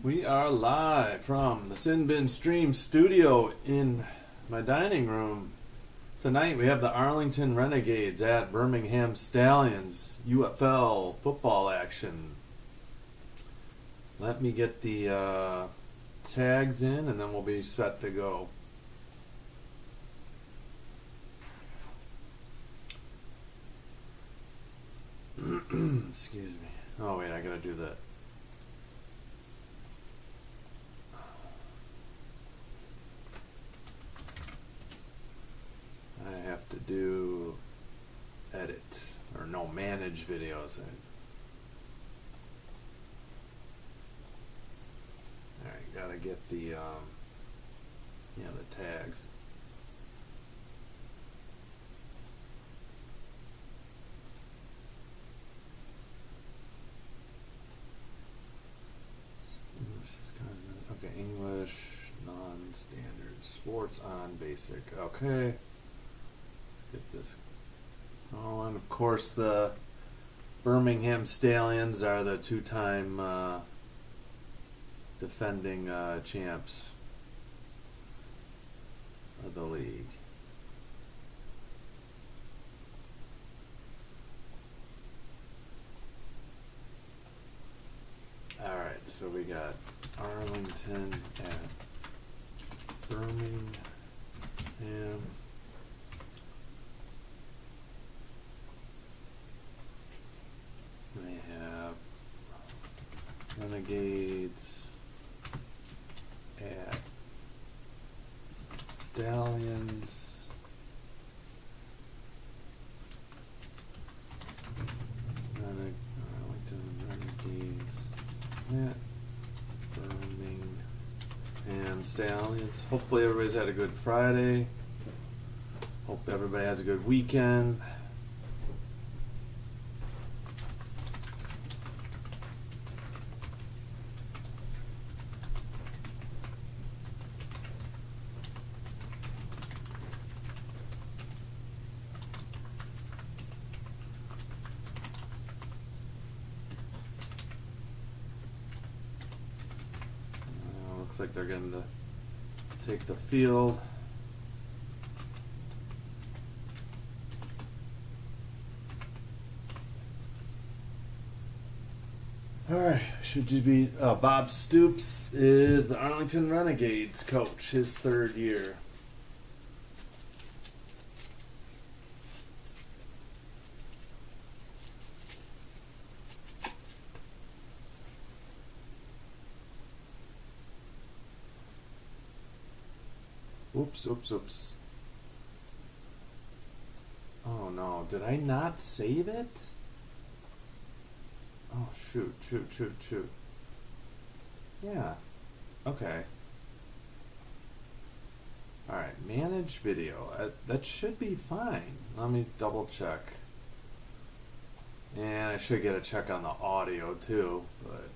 We are live from the Sin Bin Stream studio in my dining room. Tonight we have the Arlington Renegades at Birmingham Stallions UFL football action. Let me get the tags in and then we'll be set to go. Excuse me. Oh wait, I gotta do that. I have to do edit or no manage videos. Alright, gotta get the the tags. Okay, English, non-standard, sports on, basic. Okay. Let's get this. Oh, and of course the Birmingham Stallions are the two-time defending champs of the league. Alright, so we got Arlington at Birmingham. We have Renegades at Stallions. Arlington Renegades at Birmingham Stallions. Hopefully everybody's had a good Friday. Hope everybody has a good weekend. Looks like they're going to take the field. Alright, should you be Bob Stoops is the Arlington Renegades coach, his third year. Oops. Oh no, did I not save it? Oh, shoot. Yeah, okay. Alright, manage video. That should be fine. Let me double check. And I should get a check on the audio too, but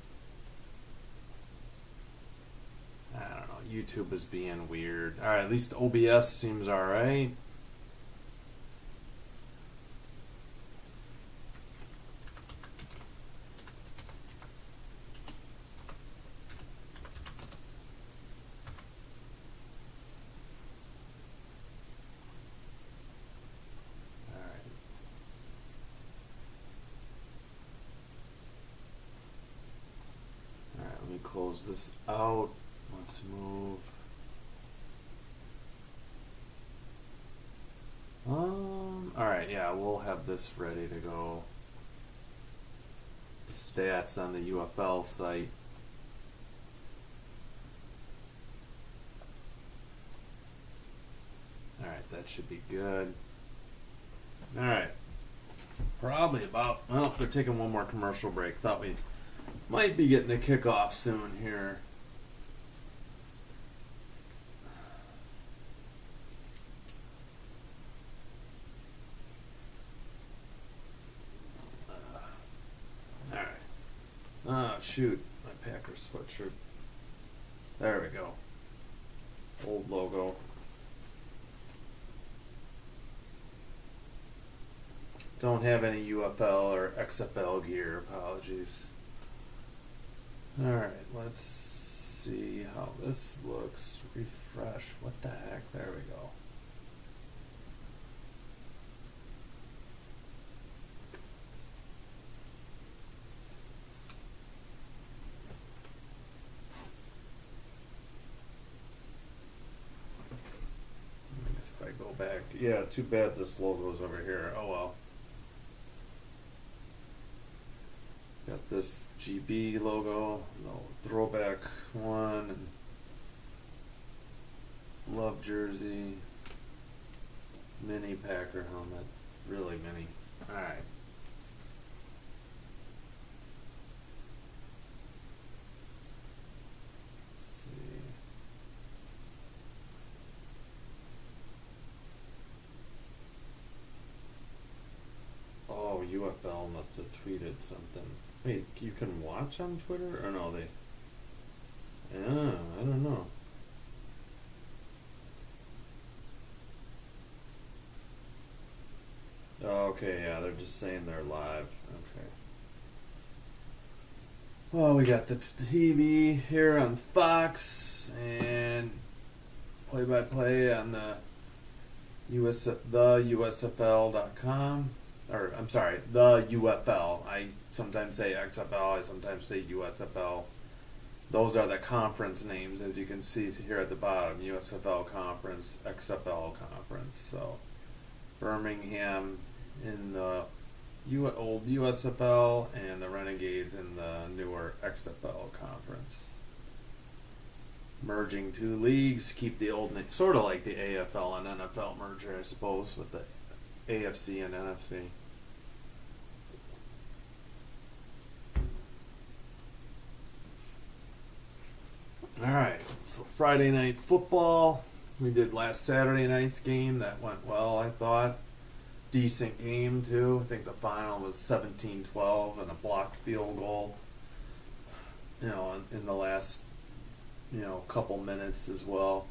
I don't know. YouTube is being weird. Alright, at least OBS seems alright. Alright, let me close this out. Let's move. Alright, yeah, we'll have this ready to go. The stats on the UFL site. Alright, that should be good. Alright. Probably about, well, they're taking one more commercial break. Thought we might be getting a kickoff soon here. Oh, shoot. My Packers sweatshirt. There we go. Old logo. Don't have any UFL or XFL gear. Apologies. Alright, let's see how this looks. Refresh. What the heck? There we go. I guess if I go back, yeah, too bad this logo's over here. Oh well. Got this GB logo, no throwback one, and love jersey, mini Packer helmet, really mini. All right. Let's see. Oh, UFL must have tweeted something. Wait, you can watch on Twitter? Or no, they... Yeah, I don't know. Oh, okay, yeah, they're just saying they're live. Okay. Well, we got the TV here on Fox and play-by-play on the USFL.com. Or, I'm sorry, the UFL. I sometimes say XFL, I sometimes say USFL. Those are the conference names, as you can see here at the bottom. USFL Conference, XFL Conference. So, Birmingham in the old USFL and the Renegades in the newer XFL Conference. Merging two leagues, keep the old name, sort of like the AFL and NFL merger, I suppose, with the AFC and NFC. Alright, so Friday night football. We did last Saturday night's game. That went well, I thought. Decent game, too. I think the final was 17-12 and a blocked field goal. You know, in the last, couple minutes as well.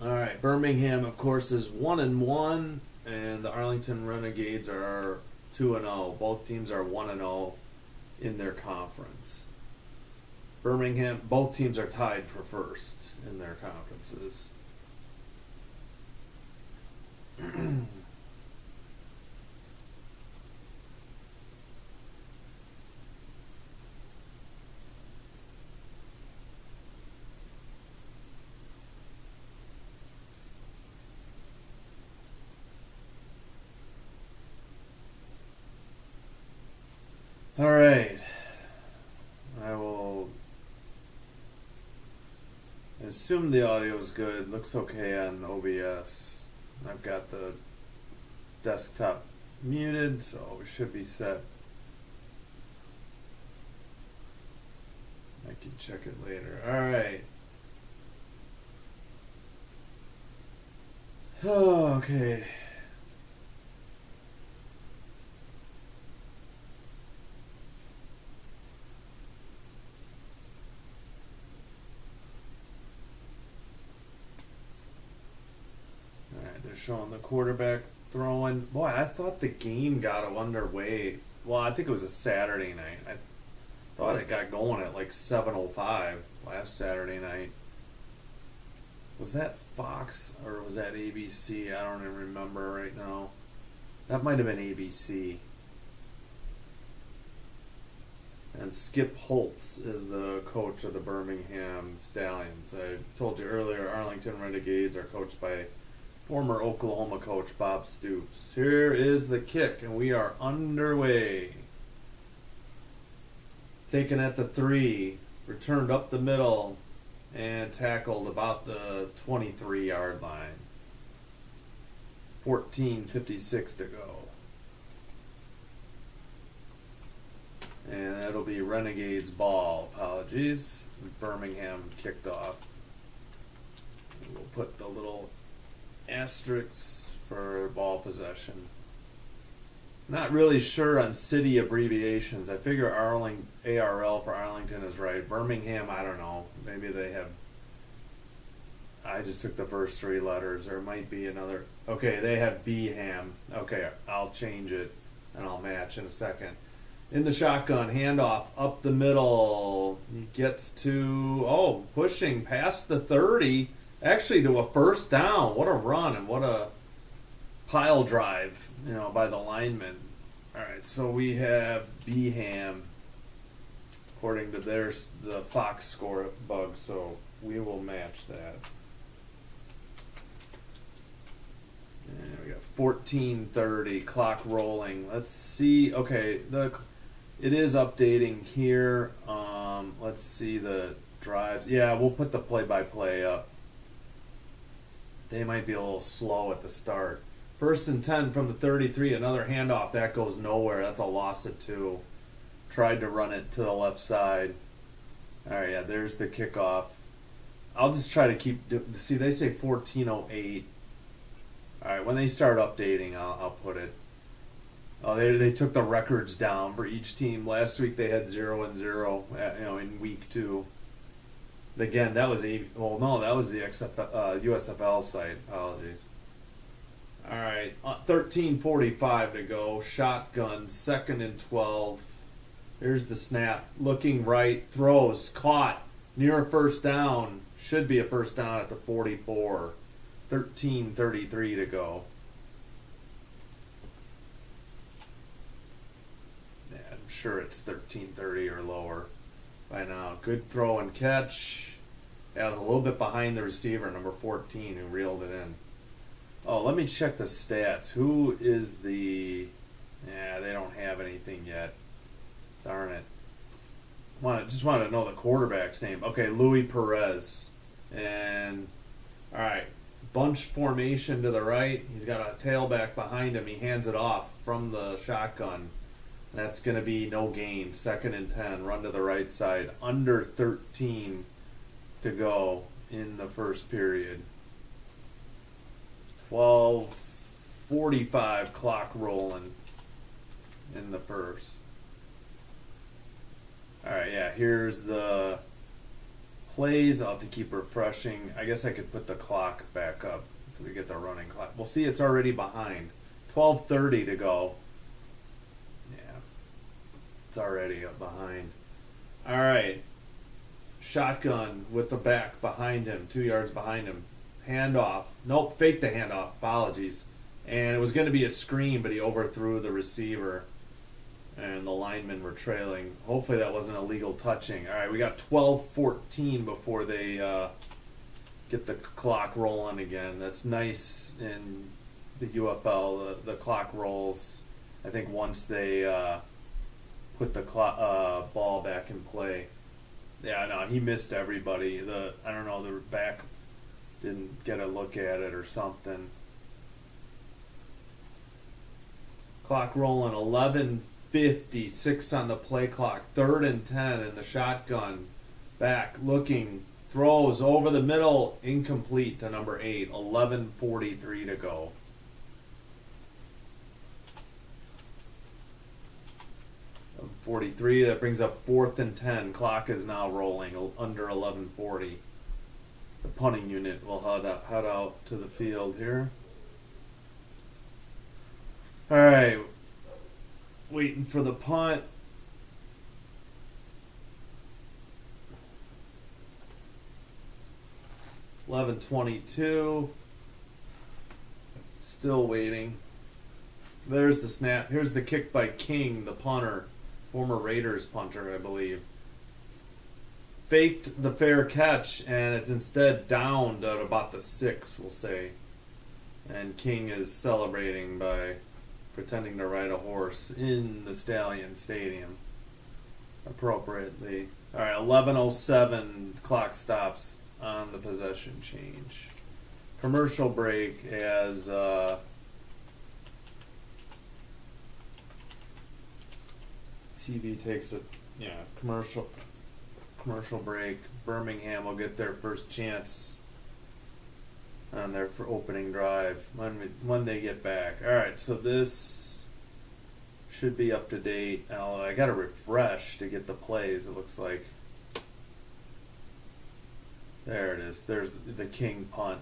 All right, Birmingham, of course, is 1-1, and the Arlington Renegades are 2-0. Both teams are 1-0 in their conference. Birmingham, both teams are tied for first in their conferences. All right. I will assume the audio is good. Looks okay on OBS. I've got the desktop muted, so we should be set. I can check it later. All right. Oh, okay. They're showing the quarterback throwing. Boy, I thought the game got underway. Well, I think it was a Saturday night. I thought it got going at like 7:05 last Saturday night. Was that Fox or was that ABC? I don't even remember right now. That might have been ABC. And Skip Holtz is the coach of the Birmingham Stallions. I told you earlier, Arlington Renegades are coached by former Oklahoma coach Bob Stoops. Here is the kick, and we are underway. Taken at the 3, returned up the middle, and tackled about the 23-yard line. 14:56 to go. And that'll be Renegades ball. Apologies. Birmingham kicked off. We'll put the little asterisks for ball possession. Not really sure on city abbreviations. I figure ARL for Arlington is right. Birmingham, I don't know. Maybe they have. I just took the first 3 letters. There might be another. Okay, they have B-ham. Okay, I'll change it and I'll match in a second. In the shotgun, handoff up the middle. He gets to, pushing past the 30, actually to a first down. What a run and what a pile drive, by the lineman. All right, so we have Birmingham, according to the Fox score bug, so we will match that. And we got 14:30, clock rolling. Let's see. Okay, it is updating here. Let's see the drives. Yeah, we'll put the play-by-play up. They might be a little slow at the start. 1st and 10 from the 33. Another handoff that goes nowhere. That's a loss of 2. Tried to run it to the left side. All right, yeah. There's the kickoff. I'll just try to keep. See, they say 14:08. All right, when they start updating, I'll put it. Oh, they took the records down for each team. Last week they had 0-0. In week 2. Again, that was that was the USFL site. Apologies. All right, 13:45 to go. Shotgun, 2nd and 12. There's the snap. Looking right, throws, caught near a first down. Should be a first down at the 44. 13:33 to go. Yeah, I'm sure it's 13:30 or lower by now. Good throw and catch. Yeah, a little bit behind the receiver, number 14, who reeled it in. Oh, let me check the stats. Who is the... Yeah, they don't have anything yet. Darn it. Just wanted to know the quarterback's name. Okay, Louis Perez. And, all right, bunch formation to the right. He's got a tailback behind him. He hands it off from the shotgun. That's going to be no gain. 2nd and 10. Run to the right side. Under 13 to go in the first period. 12:45 clock rolling in the first. All right, yeah, here's the plays. I'll have to keep refreshing. I guess I could put the clock back up so we get the running clock. We'll see, it's already behind. 12:30 to go. Yeah, it's already up behind. All right, shotgun with the back behind him, 2 yards behind him. Handoff. Nope, faked the handoff. Apologies. And it was going to be a screen, but he overthrew the receiver. And the linemen were trailing. Hopefully that wasn't illegal touching. All right, we got 12:14 before they get the clock rolling again. That's nice in the UFL. The clock rolls, I think, once they put the ball back in play. Yeah, no, he missed everybody. The back didn't get a look at it or something. Clock rolling, 11:56 on the play clock. 3rd and 10 in the shotgun. Back, looking, throws over the middle, incomplete to number 8. 11:43 to go. .43, that brings up 4th and 10. Clock is now rolling under 11:40. The punting unit will head out to the field here. All right, waiting for the punt. .22. Still waiting. There's the snap. Here's the kick by King, the punter, former Raiders punter, I believe. Faked the fair catch, and it's instead downed at about the 6, we'll say. And King is celebrating by pretending to ride a horse in the Stallion Stadium appropriately. All right, 11:07, clock stops on the possession change. Commercial break as TV takes a commercial break. Birmingham will get their first chance on their opening drive when they get back. All right, so this should be up to date. I got to refresh to get the plays. It looks like there it is. There's the King punt,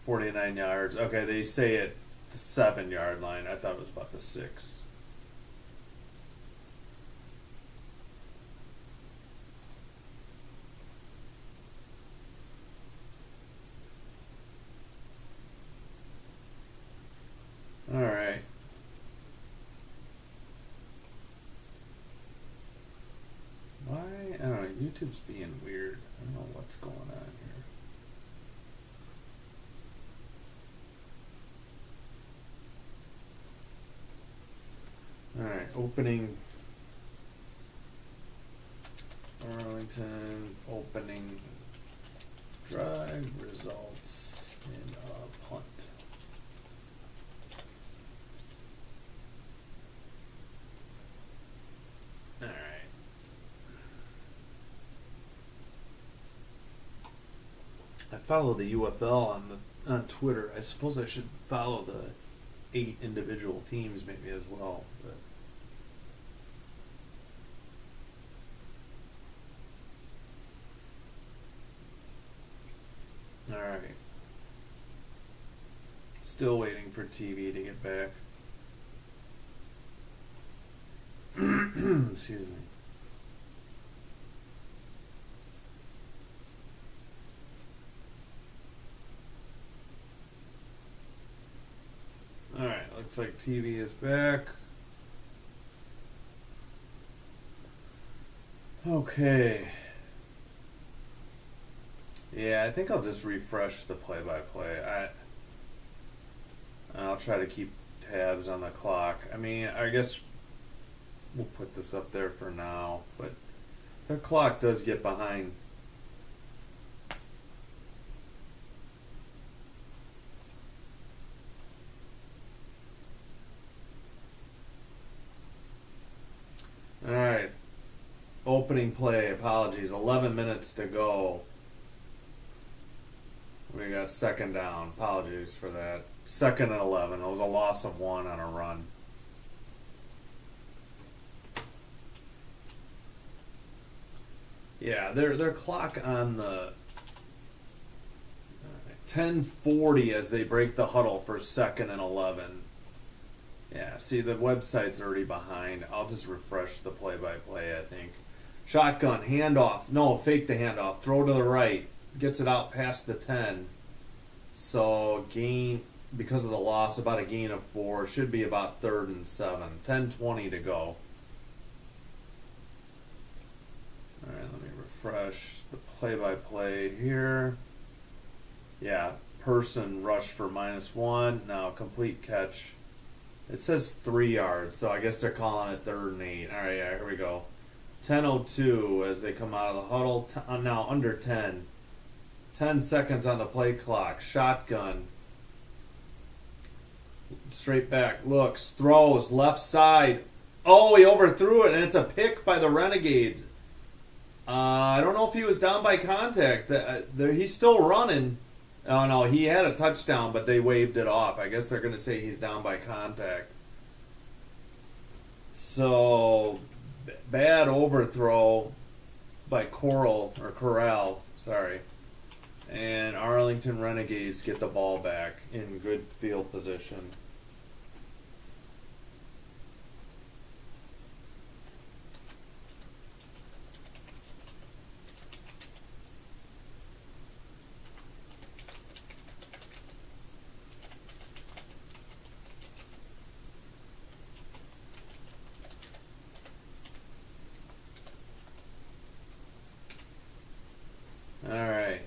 49 yards. Okay, they say it the 7-yard line. I thought it was about the 6. Why? I don't know. YouTube's being weird. I don't know what's going on here. Alright, opening Arlington, opening drive results in a punt. Alright. I follow the UFL on Twitter. I suppose I should follow the 8 individual teams maybe as well. But alright. Still waiting for TV to get back. Excuse me. Alright, looks like TV is back. Okay. Yeah, I think I'll just refresh the play-by-play. I'll try to keep tabs on the clock. I mean, I guess we'll put this up there for now, but the clock does get behind. Alright. Opening play, apologies. 11 minutes to go. We got second down. Apologies for that. 2nd and 11. It was a loss of 1 on a run. Yeah, their clock on the 10:40 as they break the huddle for 2nd and 11. Yeah, see, the website's already behind. I'll just refresh the play-by-play, I think. Shotgun, handoff. No, fake the handoff. Throw to the right. Gets it out past the 10. So, gain, because of the loss, about a gain of 4. Should be about 3rd and 7. 10:20 to go. Alright, let me refresh the play-by-play here. Yeah, person rushed for -1. Now, complete catch. It says 3 yards, so I guess they're calling it 3rd and 8. All right, yeah, here we go. 10:02 as they come out of the huddle. Now under 10. 10 seconds on the play clock. Shotgun. Straight back. Looks. Throws. Left side. Oh, he overthrew it, and it's a pick by the Renegades. I don't know if he was down by contact. He's still running. Oh, no, he had a touchdown, but they waved it off. I guess they're going to say he's down by contact. So, bad overthrow by Corral, sorry. And Arlington Renegades get the ball back in good field position. Alright.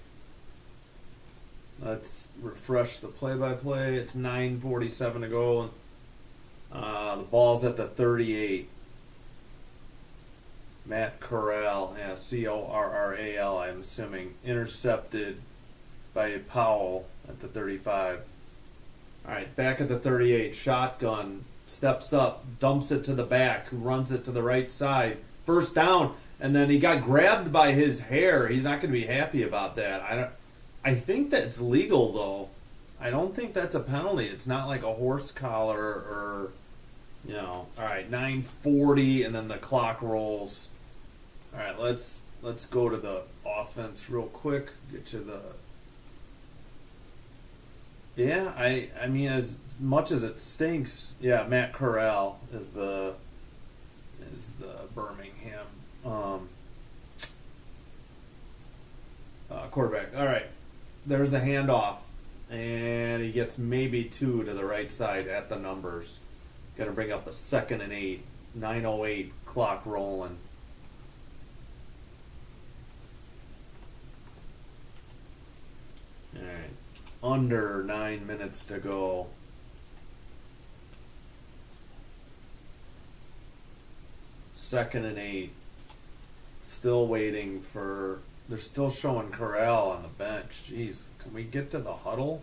Let's refresh the play-by-play. It's 9:47 to go. The ball's at the 38. Matt Corral, yeah, Corral, I'm assuming, intercepted by Powell at the 35. Alright, back at the 38. Shotgun, steps up, dumps it to the back, who runs it to the right side. First down. And then he got grabbed by his hair. He's not going to be happy about that. I think that's legal, though. I don't think that's a penalty. It's not like a horse collar or, you know. All right, 9:40, and then the clock rolls. All right, let's go to the offense real quick. Get you the. Yeah, I mean, as much as it stinks, yeah, Matt Corral is the Birmingham quarterback. All right, there's the handoff, and he gets maybe 2 to the right side at the numbers. Going to bring up a 2nd and 8. 9:08 clock rolling. under 9 minutes to go. Second and 8. Still waiting for... They're still showing Corral on the bench. Jeez, can we get to the huddle?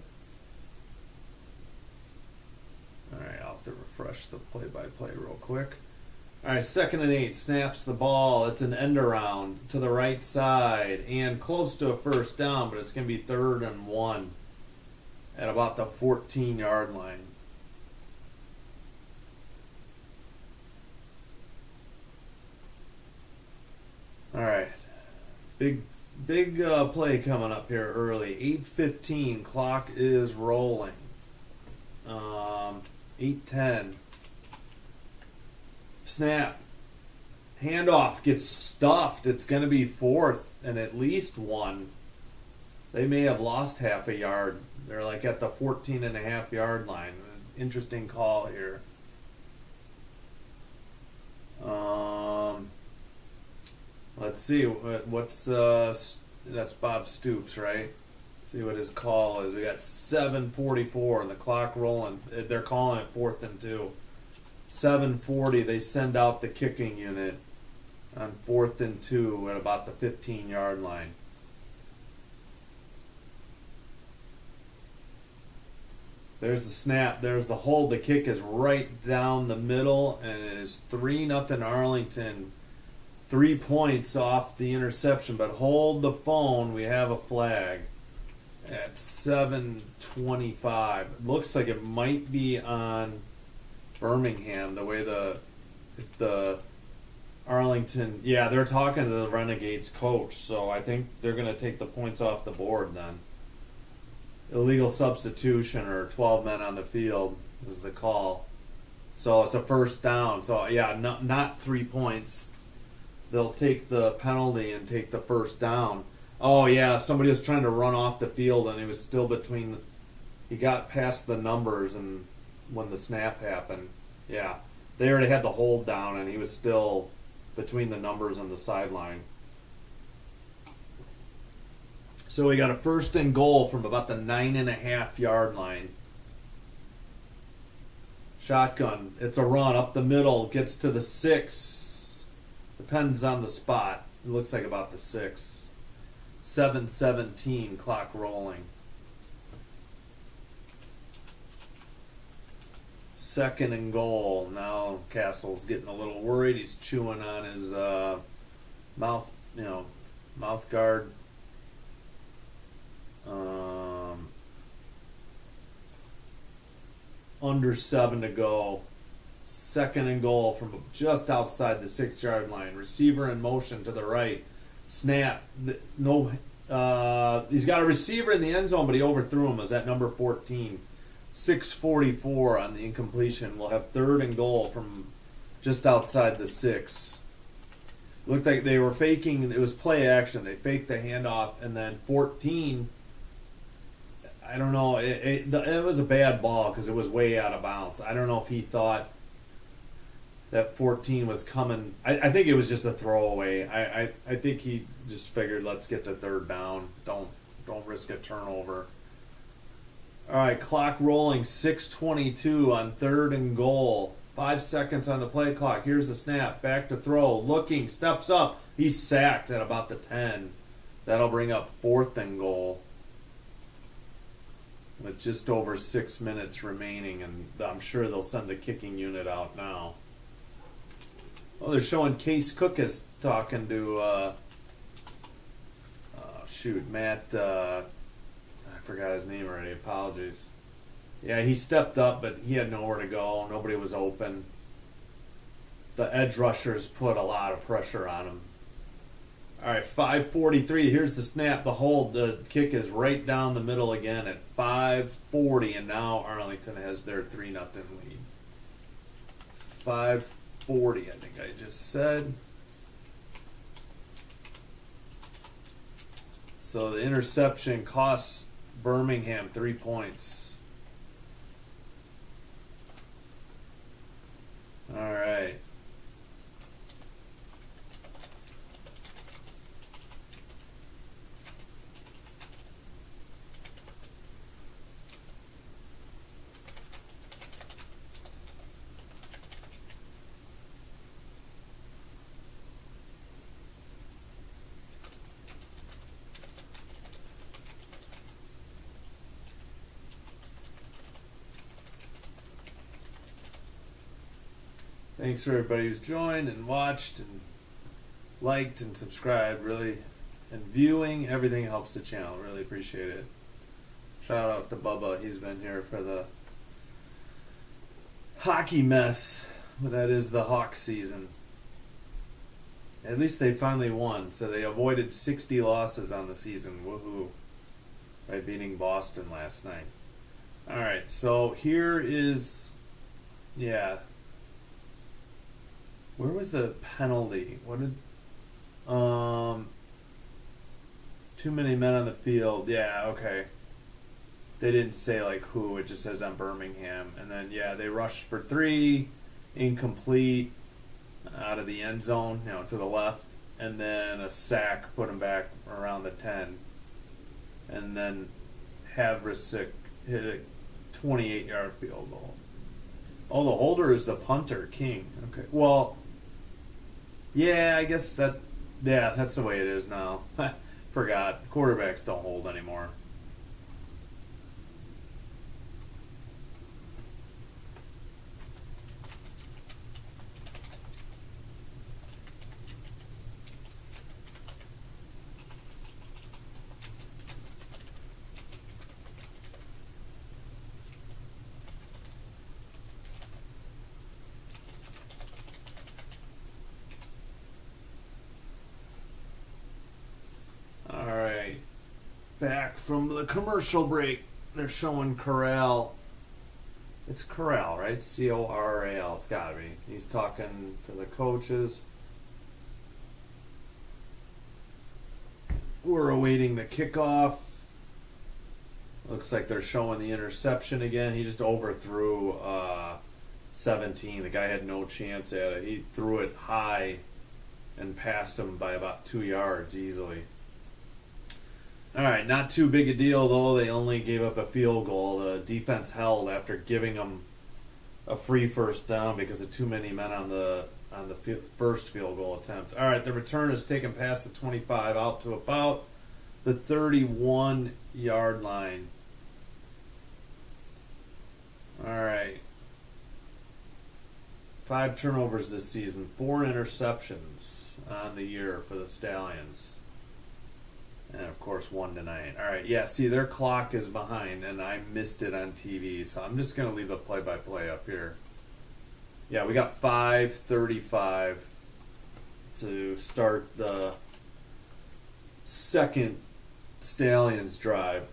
Alright, I'll have to refresh the play-by-play real quick. Alright, second and 8. Snaps the ball. It's an end around to the right side. And close to a first down, but it's going to be 3rd and 1 at about the 14-yard line. Alright. Big play coming up here early. 8:15. Clock is rolling. 8:10. Snap. Handoff gets stuffed. It's going to be 4th and at least 1. They may have lost half a yard. They're like at the 14.5-yard line. Interesting call here. Let's see. What's that's Bob Stoops, right? See what his call is. We got 7:44 and the clock rolling. They're calling it 4th and 2. 7:40. They send out the kicking unit on 4th and 2 at about the 15-yard line. There's the snap. There's the hold. The kick is right down the middle, and it is 3-0 Arlington. 3 points off the interception, but hold the phone. We have a flag at 7:25. Looks like it might be on Birmingham. The way the Arlington, yeah, they're talking to the Renegades coach, so I think they're going to take the points off the board then. Illegal substitution or 12 men on the field is the call. So it's a first down. So yeah, not 3 points. They'll take the penalty and take the first down. Oh yeah, somebody was trying to run off the field and he was still between. He got past the numbers and when the snap happened, yeah, they already had the hold down and he was still between the numbers and the sideline. So we got a 1st and goal from about the 9.5-yard line. Shotgun. It's a run up the middle. Gets to the 6. Depends on the spot. It looks like about the 6. 7:17. Clock rolling. 2nd and goal. Now Castle's getting a little worried. He's chewing on his mouth guard. Under 7 to go. 2nd and goal from just outside the 6-yard line. Receiver in motion to the right. Snap. He's got a receiver in the end zone, but he overthrew him. It was at number 14. 6:44 on the incompletion. We'll have 3rd and goal from just outside the 6. Looked like they were faking. It was play action. They faked the handoff, and then 14. I don't know. It was a bad ball because it was way out of bounds. I don't know if he thought that 14 was coming. I think it was just a throwaway. I think he just figured, let's get to 3rd down. Don't risk a turnover. All right, clock rolling. 6:22 on 3rd and goal. 5 seconds on the play clock. Here's the snap. Back to throw. Looking. Steps up. He's sacked at about the 10. That'll bring up 4th and goal. With just over 6 minutes remaining, and I'm sure they'll send the kicking unit out now. Oh, they're showing Case Cook is talking to Matt. I forgot his name already. Apologies. Yeah, he stepped up, but he had nowhere to go. Nobody was open. The edge rushers put a lot of pressure on him. All right, 5:43. Here's the snap, the hold. The kick is right down the middle again at 5:40, and now Arlington has their 3-0 lead. 5:40, I think I just said. So the interception costs Birmingham 3 points. All right. Thanks for everybody who's joined and watched and liked and subscribed. Really, and viewing. Everything helps the channel. Really appreciate it. Shout out to Bubba. He's been here for the hockey mess. That is the Hawks season. At least they finally won, so they avoided 60 losses on the season. Woohoo! By beating Boston last night. All right, so here is, yeah. Where was the penalty? What did? Too many men on the field. Yeah, okay. They didn't say like who. It just says on Birmingham, and then yeah, they rushed for 3, incomplete, out of the end zone, to the left, and then a sack put them back around the 10, and then Havrasik hit a 28-yard field goal. Oh, the holder is the punter, King. Okay, well, yeah, I guess that's the way it is now. Forgot. Quarterbacks don't hold anymore. Back from the commercial break, they're showing Corral. It's Corral, right? C-O-R-A-L. It's gotta be. He's talking to the coaches. We're awaiting the kickoff. Looks like they're showing the interception again. He just overthrew 17. The guy had no chance at it. He threw it high and passed him by about 2 yards easily. All right, not too big a deal, though. They only gave up a field goal. The defense held after giving them a free first down because of too many men on the first field goal attempt. All right, the return is taken past the 25 out to about the 31-yard line. All right. 5 turnovers this season, 4 interceptions on the year for the Stallions. And, of course, 1-9. All right, yeah, see, their clock is behind, and I missed it on TV, so I'm just going to leave the play-by-play up here. Yeah, we got 5:35 to start the second Stallions drive.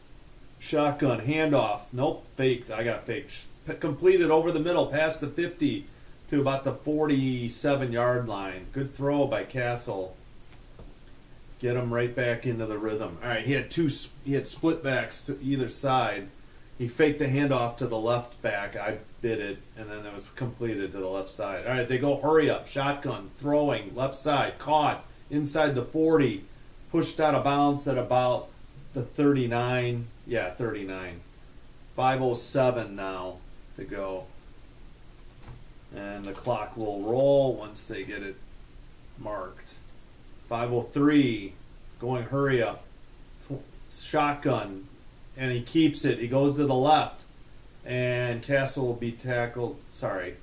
Shotgun, handoff. Nope, faked. I got faked. Completed over the middle, past the 50 to about the 47-yard line. Good throw by Castle. Get him right back into the rhythm. All right, he had split backs to either side. He faked the handoff to the left back. I bid it, and then it was completed to the left side. All right, they go hurry up, shotgun, throwing, left side, caught, inside the 40, pushed out of bounds at about the 39. Yeah, 39. 5:07 now to go. And the clock will roll once they get it marked. 5:03, going hurry up, shotgun, and he keeps it. He goes to the left, and Castle will be tackled. Sorry,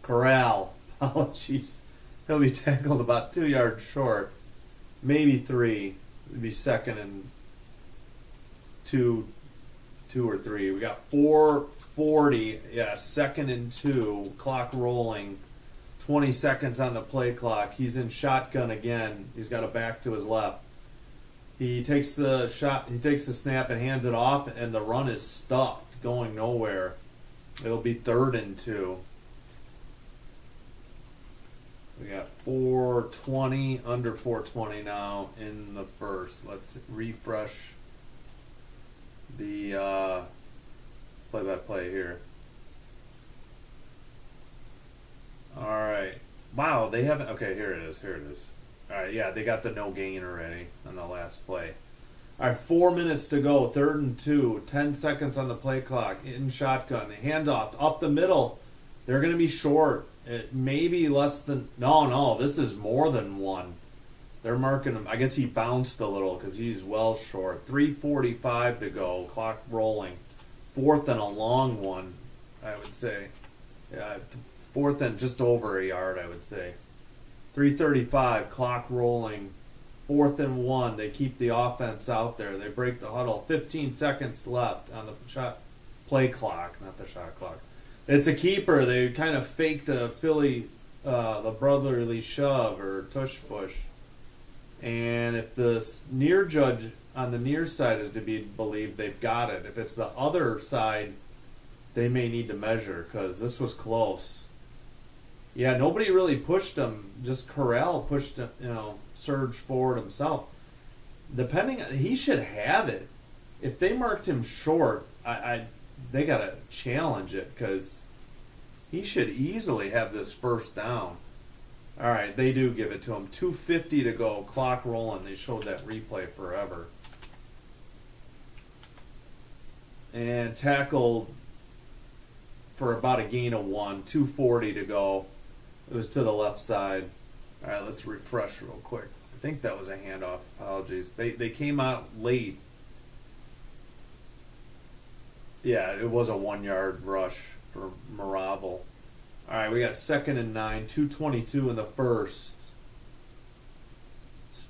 Corral. Apologies. He'll be tackled about 2 yards short, maybe 3. It'd be second and two or 3. We got 4:40. Yeah, second and 2. Clock rolling. 20 seconds on the play clock. He's in shotgun again. He's got a back to his left. He takes the shot. He takes the snap and hands it off, and the run is stuffed, going nowhere. It'll be 3rd and 2. We got 4:20, under 4:20 now in the first. Let's refresh the play-by-play here. All right. Wow, they haven't. Okay, here it is. All right, yeah, they got the no gain already on the last play. All right, 4 minutes to go. 3rd and 2. 10 seconds on the play clock. In shotgun. Handoff up the middle. They're going to be short. It may be less than. No, this is more than 1. They're marking him. I guess he bounced a little because he's well short. 3:45 to go. Clock rolling. 4th and a long one, I would say. Yeah. 4th and just over a yard, I would say. 3:35, clock rolling. 4th and 1. They keep the offense out there. They break the huddle. 15 seconds left on the shot play clock, not the shot clock. It's a keeper. They kind of faked a Philly, the brotherly shove or tush push. And if the near judge on the near side is to be believed, they've got it. If it's the other side, they may need to measure because this was close. Yeah, nobody really pushed him. Just Corral pushed him, surged forward himself. He should have it. If they marked him short, they got to challenge it because he should easily have this first down. All right, they do give it to him. 2:50 to go, clock rolling. They showed that replay forever. And tackled for about a gain of 1. 2:40 to go. It was to the left side. All right, let's refresh real quick. I think that was a handoff. Apologies. They came out late. Yeah, it was a 1-yard rush for Maravel. All right, we got 2nd and 9, 2:22 in the first.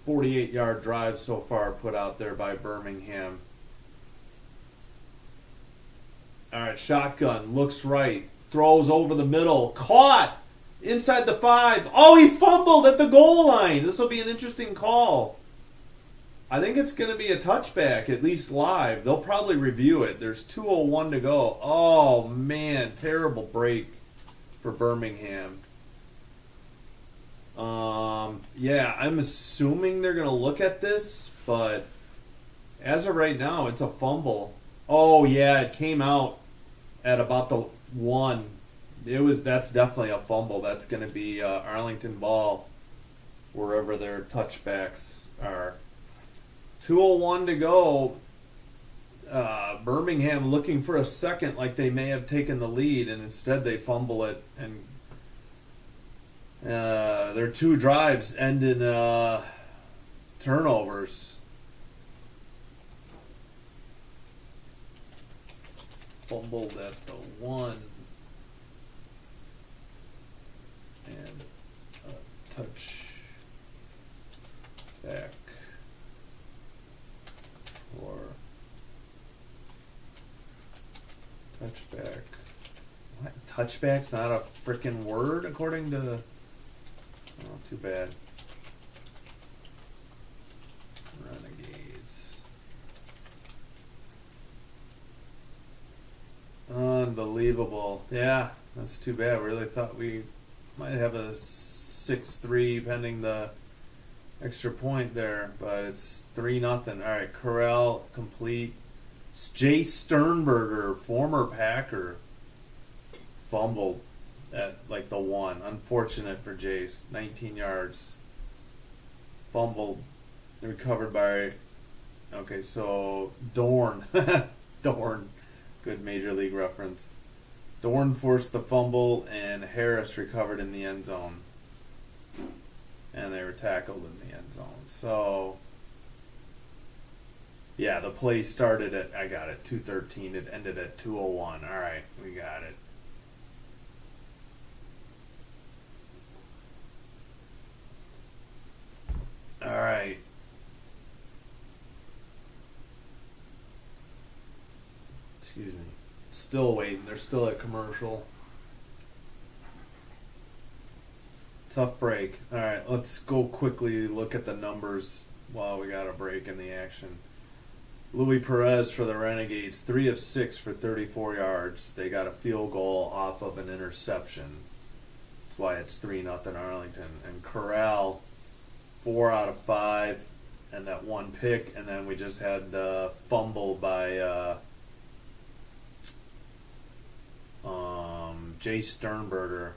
48-yard drive so far put out there by Birmingham. All right, shotgun, looks right, throws over the middle, caught inside the 5. Oh, he fumbled at the goal line. This will be an interesting call. I think it's going to be a touchback, at least live. They'll probably review it. There's 2:01 to go. Oh, man, terrible break for Birmingham. Yeah, I'm assuming they're going to look at this, but as of right now, it's a fumble. Oh, yeah, it came out at about the 1. That's definitely a fumble. That's going to be Arlington ball, wherever their touchbacks are. 2:01 to go. Birmingham looking for a second, like they may have taken the lead, and instead they fumble it, and their 2 drives end in turnovers. Fumbled at the 1 and a touch back for touchback. What? Touchback's not a freaking word according to. Oh, too bad. Renegades. Unbelievable. Yeah, that's too bad. We really thought we might have a 6-3 pending the extra point there, but it's 3-0. All right, Corral complete. Jay Sternberger, former Packer, fumbled at like the 1. Unfortunate for Jace. 19 yards. Fumbled. Recovered by. Okay, so Dorn. Dorn. Good Major League reference. Dorn forced the fumble, and Harris recovered in the end zone. And they were tackled in the end zone. So, yeah, the play started at, I got it, 2:13. It ended at 2:01. All right, we got it. All right. Excuse me. Still waiting. They're still at commercial. Tough break. All right, let's go quickly look at the numbers while we got a break in the action. Luis Perez for the Renegades, 3 of 6 for 34 yards. They got a field goal off of an interception. That's why it's 3-0 Arlington. And Corral, 4 out of 5, and that 1 pick. And then we just had fumble by Jay Sternberger.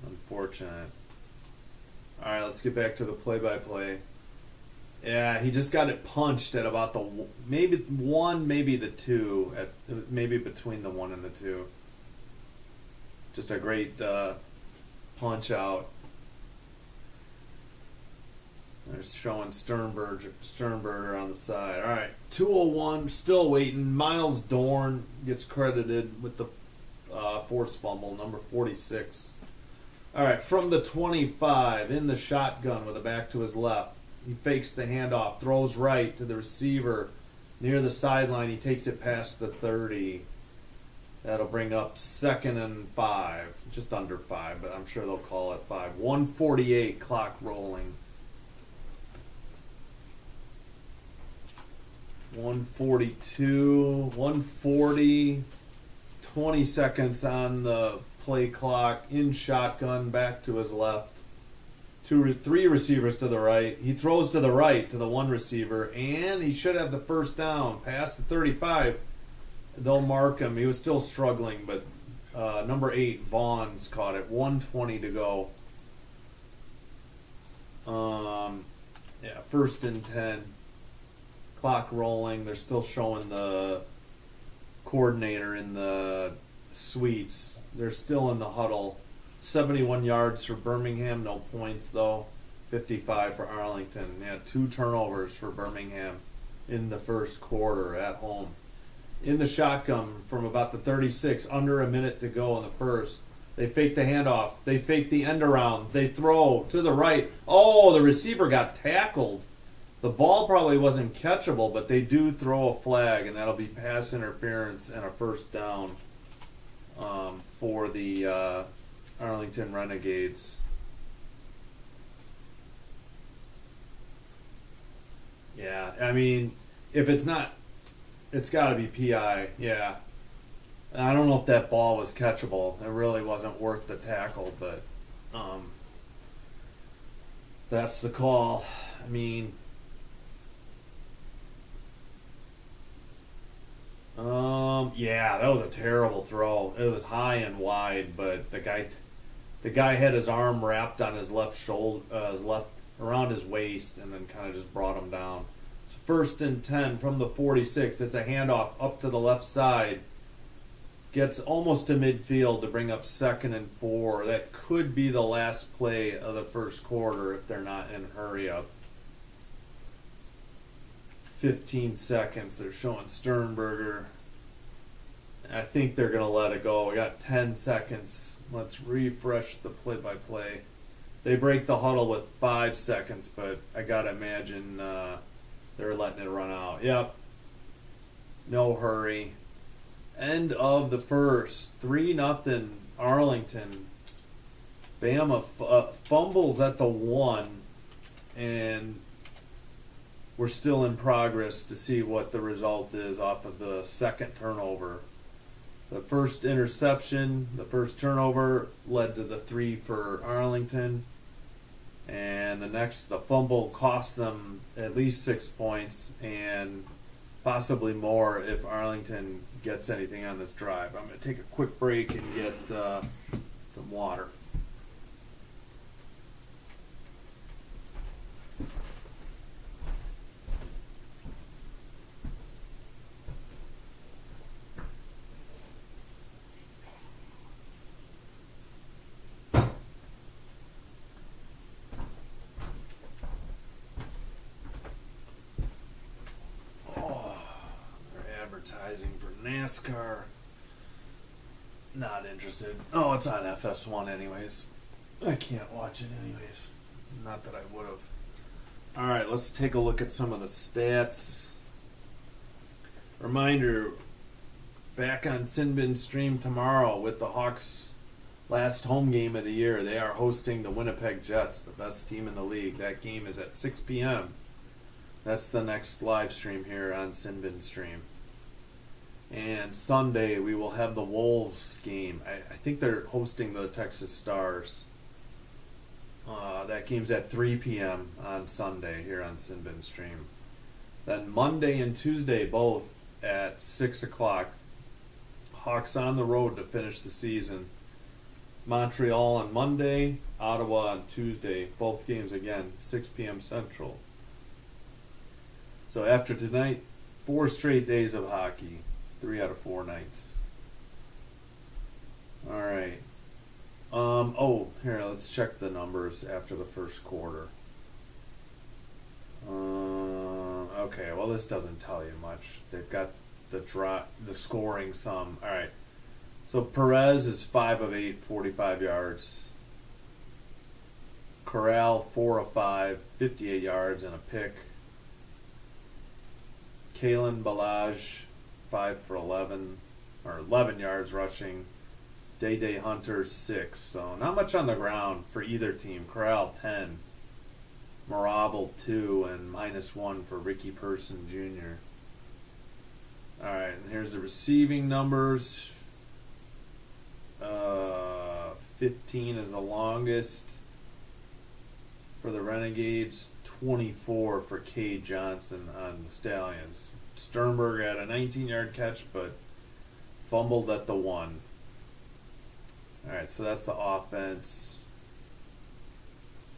Unfortunate. All right, let's get back to the play-by-play. Yeah, he just got it punched at about the maybe 1, maybe the 2, maybe between the 1 and the 2. Just a great punch out. They're showing Sternberger on the side. All right, 2:01, still waiting. Miles Dorn gets credited with the forced fumble, number 46 All right, from the 25, in the shotgun with a back to his left. He fakes the handoff, throws right to the receiver near the sideline. He takes it past the 30. That'll bring up 2nd and 5, just under 5, but I'm sure they'll call it 5. 1:48, clock rolling. 1:42, 1:40, 20 seconds on the play clock, in shotgun, back to his left. 3 receivers to the right. He throws to the right to the one receiver, and he should have the first down. Past the 35, they'll mark him. He was still struggling, but number 8, Vaughn's caught it. 1:20 to go. Yeah, 1st and 10. Clock rolling. They're still showing the coordinator in the suites. They're still in the huddle. 71 yards for Birmingham, no points though. 55 for Arlington. Yeah, 2 turnovers for Birmingham in the first quarter at home. In the shotgun from about the 36, under a minute to go in the first. They fake the handoff. They fake the end around. They throw to the right. Oh, the receiver got tackled. The ball probably wasn't catchable, but they do throw a flag, and that'll be pass interference and a first down for the Arlington Renegades. Yeah, I mean, if it's not, it's got to be PI. Yeah. I don't know if that ball was catchable. It really wasn't worth the tackle, but that's the call. I mean, yeah, that was a terrible throw. It was high and wide, but the guy had his arm wrapped on his left shoulder, around his waist, and then kind of just brought him down. It's 1st and 10 from the 46. It's a handoff up to the left side. Gets almost to midfield to bring up 2nd and 4. That could be the last play of the first quarter if they're not in hurry up. 15 seconds. They're showing Sternberger. I think they're going to let it go. We got 10 seconds. Let's refresh the play-by-play. They break the huddle with 5 seconds, but I got to imagine they're letting it run out. Yep. No hurry. End of the first. 3-0 Arlington. Bama fumbles at the 1, and we're still in progress to see what the result is off of the second turnover. The first interception, the first turnover, led to the 3 for Arlington. And the fumble cost them at least 6 points and possibly more if Arlington gets anything on this drive. I'm going to take a quick break and get some water. Advertising for NASCAR. Not interested. Oh, it's on FS1 anyways. I can't watch it anyways. Not that I would have. Alright, let's take a look at some of the stats. Reminder, back on Sinbin Stream tomorrow with the Hawks' last home game of the year. They are hosting the Winnipeg Jets, the best team in the league. That game is at 6 p.m. That's the next live stream here on Sinbin Stream. And Sunday, we will have the Wolves game. I think they're hosting the Texas Stars. That game's at 3 p.m. on Sunday here on Sinbin Stream. Then Monday and Tuesday, both at 6 o'clock. Hawks on the road to finish the season. Montreal on Monday, Ottawa on Tuesday. Both games, again, 6 p.m. Central. So after tonight, 4 straight days of hockey. 3 out of 4 nights. Alright. Here, let's check the numbers after the first quarter. Okay, well, this doesn't tell you much. They've got the scoring sum. Alright. So Perez is 5 of 8, 45 yards. Corral, 4 of 5, 58 yards and a pick. Kalen Balaj, 5 for 11, or 11 yards rushing. Day Hunter, 6. So not much on the ground for either team. Corral, 10. Marable, 2, and -1 for Ricky Person Jr. All right, and here's the receiving numbers. 15 is the longest for the Renegades. 24 for K. Johnson on the Stallions. Sternberg had a 19-yard catch, but fumbled at the 1. All right, so that's the offense.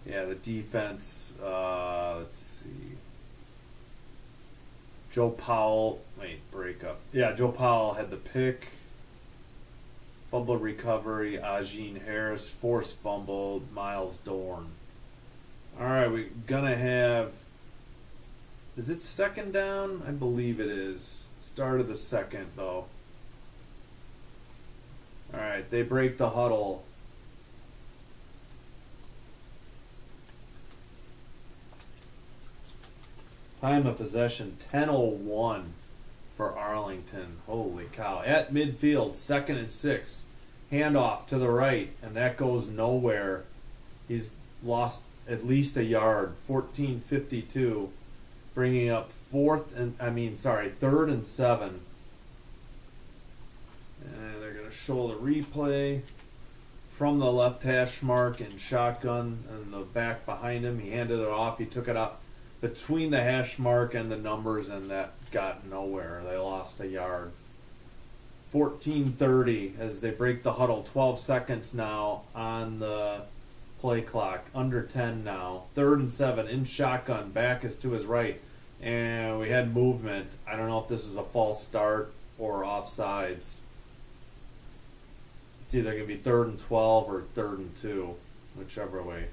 Yeah, the defense. Let's see. Joe Powell. Break up. Yeah, Joe Powell had the pick. Fumble recovery. Ajeen Harris forced fumbled. Miles Dorn. All right, we're gonna have. Is it second down? I believe it is. Start of the second, though. All right, they break the huddle. Time of possession, 10:01 for Arlington. Holy cow. At midfield, 2nd and 6. Handoff to the right, and that goes nowhere. He's lost at least a yard. 14:52, bringing up 3rd and 7. And they're going to show the replay from the left hash mark and shotgun and the back behind him. He handed it off. He took it up between the hash mark and the numbers, and that got nowhere. They lost a yard. 14:30 as they break the huddle. 12 seconds now on the play clock. Under 10 now. 3rd and 7 in shotgun. Back is to his right. And we had movement. I don't know if this is a false start or offsides. It's either going to be 3rd and 12 or 3rd and 2, whichever way.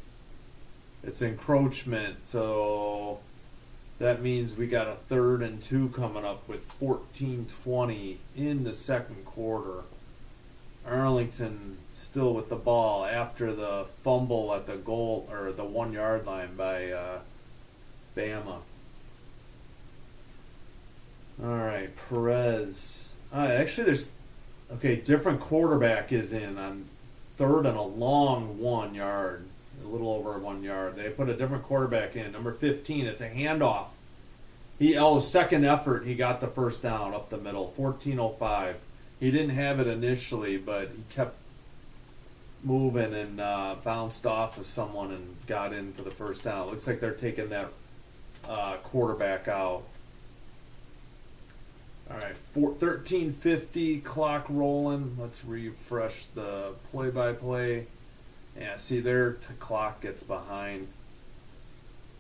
It's encroachment, so that means we got a 3rd and 2 coming up with 14:20 in the second quarter. Arlington still with the ball after the fumble at the goal or the 1 yard line by Bama. All right, Perez. Actually, there's different quarterback is in on 3rd and a long 1 yard. A little over 1 yard. They put a different quarterback in. Number 15, it's a handoff. Second effort, he got the first down up the middle. 14:05. He didn't have it initially, but he kept moving and bounced off of someone and got in for the first down. It looks like they're taking that quarterback out. All right, 13:50, clock rolling. Let's refresh the play-by-play. Yeah, see, their clock gets behind.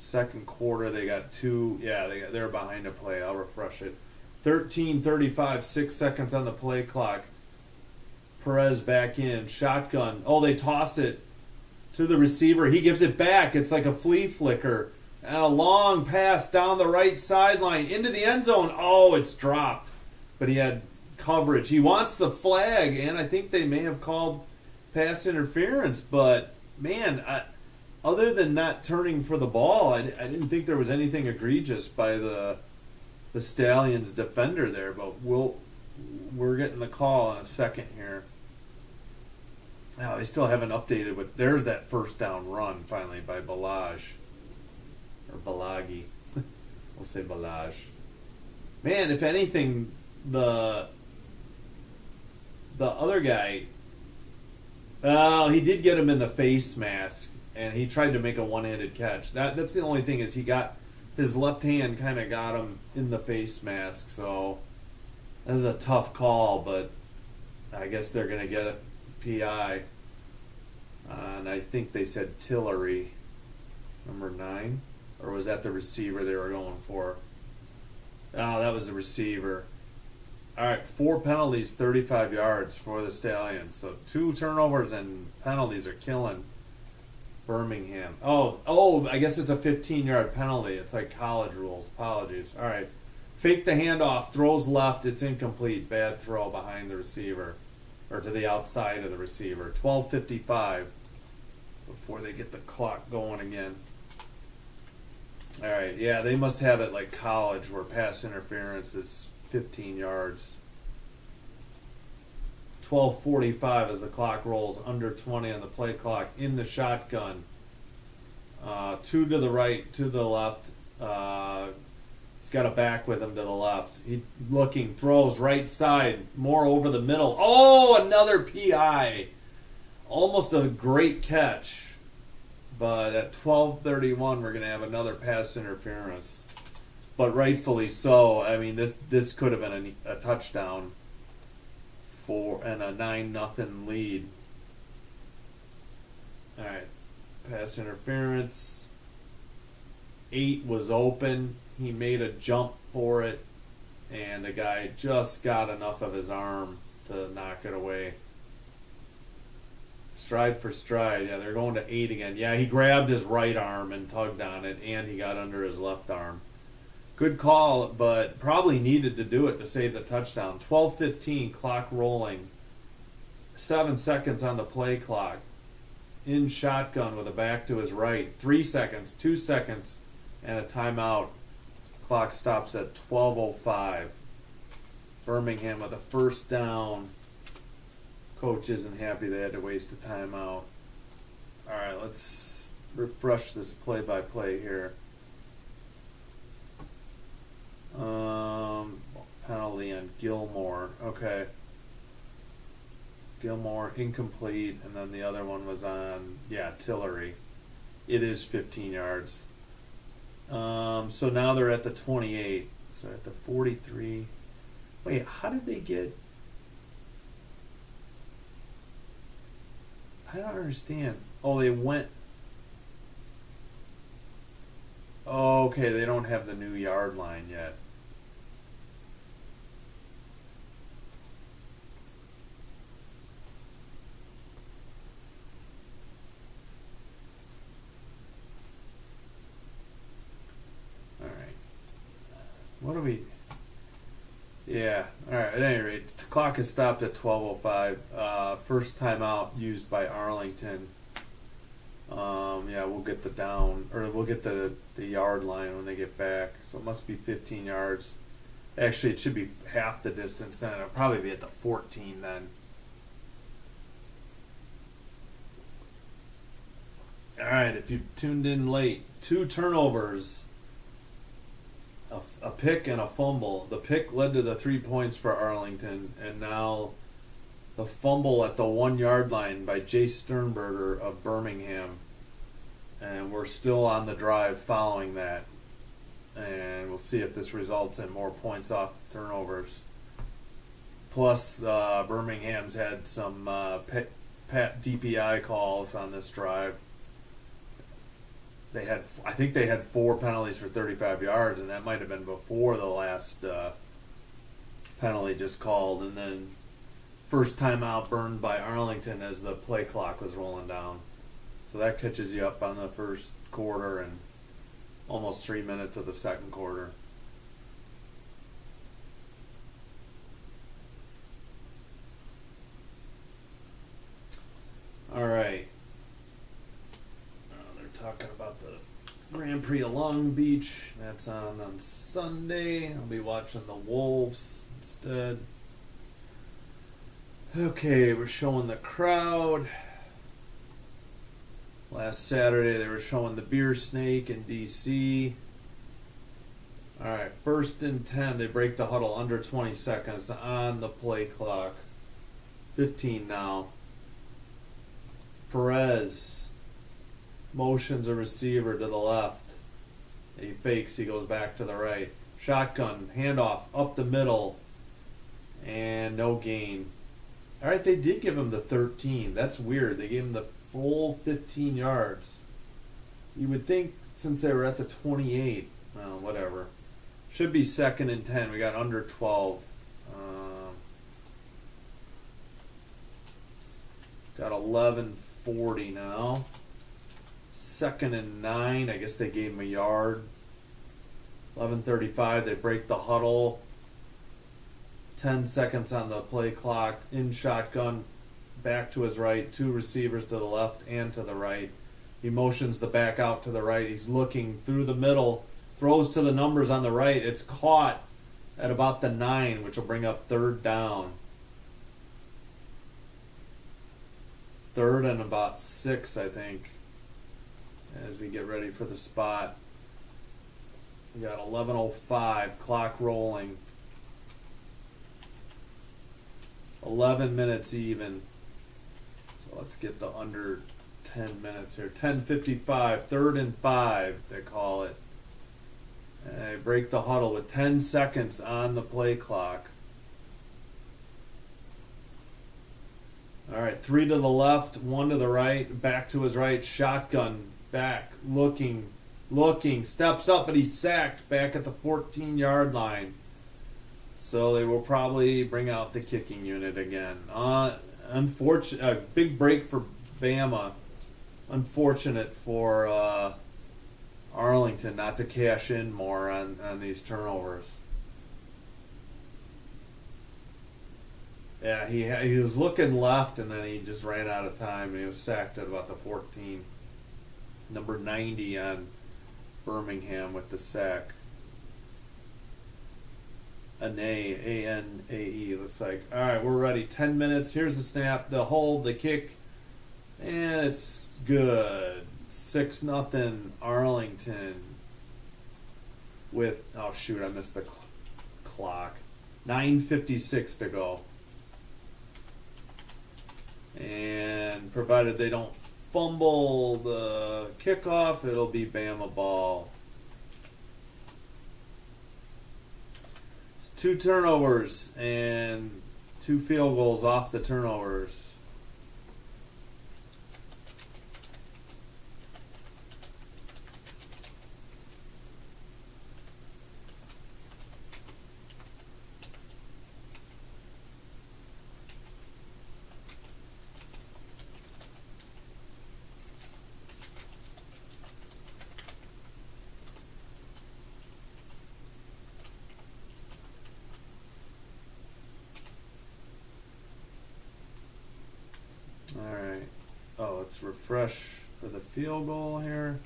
Second quarter, they got 2. Yeah, they're behind a play. I'll refresh it. 13:35, 6 seconds on the play clock. Perez back in, shotgun. Oh, they toss it to the receiver. He gives it back. It's like a flea flicker. And a long pass down the right sideline into the end zone. Oh, it's dropped. But he had coverage. He wants the flag, and I think they may have called pass interference, but man, other than not turning for the ball, I didn't think there was anything egregious by the Stallions defender there. But we're getting the call in a second here. Now they still haven't updated with. There's that first down run finally by Balaj or Balagi. We'll say Balaj. Man, if anything, the other guy. He did get him in the face mask, and he tried to make a one-handed catch. That's the only thing is he got his left hand kind of got him in the face mask. So that was a tough call, but I guess they're going to get a PI. And I think they said Tillery, number 9, or was that the receiver they were going for? Oh, that was the receiver. All right, 4 penalties, 35 yards for the Stallions. So 2 turnovers and penalties are killing Birmingham. Oh, I guess it's a 15-yard penalty. It's like college rules. Apologies. All right. Fake the handoff, throws left, it's incomplete. Bad throw behind the receiver, or to the outside of the receiver. 12:55 before they get the clock going again. All right, yeah, they must have it like college where pass interference is 15 yards. 12:45 as the clock rolls, under 20 on the play clock, in the shotgun. Two to the right, to the left. He's got a back with him to the left. He looking, throws right side, more over the middle. Oh, another PI. Almost a great catch. But at 12:31, we're going to have another pass interference. But rightfully so. I mean, this could have been a touchdown and a 9-0 lead. All right, pass interference. 8 was open. He made a jump for it, and the guy just got enough of his arm to knock it away. Stride for stride. Yeah, they're going to 8 again. Yeah, he grabbed his right arm and tugged on it, and he got under his left arm. Good call, but probably needed to do it to save the touchdown. 12:15, clock rolling. 7 seconds on the play clock. In shotgun with a back to his right. 3 seconds, 2 seconds, and a timeout. Clock stops at 12:05. Birmingham with a first down. Coach isn't happy they had to waste a timeout. All right, let's refresh this play-by-play here. Penalty on Gilmore. Okay. Gilmore incomplete, and then the other one was on, Tillery. It is 15 yards. So now they're at the 28. So at the 43. Wait, how did they get... I don't understand. Oh, they went... Oh, okay, they don't have the new yard line yet. All right. What do we... Yeah, all right, at any rate, the clock is stopped at 12:05. First timeout used by Arlington. We'll get we'll get the yard line when they get back. So it must be 15 yards. Actually, it should be half the distance then. It'll probably be at the 14 then. All right, if you tuned in late, 2 turnovers, a pick and a fumble. The pick led to the 3 points for Arlington, and now the fumble at the 1 yard line by Jay Sternberger of Birmingham. And we're still on the drive following that. And we'll see if this results in more points off turnovers. Plus, Birmingham's had some DPI calls on this drive. I think they had 4 penalties for 35 yards, and that might have been before the last penalty just called. And then first timeout burned by Arlington as the play clock was rolling down. So that catches you up on the first quarter and almost 3 minutes of the second quarter. All right. They're talking about the Grand Prix of Long Beach. That's on Sunday. I'll be watching the Wolves instead. Okay, we're showing the crowd. Last Saturday they were showing the Beer Snake in D.C. All right, 1st and 10. They break the huddle under 20 seconds on the play clock. 15 now. Perez motions a receiver to the left. He fakes. He goes back to the right. Shotgun, handoff, up the middle. And no gain. All right, they did give him the 13. That's weird. They gave him the full 15 yards. You would think since they were at the 28, well, whatever. Should be 2nd and 10. We got under 12. Got 11:40 now. 2nd and 9. I guess they gave him a yard. 11:35. They break the huddle. 10 seconds on the play clock. In shotgun. Back to his right, 2 receivers to the left and to the right. He motions the back out to the right. He's looking through the middle, throws to the numbers on the right. It's caught at about the 9, which will bring up 3rd down. 3rd and about 6, I think, as we get ready for the spot. We got 11:05, clock rolling. 11 minutes even. So let's get the under 10 minutes here. 10:55, 3rd and 5, they call it. And they break the huddle with 10 seconds on the play clock. All right, 3 to the left, 1 to the right, back to his right, shotgun, back, looking, steps up, but he's sacked back at the 14-yard line. So they will probably bring out the kicking unit again. Unfortunate, a big break for Bama. Unfortunate for Arlington not to cash in more on these turnovers. Yeah, he was looking left, and then he just ran out of time, and he was sacked at about the 14. Number 90 on Birmingham with the sack. A-N-A-E, looks like. All right, we're ready. 10 minutes. Here's the snap, the hold, the kick, and it's good. 6-0 Arlington with, oh shoot, I missed the clock. 9:56 to go. And provided they don't fumble the kickoff, it'll be Bama ball. It's 2 turnovers and 2 field goals off the turnovers. Alright. Oh, let's refresh for the field goal here.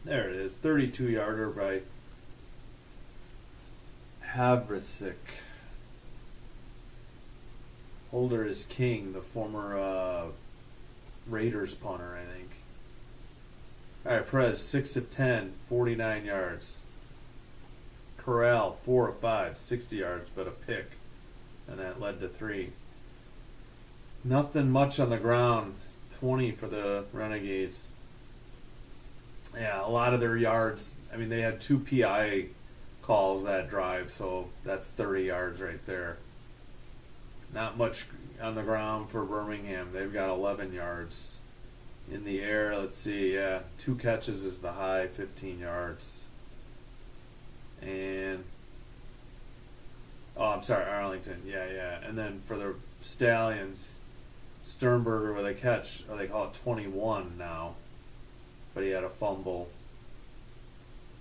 There it is. 32-yarder by Havrasik. Holder is King, the former Raiders punter, I think. Alright, Perez, 6 of 10, 49 yards. Corral, 4 of 5, 60 yards, but a pick. And that led to 3. Nothing much on the ground. 20 for the Renegades. Yeah, a lot of their yards. I mean, they had 2 PI calls that drive, so that's 30 yards right there. Not much on the ground for Birmingham. They've got 11 yards. In the air, let's see, yeah, 2 catches is the high, 15 yards. And, oh, I'm sorry, Arlington. Yeah. And then for the Stallions, Sternberger with a catch, or they call it 21 now, but he had a fumble.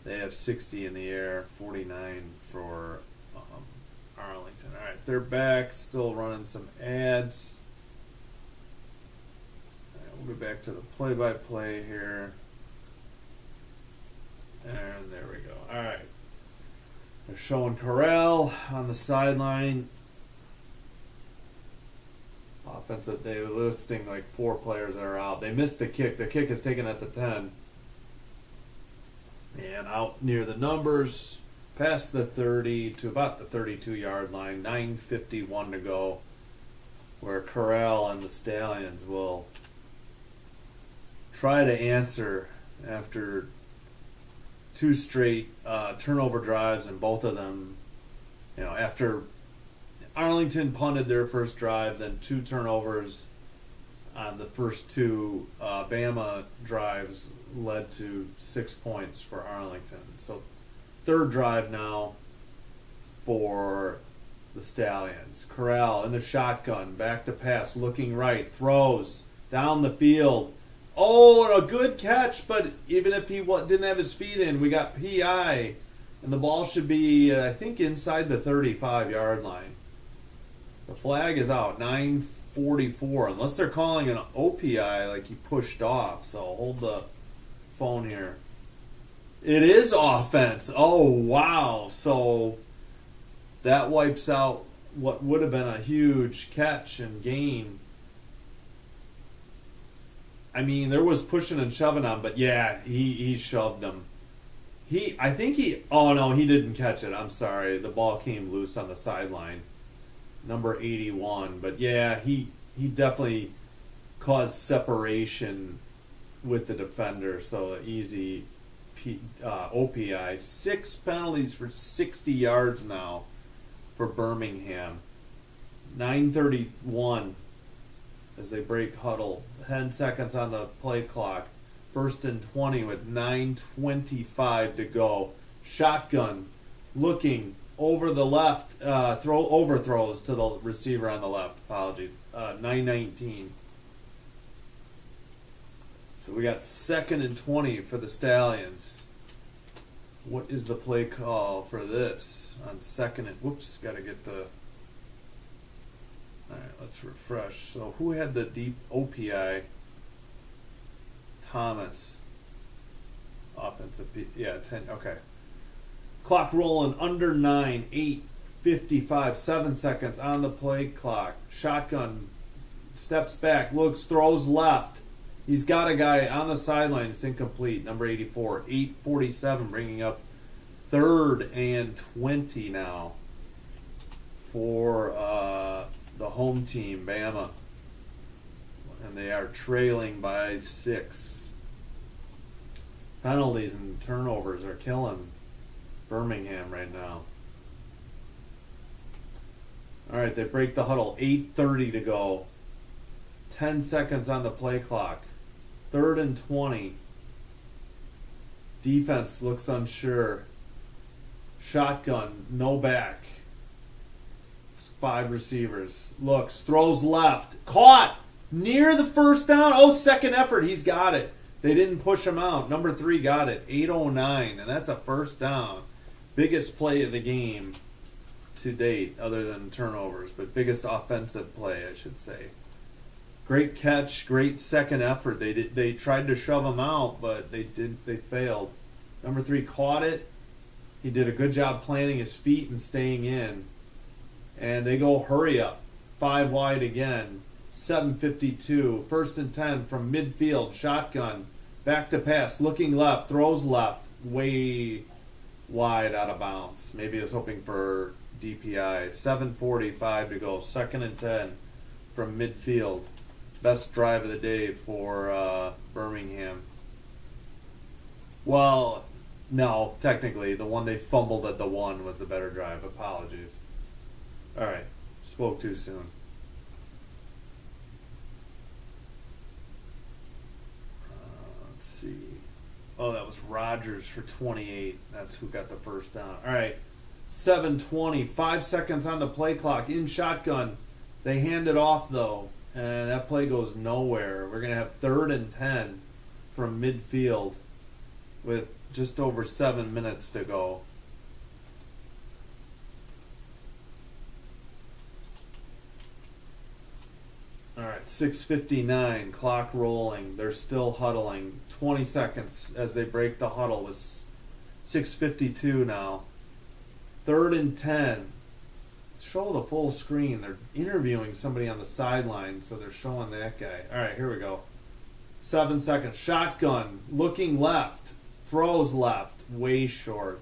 They have 60 in the air, 49 for Arlington. All right, they're back, still running some ads. All right, we'll go back to the play-by-play here. And there we go. All right. They're showing Corral on the sideline. Offensive, they were listing like 4 players that are out. They missed the kick. The kick is taken at the 10. And out near the numbers, past the 30 to about the 32-yard line. 9:51 to go, where Corral and the Stallions will try to answer after 2 straight turnover drives, and both of them, after Arlington punted their first drive, then 2 turnovers on the first 2 Bama drives led to 6 points for Arlington. So 3rd drive now for the Stallions. Corral in the shotgun, back to pass, looking right, throws down the field. Oh, and a good catch, but even if he didn't have his feet in, we got PI, and the ball should be, I think, inside the 35-yard line. The flag is out. 9:50 44. Unless they're calling an OPI like he pushed off. So hold the phone here. It is offense. Oh, wow. So that wipes out what would have been a huge catch and gain. I mean, there was pushing and shoving on, but yeah, he shoved him. Oh no, he didn't catch it. I'm sorry. The ball came loose on the sideline. Number 81. But yeah, he definitely caused separation with the defender. So easy OPI. 6 penalties for 60 yards now for Birmingham. 9:31 as they break huddle. 10 seconds on the play clock. 1st and 20 with 9:25 to go. Shotgun looking over the left. Overthrows to the receiver on the left. Apologies. 9:19. So we got 2nd and 20 for the Stallions. What is the play call for this on 2nd and... Whoops, got to get the... All right, let's refresh. So who had the deep OPI? Thomas. Offensive... Yeah, 10... Okay. Clock rolling under 9. 8:55. 7 seconds on the play clock. Shotgun. Steps back. Looks. Throws left. He's got a guy on the sideline. It's incomplete. Number 84. 8:47, bringing up 3rd and 20 now for the home team, Bama. And they are trailing by 6. Penalties and turnovers are killing Birmingham right now. All right, they break the huddle. 8:30 to go. 10 seconds on the play clock. 3rd and 20. Defense looks unsure. Shotgun, no back. 5 receivers. Looks, throws left. Caught! Near the first down. Oh, second effort. He's got it. They didn't push him out. Number 3 got it. 8:09. And that's a first down. Biggest play of the game to date, other than turnovers. But biggest offensive play, I should say. Great catch, great second effort. They tried to shove him out, but they failed. Number 3 caught it. He did a good job planting his feet and staying in. And they go hurry up. 5 wide again. 7:52. 1st and 10 from midfield. Shotgun. Back to pass. Looking left. Throws left. Way wide out of bounds. Maybe he was hoping for DPI. 7:45 to go. 2nd and 10 from midfield. Best drive of the day for Birmingham. Well, no, technically, the one they fumbled at the 1 was the better drive. Apologies. All right, spoke too soon. Let's see. Oh, that was Rogers for 28. That's who got the first down. All right, 7:20. 5 seconds on the play clock. In shotgun. They hand it off, though. And that play goes nowhere. We're going to have 3rd and 10 from midfield with just over 7 minutes to go. All right, 6:59, clock rolling. They're still huddling. 20 seconds as they break the huddle. With 6:52 now. 3rd and 10. Show the full screen. They're interviewing somebody on the sideline, so they're showing that guy. All right, here we go. 7 seconds. Shotgun, looking left, throws left, way short.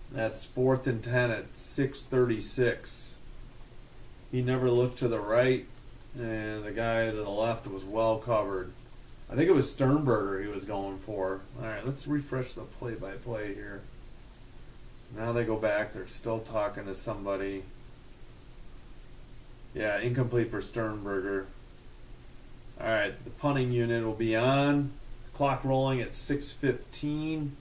That's 4th and 10 at 6:36. He never looked to the right, and the guy to the left was well covered. I think it was Sternberger he was going for. All right, let's refresh the play-by-play here. Now they go back. They're still talking to somebody. Yeah, incomplete for Sternberger. All right, the punting unit will be on. Clock rolling at 6:15.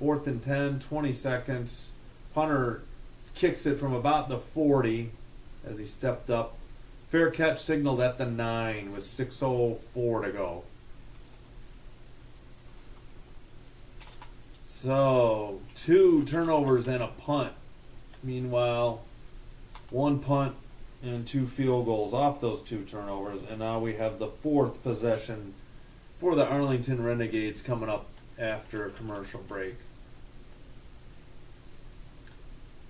4th and 10, 20 seconds. Punter kicks it from about the 40 as he stepped up. Fair catch signaled at the 9 with 6:04 to go. So, 2 turnovers and a punt. Meanwhile, 1 punt and 2 field goals off those 2 turnovers. And now we have the 4th possession for the Arlington Renegades coming up after a commercial break.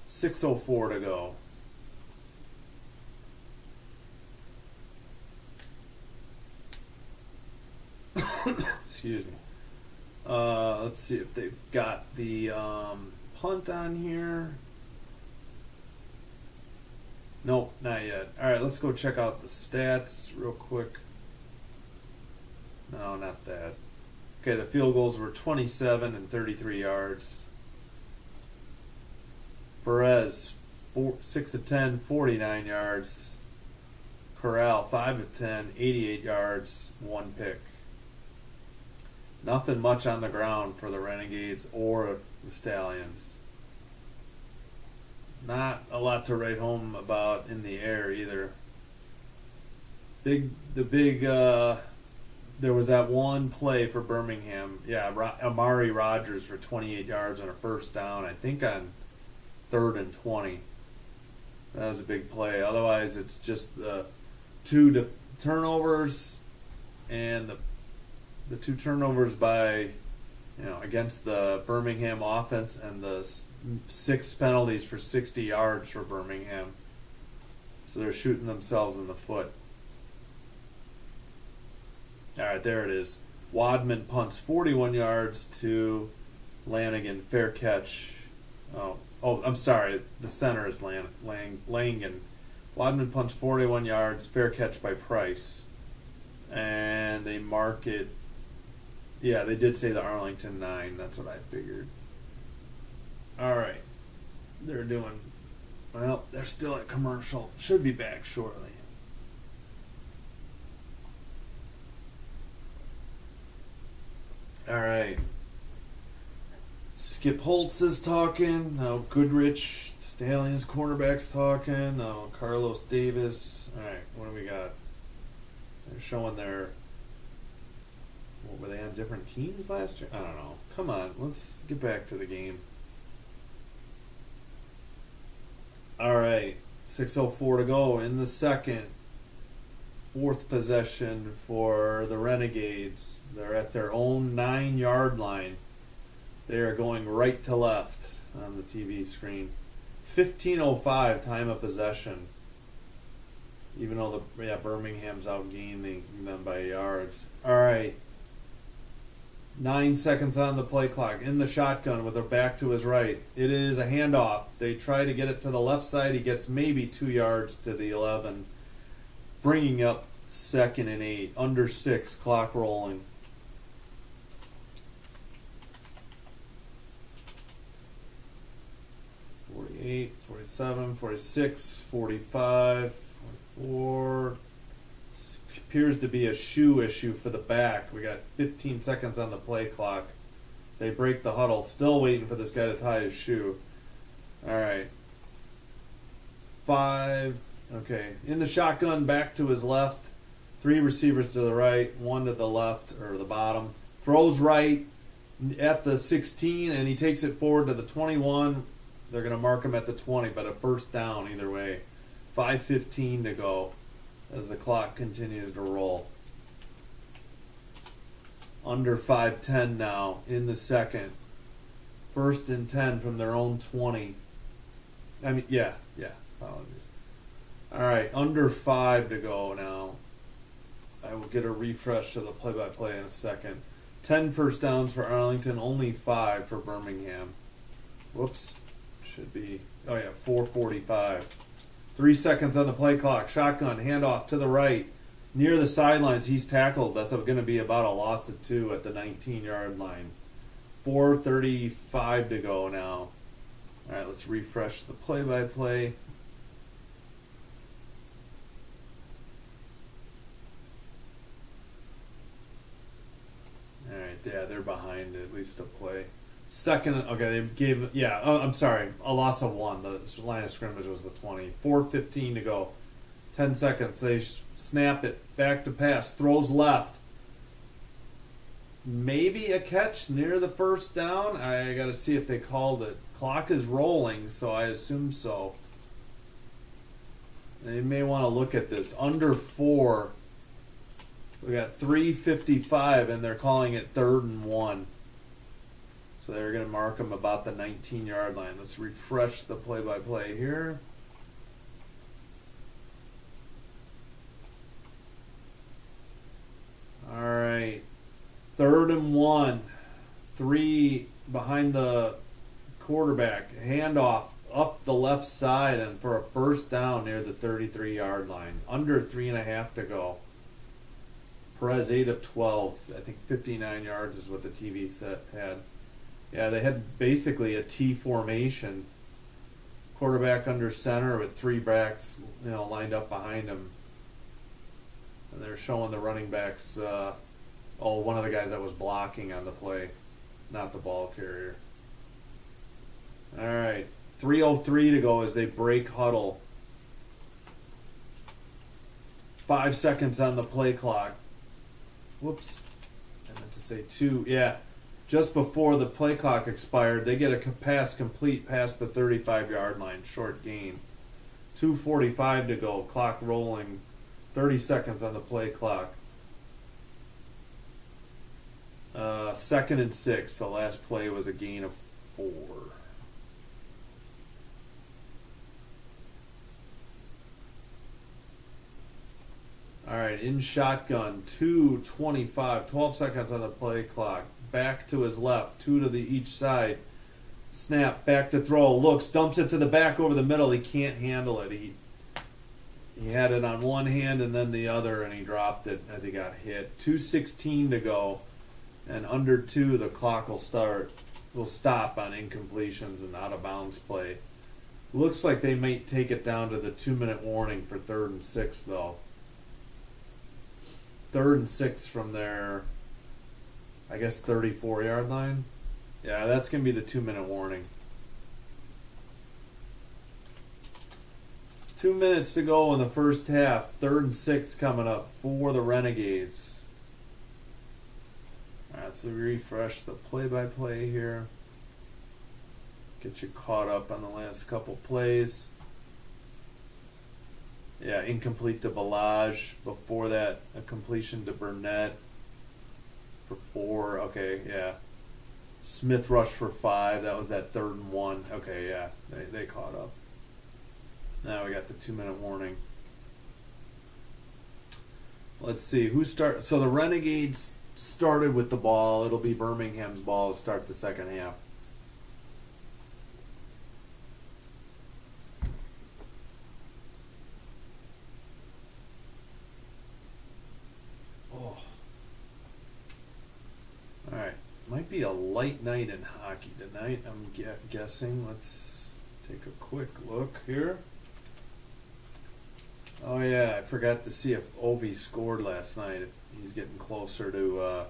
6:04 to go. Excuse me. Let's see if they've got the punt on here. Nope, not yet. Alright, let's go check out the stats real quick. No, not that. Okay, the field goals were 27 and 33 yards. Perez, 6 of 10, 49 yards. Corral, 5 of 10, 88 yards, 1 pick. Nothing much on the ground for the Renegades or the Stallions. Not a lot to write home about in the air either. There was that one play for Birmingham. Yeah, Amari Rogers for 28 yards on a first down, I think on 3rd and 20. That was a big play. Otherwise, it's just the 2 turnovers and the 2 turnovers by, against the Birmingham offense, and the 6 penalties for 60 yards for Birmingham. So they're shooting themselves in the foot. All right, there it is. Wadman punts 41 yards to Lanigan. Fair catch. Oh, I'm sorry. The center is Langan. Wadman punts 41 yards. Fair catch by Price. And they mark it. Yeah, they did say the Arlington 9. That's what I figured. All right. They're still at commercial. Should be back shortly. All right. Skip Holtz is talking. Now Goodrich, Stallions cornerback's talking. Now Carlos Davis. All right, what do we got? They're showing what were they on different teams last year? I don't know. Come on, let's get back to the game. All right, 6:04 to go in the second. 4th possession for the Renegades. They're at their own 9-yard line. They are going right to left on the TV screen. 15:05 time of possession. Even though Birmingham's outgaining them by yards. All right. 9 seconds on the play clock. In the shotgun with their back to his right. It is a handoff. They try to get it to the left side. He gets maybe 2 yards to the 11. Bringing up 2nd and 8. Under 6. Clock rolling. .48, 47, 46, 45, 44. Appears to be a shoe issue for the back. We got 15 seconds on the play clock. They break the huddle. Still waiting for this guy to tie his shoe. All right. 5. Okay. In the shotgun, back to his left. 3 receivers to the right. 1 to the left, or the bottom. Throws right at the 16, and he takes it forward to the 21. They're going to mark him at the 20, but a first down either way. 5:15 to go as the clock continues to roll. Under 5:10 now in the second. 1st and 10 from their own 20. Apologies. All right, under 5 to go now. I will get a refresh of the play-by-play in a second. 10 first downs for Arlington, only 5 for Birmingham. Whoops. Should be, 4:45. 3 seconds on the play clock. Shotgun, handoff to the right. Near the sidelines, he's tackled. That's going to be about a loss of 2 at the 19-yard line. 4:35 to go now. All right, let's refresh the play-by-play. All right, yeah, they're behind at least a play. Second, okay, they gave, I'm sorry, a loss of 1. The line of scrimmage was the 20. 4:15 to go. 10 seconds. They snap it. Back to pass. Throws left. Maybe a catch near the first down. I got to see if they called it. Clock is rolling, so I assume so. They may want to look at this. Under 4. We got 3:55, and they're calling it 3rd and 1. So they're going to mark them about the 19-yard line. Let's refresh the play-by-play here. All right. 3rd and 1. 3 behind the quarterback. Handoff up the left side and for a first down near the 33-yard line. Under 3.5 to go. Perez 8 of 12. I think 59 yards is what the TV set had. Yeah, they had basically a T formation. Quarterback under center with 3 backs, lined up behind him. And they're showing the running backs. One of the guys that was blocking on the play, not the ball carrier. All right, 3:03 to go as they break huddle. 5 seconds on the play clock. Whoops, I meant to say 2. Yeah, just before the play clock expired, they get a pass complete past the 35-yard line, short gain. 2:45 to go, clock rolling. 30 seconds on the play clock. 2nd and 6. The last play was a gain of 4. All right, in shotgun, 2:25, 12 seconds on the play clock. Back to his left, 2 to each side. Snap, back to throw, looks, dumps it to the back over the middle. He can't handle it. He had it on one hand and then the other, and he dropped it as he got hit. 2:16 to go, and under 2, the clock will stop on incompletions and out of bounds play. Looks like they might take it down to the 2-minute warning for 3rd and 6, though. 3rd and 6 from their, I guess, 34-yard line. Yeah, that's going to be the 2-minute warning. 2 minutes to go in the first half. 3rd and 6 coming up for the Renegades. All right, so refresh the play-by-play here. Get you caught up on the last couple plays. Yeah, incomplete to Balaj. Before that, a completion to Burnett for 4. Okay, yeah. Smith rushed for 5. That was that 3rd and 1. Okay, yeah, they caught up. Now we got the 2-minute warning. Let's see who start. So the Renegades started with the ball. It'll be Birmingham's ball to start the second half. Oh. All right. Might be a light night in hockey tonight, I'm guessing. Let's take a quick look here. Oh yeah, I forgot to see if Ovi scored last night. If he's getting closer to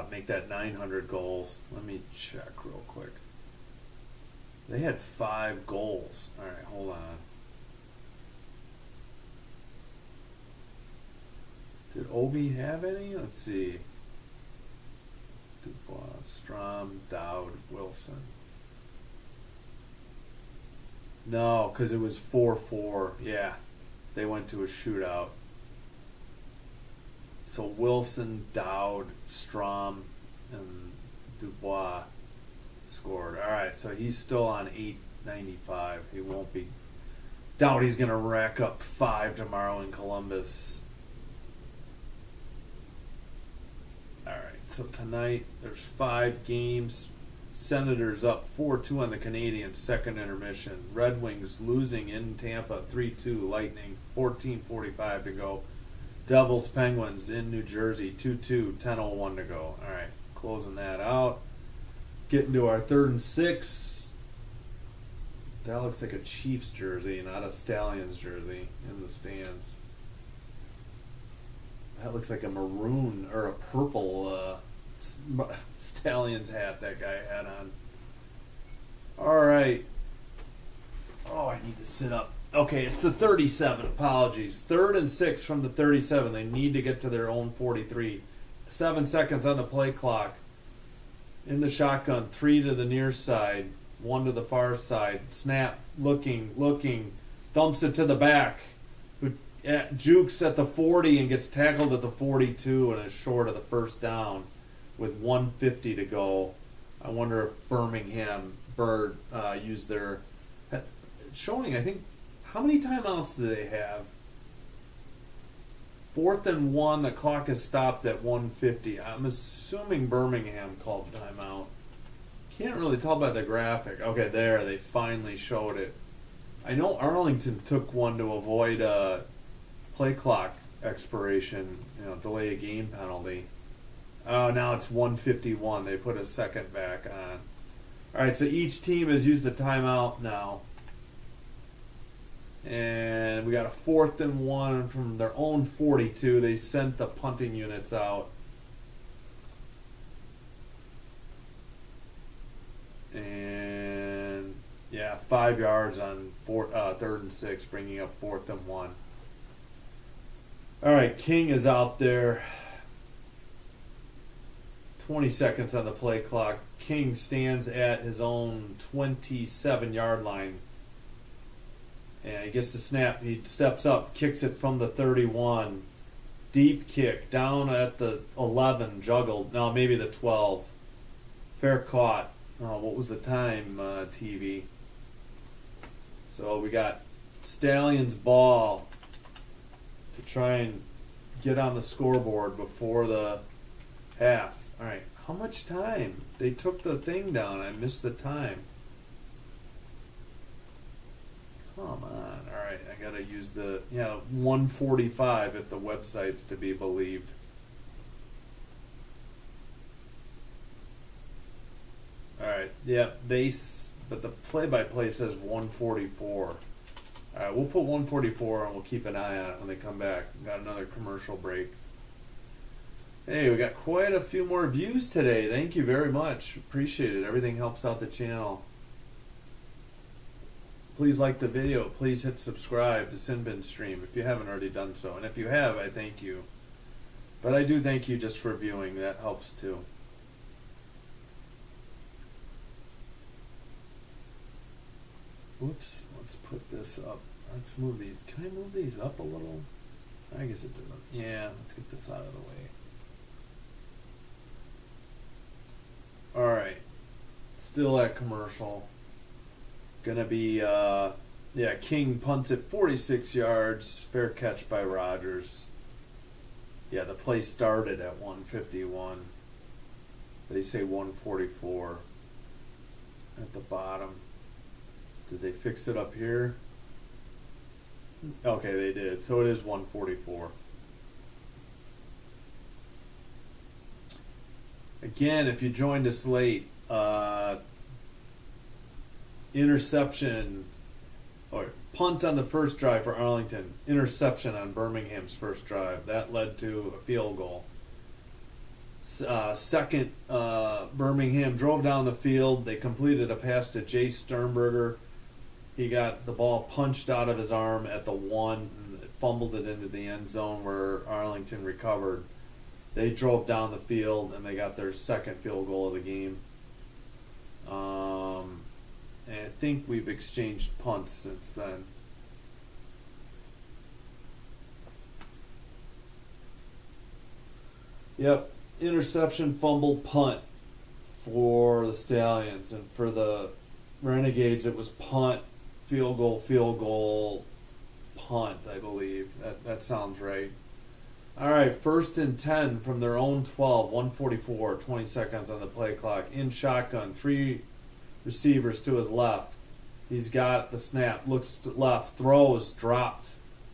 make that 900 goals. Let me check real quick. They had 5 goals. All right, hold on. Did Ovi have any? Let's see. Dubois, Strom, Dowd, Wilson. No, because it was 4-4. Yeah, they went to a shootout. So Wilson, Dowd, Strom, and Dubois scored. All right, so he's still on 895. He won't be. Doubt he's going to rack up 5 tomorrow in Columbus. All right, so tonight there's 5 games. Senators up 4-2 on the Canadiens, second intermission. Red Wings losing in Tampa 3-2. Lightning, 14:45 to go. Devils Penguins in New Jersey 2-2, 10:01 to go. All right, closing that out. Getting to our 3rd and 6. That looks like a Chiefs jersey, not a Stallions jersey in the stands. That looks like a maroon or a purple Stallions hat that guy had on. All right. Oh, I need to sit up. Okay, it's the 37. Apologies. 3rd and 6 from the 37. They need to get to their own 43. 7 seconds on the play clock. In the shotgun, 3 to the near side. one to the far side. Snap, looking, dumps it to the back. Jukes at the 40 and gets tackled at the 42 and is short of the first down with 1:50 to go. I wonder if Birmingham Bird used their... Showing, I think, how many timeouts do they have? 4th and 1, the clock is stopped at 1:50. I'm assuming Birmingham called timeout. Can't really tell by the graphic. Okay, there, they finally showed it. I know Arlington took one to avoid a play clock expiration, delay a game penalty. Oh, now it's 1:51. They put a second back on. All right, so each team has used a timeout now. And we got a 4th and 1 from their own 42. They sent the punting units out. And, 5 yards on 3rd and 6, bringing up 4th and 1. All right, King is out there. 20 seconds on the play clock. King stands at his own 27-yard line. And he gets the snap. He steps up, kicks it from the 31. Deep kick down at the 11, juggled. No, maybe the 12. Fair caught. Oh, what was the time, TV? So we got Stallions ball to try and get on the scoreboard before the half. All right, how much time? They took the thing down. I missed the time. Come on. All right, I got to use the, 1:45 if the website's to be believed. All right, but the play-by-play says 1:44. All right, we'll put 1:44 and we'll keep an eye on it when they come back. Got another commercial break. Hey, we got quite a few more views today. Thank you very much. Appreciate it. Everything helps out the channel. Please like the video. Please hit subscribe to Sinbin Stream if you haven't already done so. And if you have, I thank you. But I do thank you just for viewing. That helps too. Whoops. Let's put this up. Let's move these. Can I move these up a little? I guess it didn't. Yeah, let's get this out of the way. Alright. Still at commercial. Gonna be, King punts it 46 yards. Fair catch by Rogers. Yeah, the play started at 1:51. They say 1:44 at the bottom. Did they fix it up here? Okay, they did. So it is 1:44. Again, if you joined us late, interception or punt on the first drive for Arlington, interception on Birmingham's first drive. That led to a field goal. Second, Birmingham drove down the field. They completed a pass to Jay Sternberger. He got the ball punched out of his arm at the 1 and fumbled it into the end zone where Arlington recovered. They drove down the field and they got their second field goal of the game. And I think we've exchanged punts since then. Yep, interception, fumble, punt for the Stallions. And for the Renegades, it was punt, field goal, punt, I believe. That sounds right. All right, 1st and 10 from their own 12, 1:44, 20 seconds on the play clock. In shotgun, 3 receivers to his left. He's got the snap, looks to left, throws, dropped.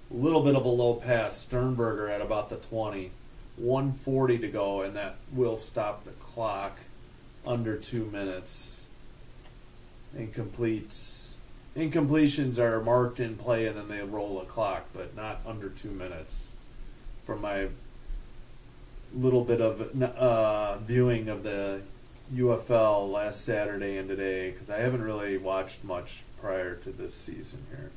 A little bit of a low pass. Sternberger at about the 20. 1:40 to go, and that will stop the clock under 2 minutes. Incompletions are marked in play, and then they roll the clock, but not under 2 minutes. From my little bit of viewing of the UFL last Saturday and today, because I haven't really watched much prior to this season here.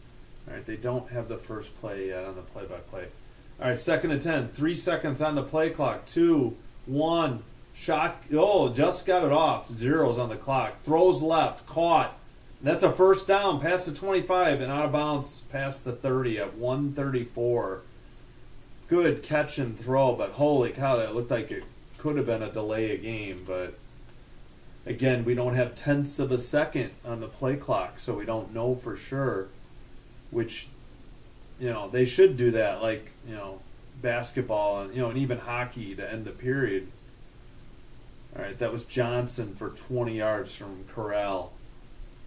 All right, they don't have the first play yet on the play-by-play. All right, 2nd and 10, 3 seconds on the play clock. 2, 1, Shot. Oh, just got it off. Zeros on the clock. Throws left. Caught. That's a first down past the 25 and out of bounds past the 30 at 134. Good catch and throw, but holy cow, that looked like it could have been a delay of game. But again, we don't have tenths of a second on the play clock, so we don't know for sure. Which, they should do that, like, basketball and, and even hockey to end the period. All right, that was Johnson for 20 yards from Corral.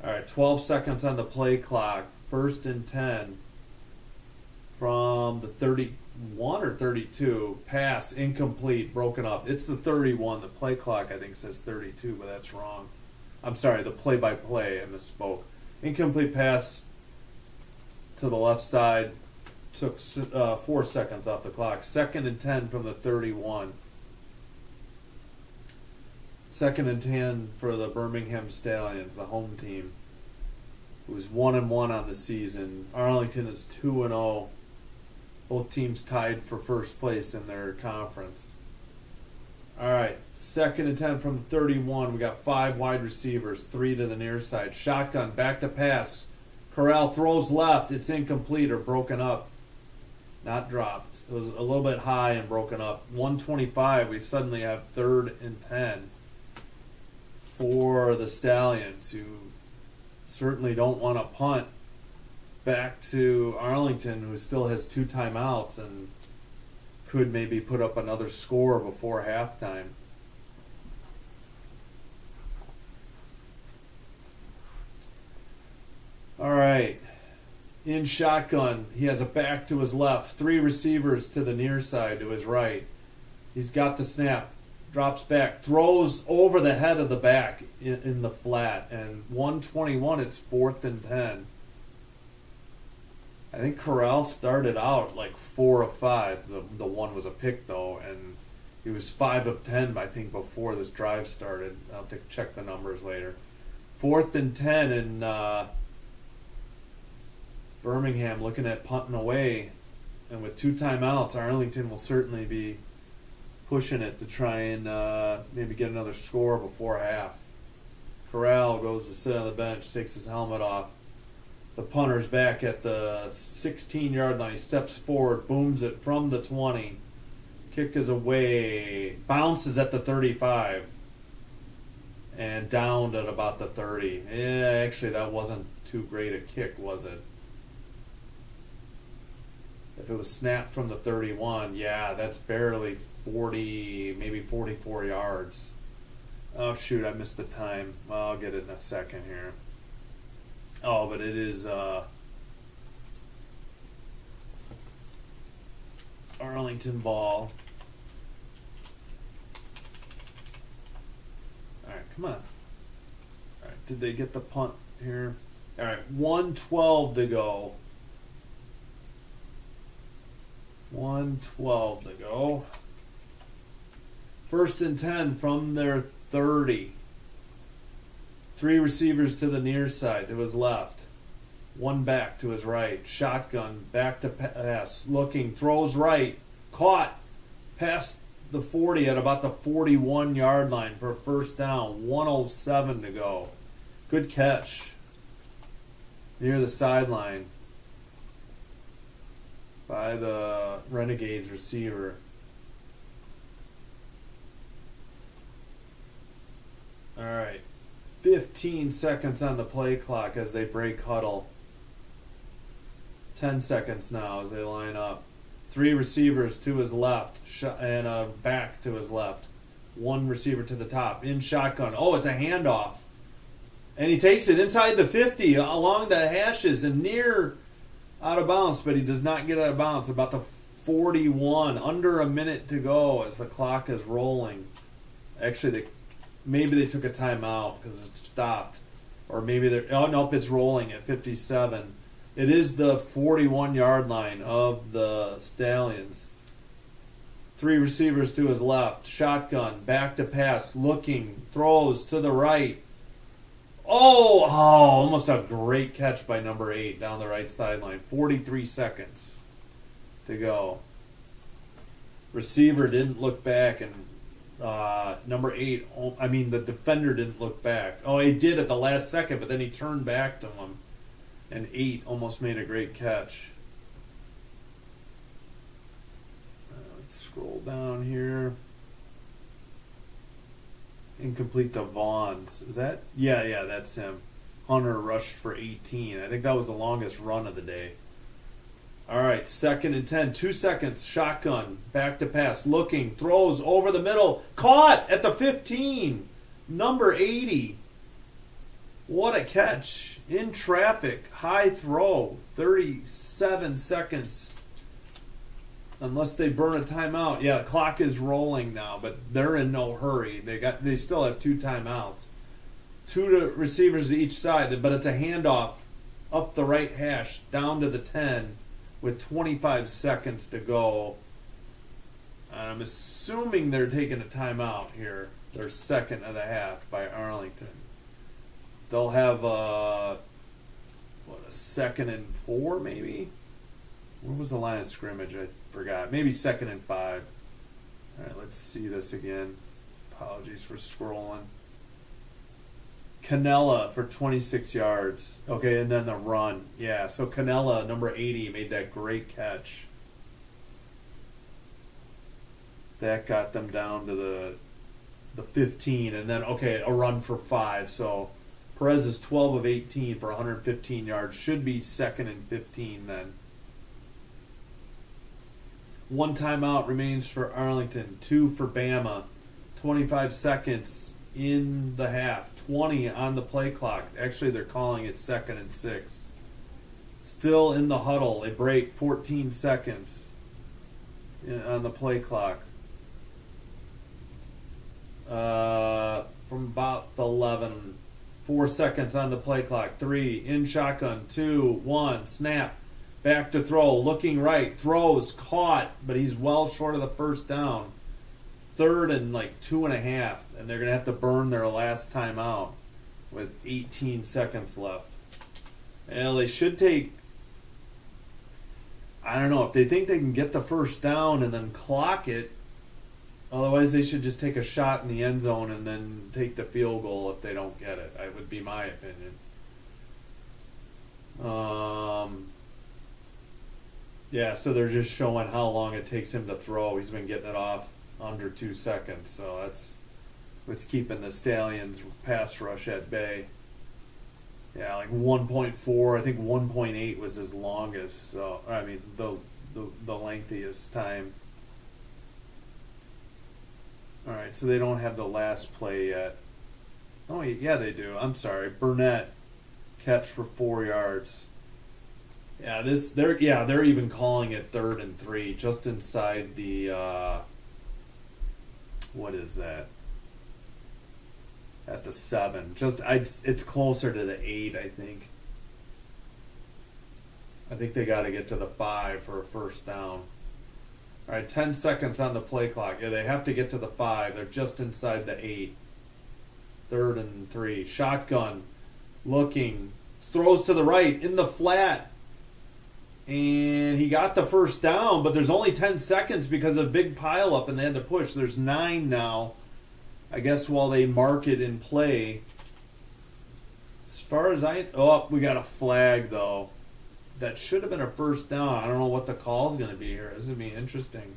All right, 12 seconds on the play clock. 1st and 10 from the 31 or 32. Pass, incomplete, broken up. It's the 31. The play clock, I think, says 32, but that's wrong. I'm sorry, the play-by-play, I misspoke. Incomplete pass to the left side. Took 4 seconds off the clock. 2nd and 10 from the 31. 2nd and 10 for the Birmingham Stallions, the home team, who's 1-1 on the season. Arlington is 2-0. Both teams tied for first place in their conference. All right, 2nd and 10 from the 31. We got 5 wide receivers, 3 to the near side. Shotgun, back to pass. Corral throws left. It's incomplete or broken up. Not dropped. It was a little bit high and broken up. 125. We suddenly have 3rd and 10 for the Stallions, who certainly don't want to punt back to Arlington, who still has 2 timeouts and could maybe put up another score before halftime. All right. In shotgun, he has a back to his left, 3 receivers to the near side to his right. He's got the snap. Drops back, throws over the head of the back in the flat, and 121, it's 4th and 10. I think Corral started out like 4 of 5. The one was a pick, though, and he was 5 of 10, I think, before this drive started. I'll have to check the numbers later. 4th and 10, and Birmingham looking at punting away, and with 2 timeouts, Arlington will certainly be pushing it to try and maybe get another score before half. Corral goes to sit on the bench, takes his helmet off. The punter's back at the 16-yard line. He steps forward, booms it from the 20. Kick is away, bounces at the 35, and downed at about the 30. Yeah, actually, that wasn't too great a kick, was it? If it was snapped from the 31, yeah, that's barely 40, maybe 44 yards. Oh, shoot, I missed the time. Well, I'll get it in a second here. Oh, but it is Arlington ball. All right, come on. All right, did they get the punt here? All right, 1:12 to go. 1:12 to go. 1st and 10 from their 30. 3 receivers to the near side, to his left. 1 back to his right. Shotgun, back to pass. Looking, throws right. Caught. Past the 40 at about the 41-yard line for a first down. 1:07 to go. Good catch. Near the sideline by the Renegades receiver. All right. 15 seconds on the play clock as they break huddle. 10 seconds now as they line up. 3 receivers to his left and a back to his left. 1 receiver to the top. In shotgun. Oh, it's a handoff. And he takes it inside the 50 along the hashes and near out of bounds, but he does not get out of bounds. About the 41, under a minute to go as the clock is rolling. Actually, maybe they took a timeout because it stopped. Or maybe they're... Oh, nope, it's rolling at 57. It is the 41-yard line of the Stallions. 3 receivers to his left. Shotgun, back to pass, looking, throws to the right. Oh, almost a great catch by number 8 down the right sideline. 43 seconds to go. Receiver didn't look back, and Number 8, I mean, the defender didn't look back. Oh, he did at the last second, but then he turned back to him. And 8 almost made a great catch. Let's scroll down here. Incomplete to Vaughn's. Is that? Yeah, that's him. Hunter rushed for 18. I think that was the longest run of the day. All right, 2nd and 10. 2 seconds. Shotgun. Back to pass. Looking. Throws over the middle. Caught at the 15. Number 80. What a catch. In traffic. High throw. 37 seconds. Unless they burn a timeout. Yeah, the clock is rolling now, but they're in no hurry. They still have 2 timeouts. 2 receivers to each side, but it's a handoff up the right hash down to the 10 with 25 seconds to go. I'm assuming they're taking a timeout here. Their second of the half by Arlington. They'll have a 2nd and 4 maybe? Where was the line of scrimmage? I forgot. Maybe 2nd and 5. All right, let's see this again. Apologies for scrolling. Canella for 26 yards. Okay, and then the run. Yeah, so Canella, number 80, made that great catch. That got them down to the 15, and then, okay, a run for 5. So Perez is 12 of 18 for 115 yards. Should be 2nd and 15 then. 1 timeout remains for Arlington, 2 for Bama. 25 seconds in the half. 20 on the play clock. Actually, they're calling it 2nd and 6. Still in the huddle. They break 14 seconds on the play clock. From about the 11. 4 seconds on the play clock. 3 in shotgun. 2, 1, snap. Back to throw, looking right, throws, caught, but he's well short of the first down. 3rd and 2.5, and they're going to have to burn their last time out with 18 seconds left. Well, they should take, I don't know, if they think they can get the first down and then clock it, otherwise they should just take a shot in the end zone and then take the field goal if they don't get it. That would be my opinion. Yeah, so they're just showing how long it takes him to throw. He's been getting it off under 2 seconds, so that's what's keeping the Stallions pass rush at bay. Yeah, 1.4. I think 1.8 was his longest. So I mean, the lengthiest time. All right, so they don't have the last play yet. Oh yeah, they do. I'm sorry, Burnett catch for 4 yards. Yeah, they're even calling it 3rd and 3, just inside the what is that? At the 7. It's closer to the 8, I think. I think they got to get to the 5 for a first down. All right, 10 seconds on the play clock. Yeah, they have to get to the 5. They're just inside the 8. 3rd and 3. Shotgun, looking, throws to the right in the flat. And he got the first down, but there's only 10 seconds because of big pileup, and they had to push. There's 9 now, I guess, while they mark it in play. As far as we got a flag, though. That should have been a first down. I don't know what the call is going to be here. This is going to be interesting.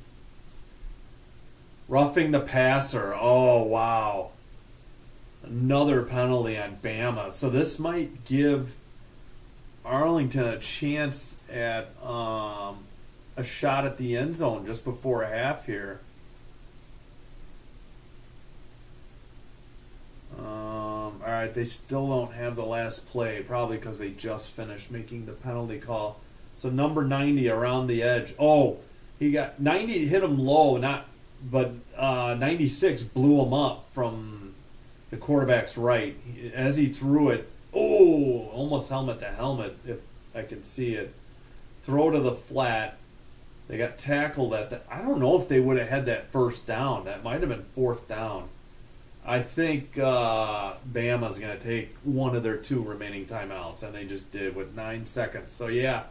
Roughing the passer. Oh, wow. Another penalty on Bama. So this might give Arlington a chance at a shot at the end zone just before half here. All right, they still don't have the last play, probably because they just finished making the penalty call. So number 90 around the edge. Oh, he got 90 hit him low, but 96 blew him up from the quarterback's right as he threw it. Oh, almost helmet to helmet, if I can see it. Throw to the flat. They got tackled at the... I don't know if they would have had that first down. That might have been 4th down. I think Bama's going to take one of their 2 remaining timeouts, and they just did with 9 seconds. So, yeah,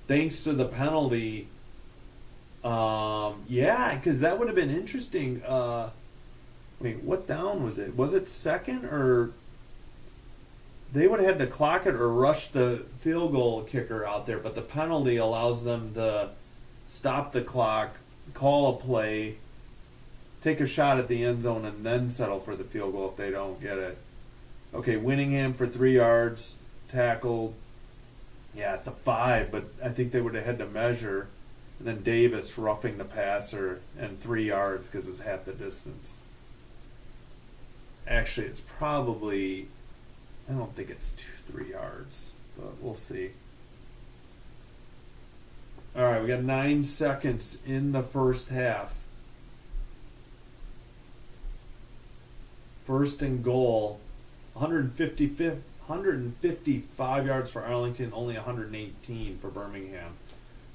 thanks to the penalty, yeah, because that would have been interesting. Wait, what down was it? Was it second, or they would have had to clock it or rush the field goal kicker out there, but the penalty allows them to stop the clock, call a play, take a shot at the end zone, and then settle for the field goal if they don't get it. Okay, Winningham for 3 yards, tackled, at the 5, but I think they would have had to measure. And then Davis roughing the passer and 3 yards because it's half the distance. Actually, it's probably, I don't think it's 3 yards, but we'll see. All right, we got 9 seconds in the first half. First and goal, 155 yards for Arlington, only 118 for Birmingham.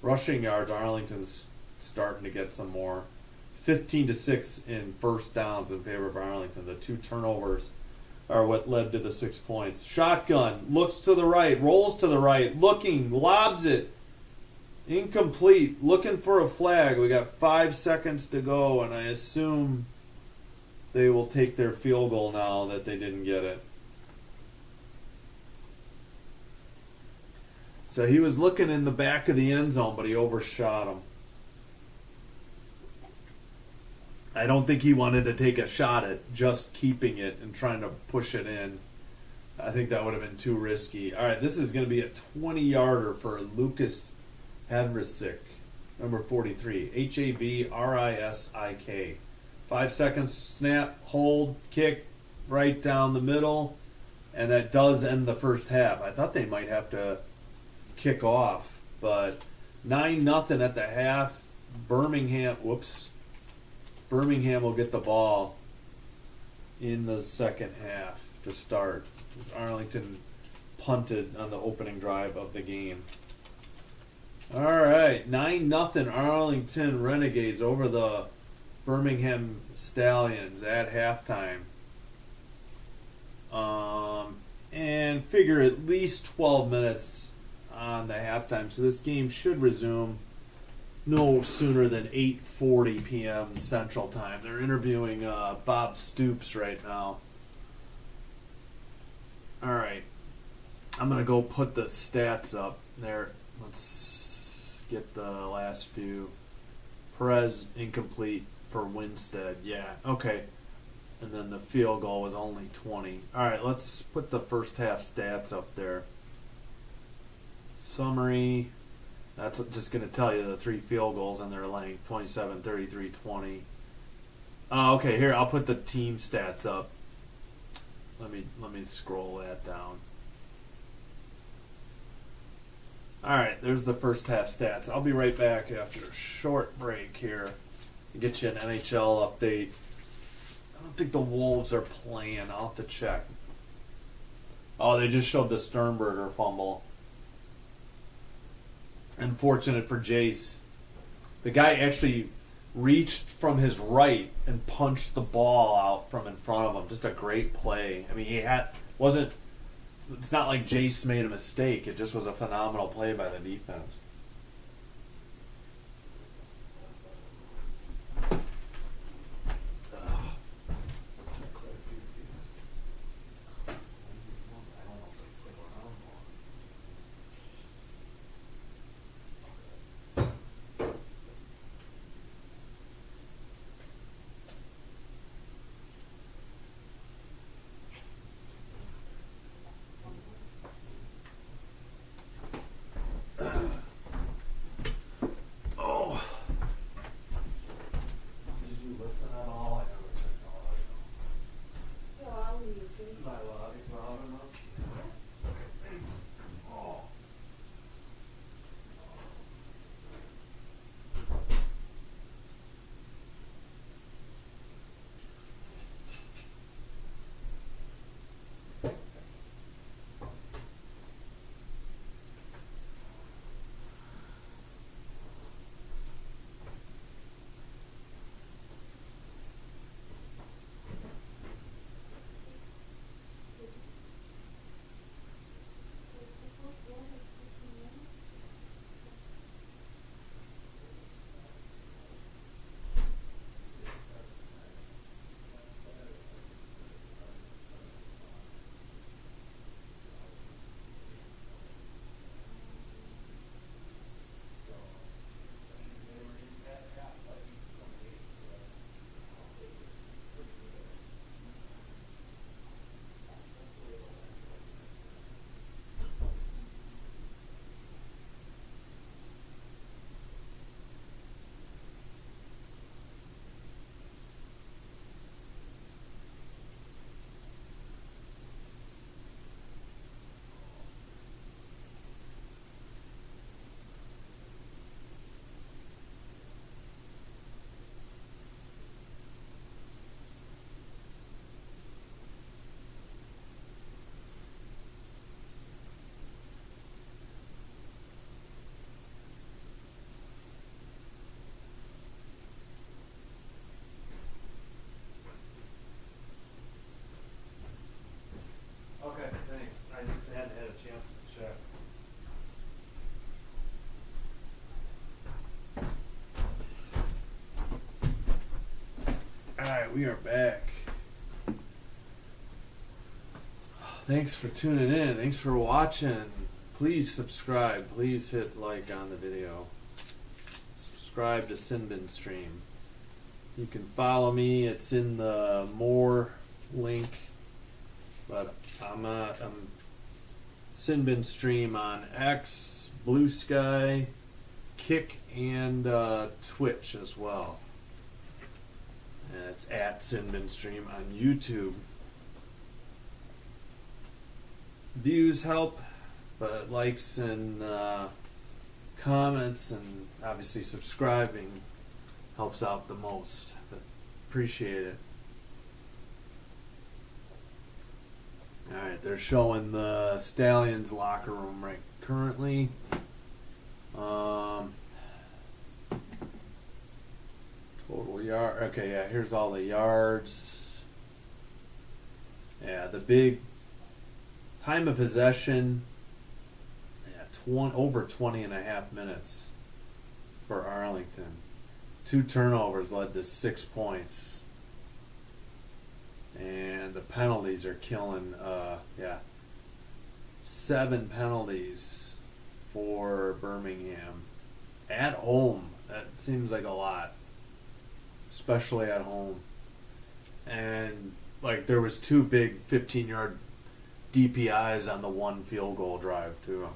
Rushing yards, Arlington's starting to get some more. 15-6 in first downs in favor of Arlington. The 2 turnovers are what led to the 6 points. Shotgun, looks to the right, rolls to the right, looking, lobs it. Incomplete, looking for a flag. We got 5 seconds to go, and I assume they will take their field goal now that they didn't get it. So he was looking in the back of the end zone, but he overshot him. I don't think he wanted to take a shot at just keeping it and trying to push it in. I think that would have been too risky. All right, this is going to be a 20-yarder for Lucas Hadrisick, number 43. Havrisik. 5 seconds, snap, hold, kick, right down the middle, and that does end the first half. I thought they might have to kick off, but 9-0 at the half. Birmingham will get the ball in the second half to start. Arlington punted on the opening drive of the game. All right, 9-0 Arlington Renegades over the Birmingham Stallions at halftime. And figure at least 12 minutes on the halftime, so this game should resume no sooner than 8:40 p.m. Central Time. They're interviewing Bob Stoops right now. All right, I'm gonna go put the stats up there. Let's get the last few. Perez incomplete for Winstead. Yeah, okay. And then the field goal was only 20. All right, let's put the first half stats up there. Summary. That's just going to tell you the 3 field goals and their length, 27, 33, 20. Okay, here, I'll put the team stats up. Let me scroll that down. All right, there's the first half stats. I'll be right back after a short break here to get you an NHL update. I don't think the Wolves are playing. I'll have to check. Oh, they just showed the Sternberger fumble. Unfortunate for Jace. The guy actually reached from his right and punched the ball out from in front of him. Just a great play. I mean, it's not like Jace made a mistake. It just was a phenomenal play by the defense. we are back. Thanks for tuning in. Thanks for watching. Please subscribe. Please hit like on the video. Subscribe to Sinbin Stream. You can follow me. It's in the more link. But I'm Sinbin Stream on X, Blue Sky, Kick, and Twitch as well. And it's at Sinbin Stream on YouTube. Views help, but likes and comments and obviously subscribing helps out the most. But appreciate it. Alright, they're showing the Stallions locker room right currently. Total yard. Okay, yeah, here's all the yards. Yeah, the big time of possession, over 20 and a half minutes for Arlington. 2 turnovers led to 6 points. And the penalties are killing, 7 penalties for Birmingham. At home, that seems like a lot. Especially at home. And, there was 2 big 15-yard DPIs on the 1 field goal drive, too.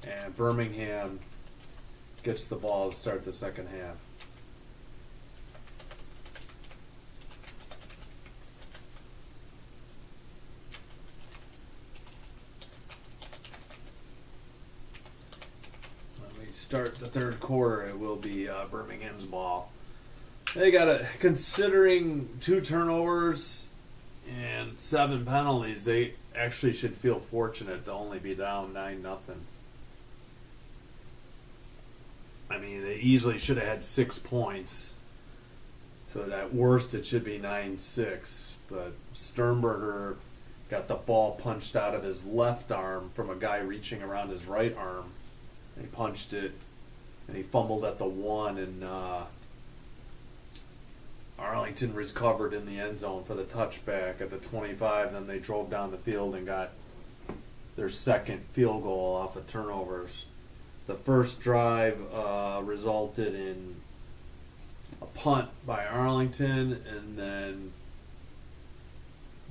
And Birmingham gets the ball to start the second half. When we start the third quarter, it will be Birmingham's ball. They considering 2 turnovers and 7 penalties, they actually should feel fortunate to only be down 9-0. I mean, they easily should have had 6 points. So at worst, it should be 9-6. But Sternberger got the ball punched out of his left arm from a guy reaching around his right arm. And he punched it, and he fumbled at the 1, and Arlington recovered in the end zone for the touchback at the 25. Then they drove down the field and got their second field goal off of turnovers. The first drive resulted in a punt by Arlington, and then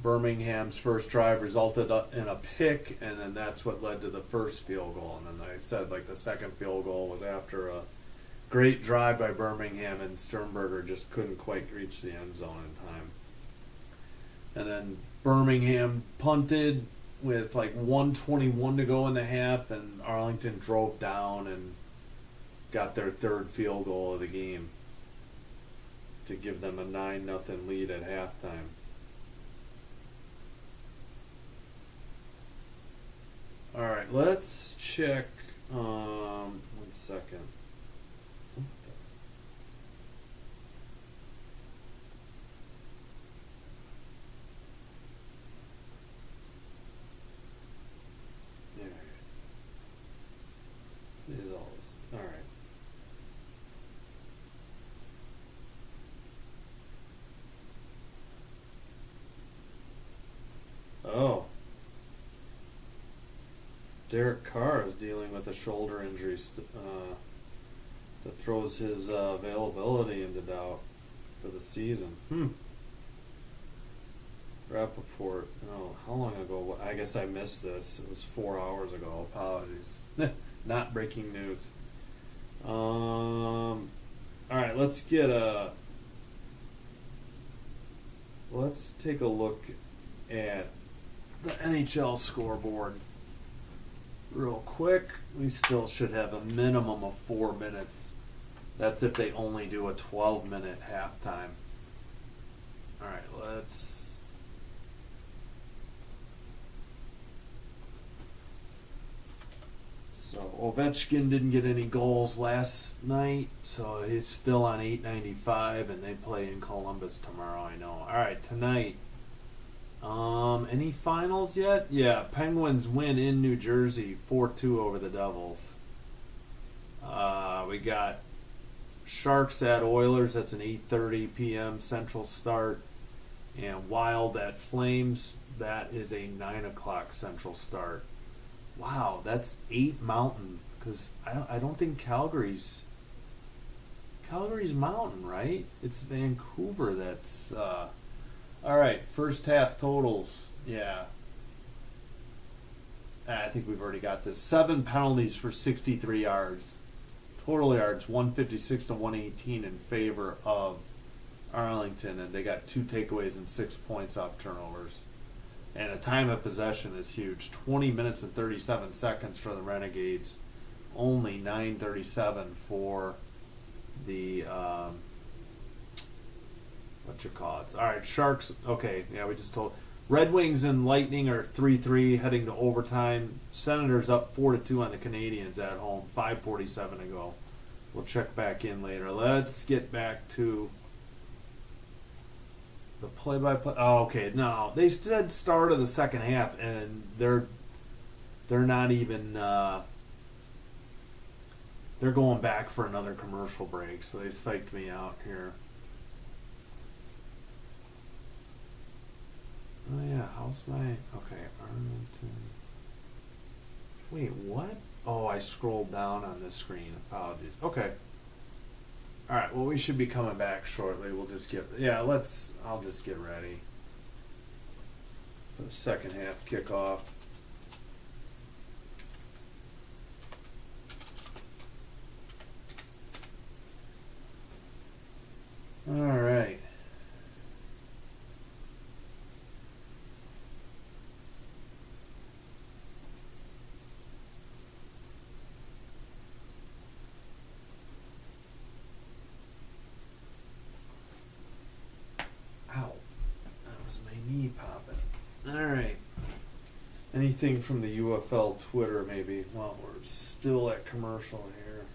Birmingham's first drive resulted in a pick, and then that's what led to the first field goal. And then I said, the second field goal was after a great drive by Birmingham, and Sternberger just couldn't quite reach the end zone in time. And then Birmingham punted with 1:21 to go in the half, and Arlington drove down and got their third field goal of the game to give them a 9-0 lead at halftime. All right, let's check. 1 second. All right. Oh. Derek Carr is dealing with a shoulder injury that throws his availability into doubt for the season. Rappaport. Oh, how long ago? I guess I missed this. It was 4 hours ago. Apologies. Not breaking news. All right, let's take a look at the NHL scoreboard real quick. We still should have a minimum of 4 minutes. That's if they only do a 12-minute halftime. All right, let's. So Ovechkin didn't get any goals last night, so he's still on 895, and they play in Columbus tomorrow. I know. All right, tonight. Any finals yet? Yeah, Penguins win in New Jersey 4-2 over the Devils. We got Sharks at Oilers. That's an 8:30 p.m. Central start, and Wild at Flames. That is a 9 o'clock Central start. Wow, that's 8 Mountain, because I don't think Calgary's Mountain, right? It's Vancouver that's all right. First half totals. Yeah, I think we've already got this. 7 penalties for 63 yards. Total yards 156 to 118 in favor of Arlington, and they got 2 takeaways and 6 points off turnovers. And a time of possession is huge. 20 minutes and 37 seconds for the Renegades. Only 9:37 for the All right, Sharks. Okay, yeah, we just told. Red Wings and Lightning are 3-3 heading to overtime. Senators up 4-2 on the Canadians at home. 5:47 to go. We'll check back in later. Let's get back to the play-by-play. Oh, okay. No, they said start of the second half, and they're not even. They're going back for another commercial break, so they psyched me out here. Oh yeah, how's my Arlington? Wait, what? Oh, I scrolled down on this screen. Apologies. Okay. All right. Well, we should be coming back shortly. We'll just get. Yeah, I'll just get ready for the second half kickoff. All right. Knee popping. All right. Anything from the UFL Twitter, maybe? Well, we're still at commercial here.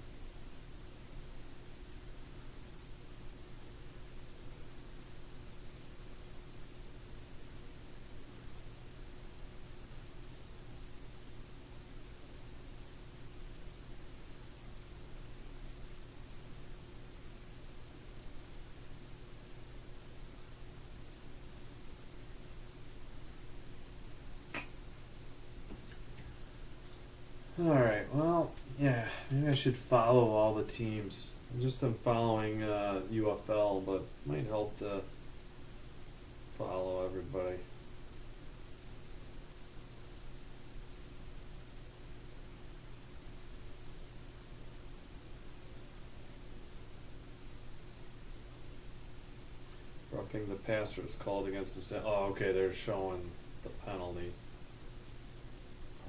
All right. Well, yeah. Maybe I should follow all the teams. I'm following UFL, but might help to follow everybody. Roughing the passer is called against the. Oh, okay. They're showing the penalty.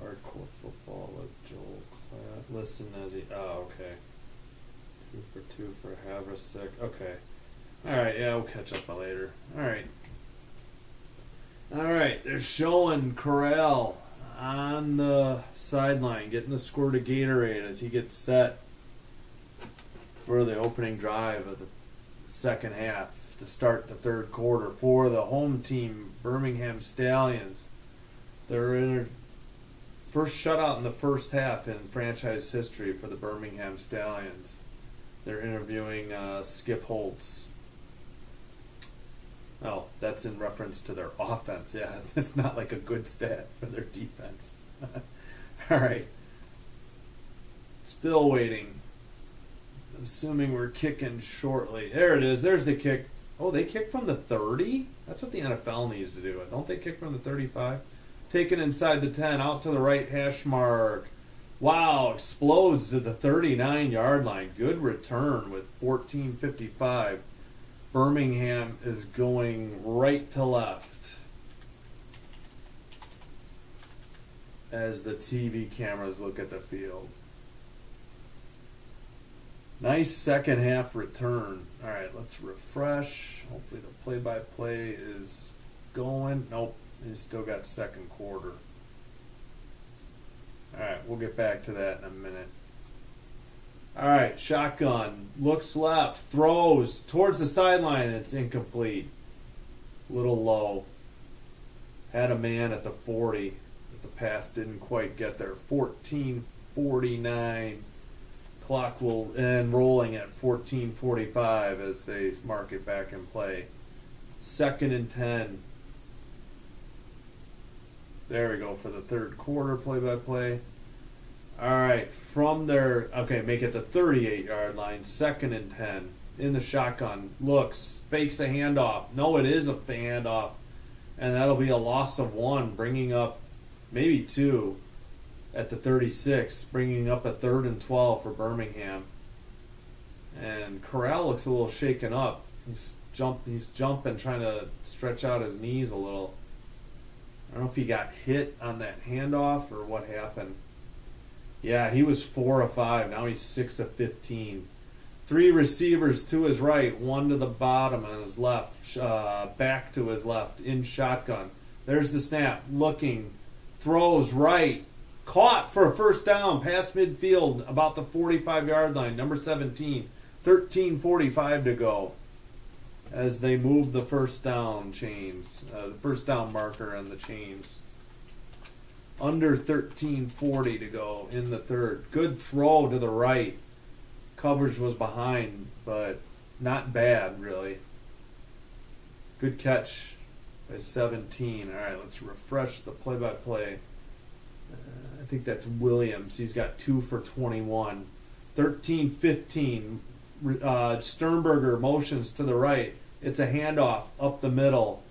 Hardcore football with Joel Klatt. Listen as he. Oh, okay. 2 for 2 for Havrasek. Okay. All right. Yeah, we'll catch up later. All right. All right. They're showing Corral on the sideline, getting the squirt of Gatorade as he gets set for the opening drive of the second half to start the third quarter for the home team, Birmingham Stallions. They're in. First shutout in the first half in franchise history for the Birmingham Stallions. They're interviewing Skip Holtz. Oh, that's in reference to their offense. Yeah, it's not like a good stat for their defense. All right. Still waiting. I'm assuming we're kicking shortly. There it is. There's the kick. Oh, they kick from the 30? That's what the NFL needs to do. Don't they kick from the 35? Taken inside the 10, out to the right hash mark. Wow, explodes to the 39-yard line. Good return with 14:55. Birmingham is going right to left as the TV cameras look at the field. Nice second half return. All right, let's refresh. Hopefully the play-by-play is going. Nope. They still got second quarter. Alright, we'll get back to that in a minute. Alright, shotgun. Looks left. Throws towards the sideline. It's incomplete. Little low. Had a man at the 40. But the pass didn't quite get there. 14:49. Clock will end rolling at 14:45 as they mark it back in play. 2nd and 10. There we go for the third quarter play-by-play. All right, from there, okay, make it the 38-yard line, 2nd and 10. In the shotgun, looks, fakes a handoff. No, it is a handoff. And that'll be a loss of 1, bringing up maybe 2 at the 36, bringing up a 3rd and 12 for Birmingham. And Corral looks a little shaken up. He's jumping, trying to stretch out his knees a little. I don't know if he got hit on that handoff or what happened. Yeah, he was 4 of 5. Now he's 6 of 15. 3 receivers to his right, 1 to the bottom on his left, back to his left in shotgun. There's the snap. Looking, throws right, caught for a first down, past midfield, about the 45-yard line. Number 17, 13:45 to go. As they move the first down chains, the first down marker on the chains. Under 13:40 to go in the third. Good throw to the right. Coverage was behind, but not bad, really. Good catch by 17. All right, let's refresh the play-by-play. I think that's Williams. He's got 2 for 21. 13:15. Sternberger motions to the right. It's a handoff up the middle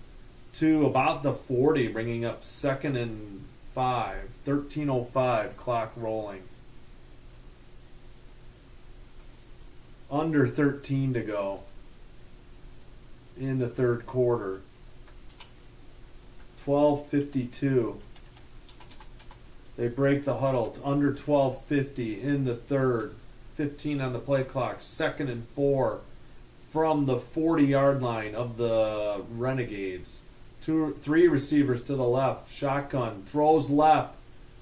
to about the 40, bringing up 2nd and 5. 13:05, clock rolling. Under 13 to go in the third quarter. 12:52. They break the huddle. It's under 12:50 in the third. 15 on the play clock. 2nd and 4 from the 40-yard line of the Renegades. 3 receivers to the left. Shotgun. Throws left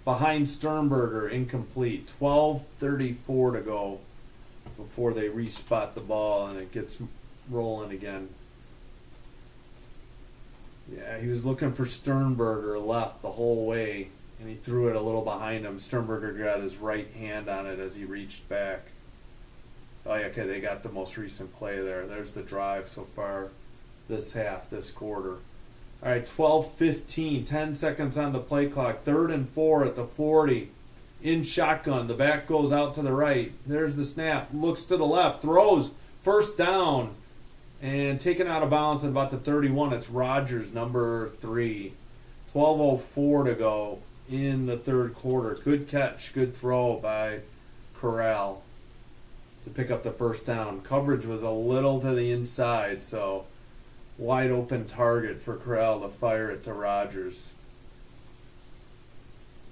behind Sternberger. Incomplete. 12:34 to go before they respot the ball and it gets rolling again. Yeah, he was looking for Sternberger left the whole way, and he threw it a little behind him. Sternberger got his right hand on it as he reached back. Oh, yeah, okay, they got the most recent play there. There's the drive so far this half, this quarter. All right, 12:15, 10 seconds on the play clock. 3rd and 4 at the 40. In shotgun, the back goes out to the right. There's the snap. Looks to the left. Throws. First down. And taken out of bounds at about the 31. It's Rogers, number 3. 12:04 to go in the third quarter. Good catch. Good throw by Corral to pick up the first down. Coverage was a little to the inside, so wide open target for Corral to fire it to Rogers.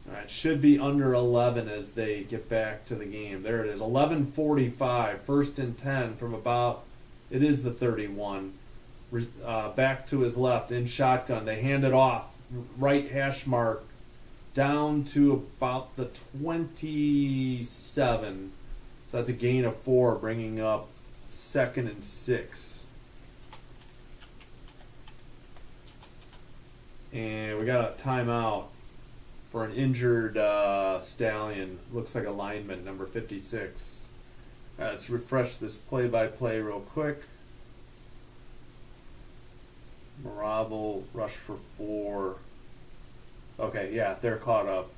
All right, should be under 11 as they get back to the game. There it is, 11:45, 1st and 10 from about, it is the 31. Back to his left in shotgun. They hand it off, right hash mark, down to about the 27. So that's a gain of 4, bringing up 2nd and 6. And we got a timeout for an injured Stallion. Looks like a lineman, number 56. All right, let's refresh this play-by-play real quick. Marable rush for 4. Okay, yeah, they're caught up.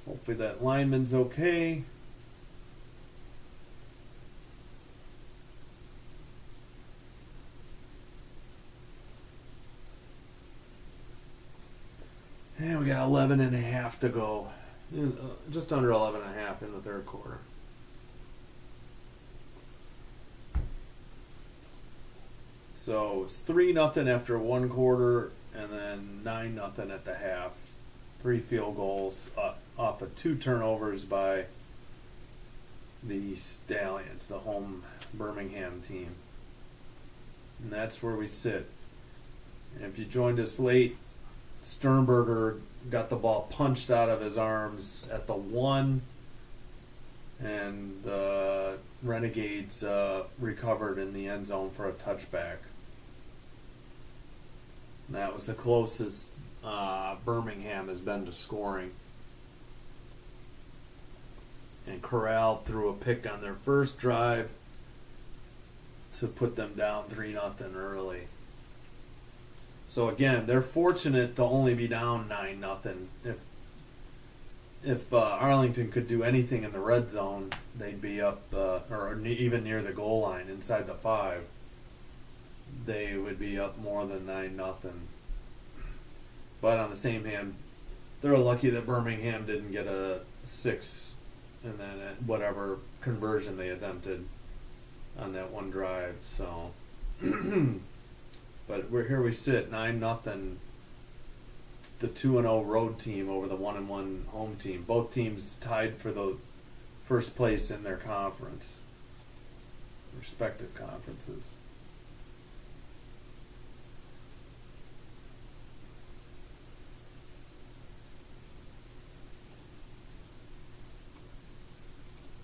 Hopefully that lineman's okay. And we got 11 and a half to go. Just under 11 and a half in the third quarter. So it's 3-0 after one quarter, and then 9-0 at the half. 3 field goals off of 2 turnovers by the Stallions, the home Birmingham team. And that's where we sit. And if you joined us late, Sternberger got the ball punched out of his arms at the 1, and the Renegades recovered in the end zone for a touchback. And that was the closest Birmingham has been to scoring. And Corral threw a pick on their first drive to put them down 3-0 early. So again, they're fortunate to only be down 9-0. If Arlington could do anything in the red zone, they'd be up, or even near the goal line inside the 5. They would be up more than 9-0. But on the same hand, they're lucky that Birmingham didn't get a 6 and then whatever conversion they attempted on that one drive. So, but here we sit, 9-0. The 2-0 road team over the 1-1 home team. Both teams tied for the first place in their conference, respective conferences.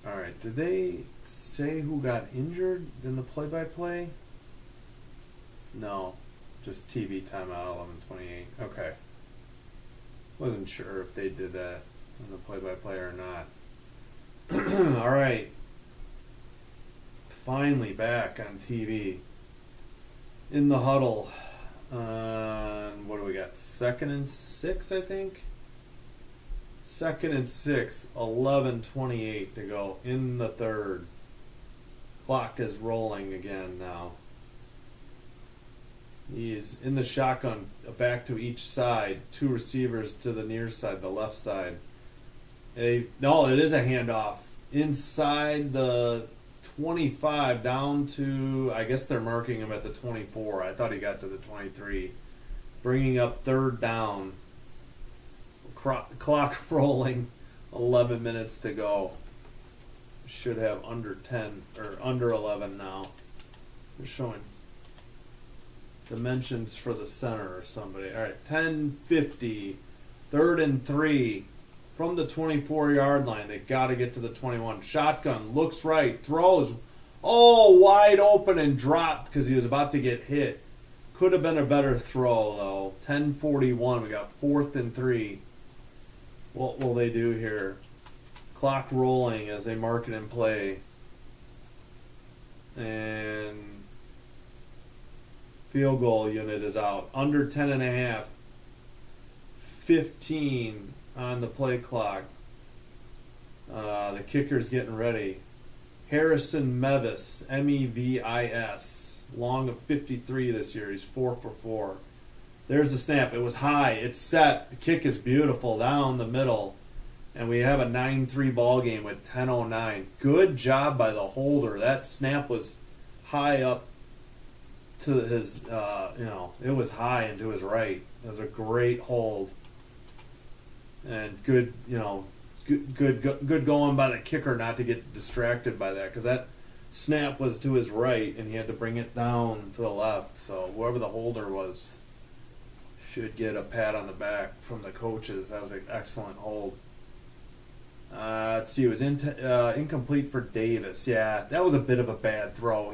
All right, did they say who got injured in the play-by-play? No, just TV timeout 11:28. Okay. Wasn't sure if they did that in the play-by-play or not. All right. Finally back on TV. In the huddle. What do we got? 2nd and 6, I think. 2nd and 6, 11:28 to go in the third. Clock is rolling again now. He's in the shotgun, back to each side. 2 receivers to the near side, the left side. No, it is a handoff. Inside the 25 down to, I guess they're marking him at the 24. I thought he got to the 23. Bringing up 3rd down. Clock rolling, 11 minutes to go. Should have under 10 or under 11 now. They're showing dimensions for the center or somebody. All right, 10:50, 3rd and 3 from the 24-yard line. They got to get to the 21. Shotgun looks right, throws, wide open and dropped because he was about to get hit. Could have been a better throw though. 10:41. We got 4th and 3. What will they do here? Clock rolling as they mark it in play. And field goal unit is out. Under 10.5. 15 on the play clock. The kicker's getting ready. Harrison Mevis, Mevis, long of 53 this year. He's 4 for 4. There's the snap. It was high. It's set. The kick is beautiful down the middle. And we have a 9-3 ball game with 10:09. Good job by the holder. That snap was high up to his, it was high and to his right. It was a great hold. And good going by the kicker not to get distracted by that, because that snap was to his right and he had to bring it down to the left. So whoever the holder was should get a pat on the back from the coaches. That was an excellent hold. Let's see, it was incomplete for Davis. Yeah, that was a bit of a bad throw.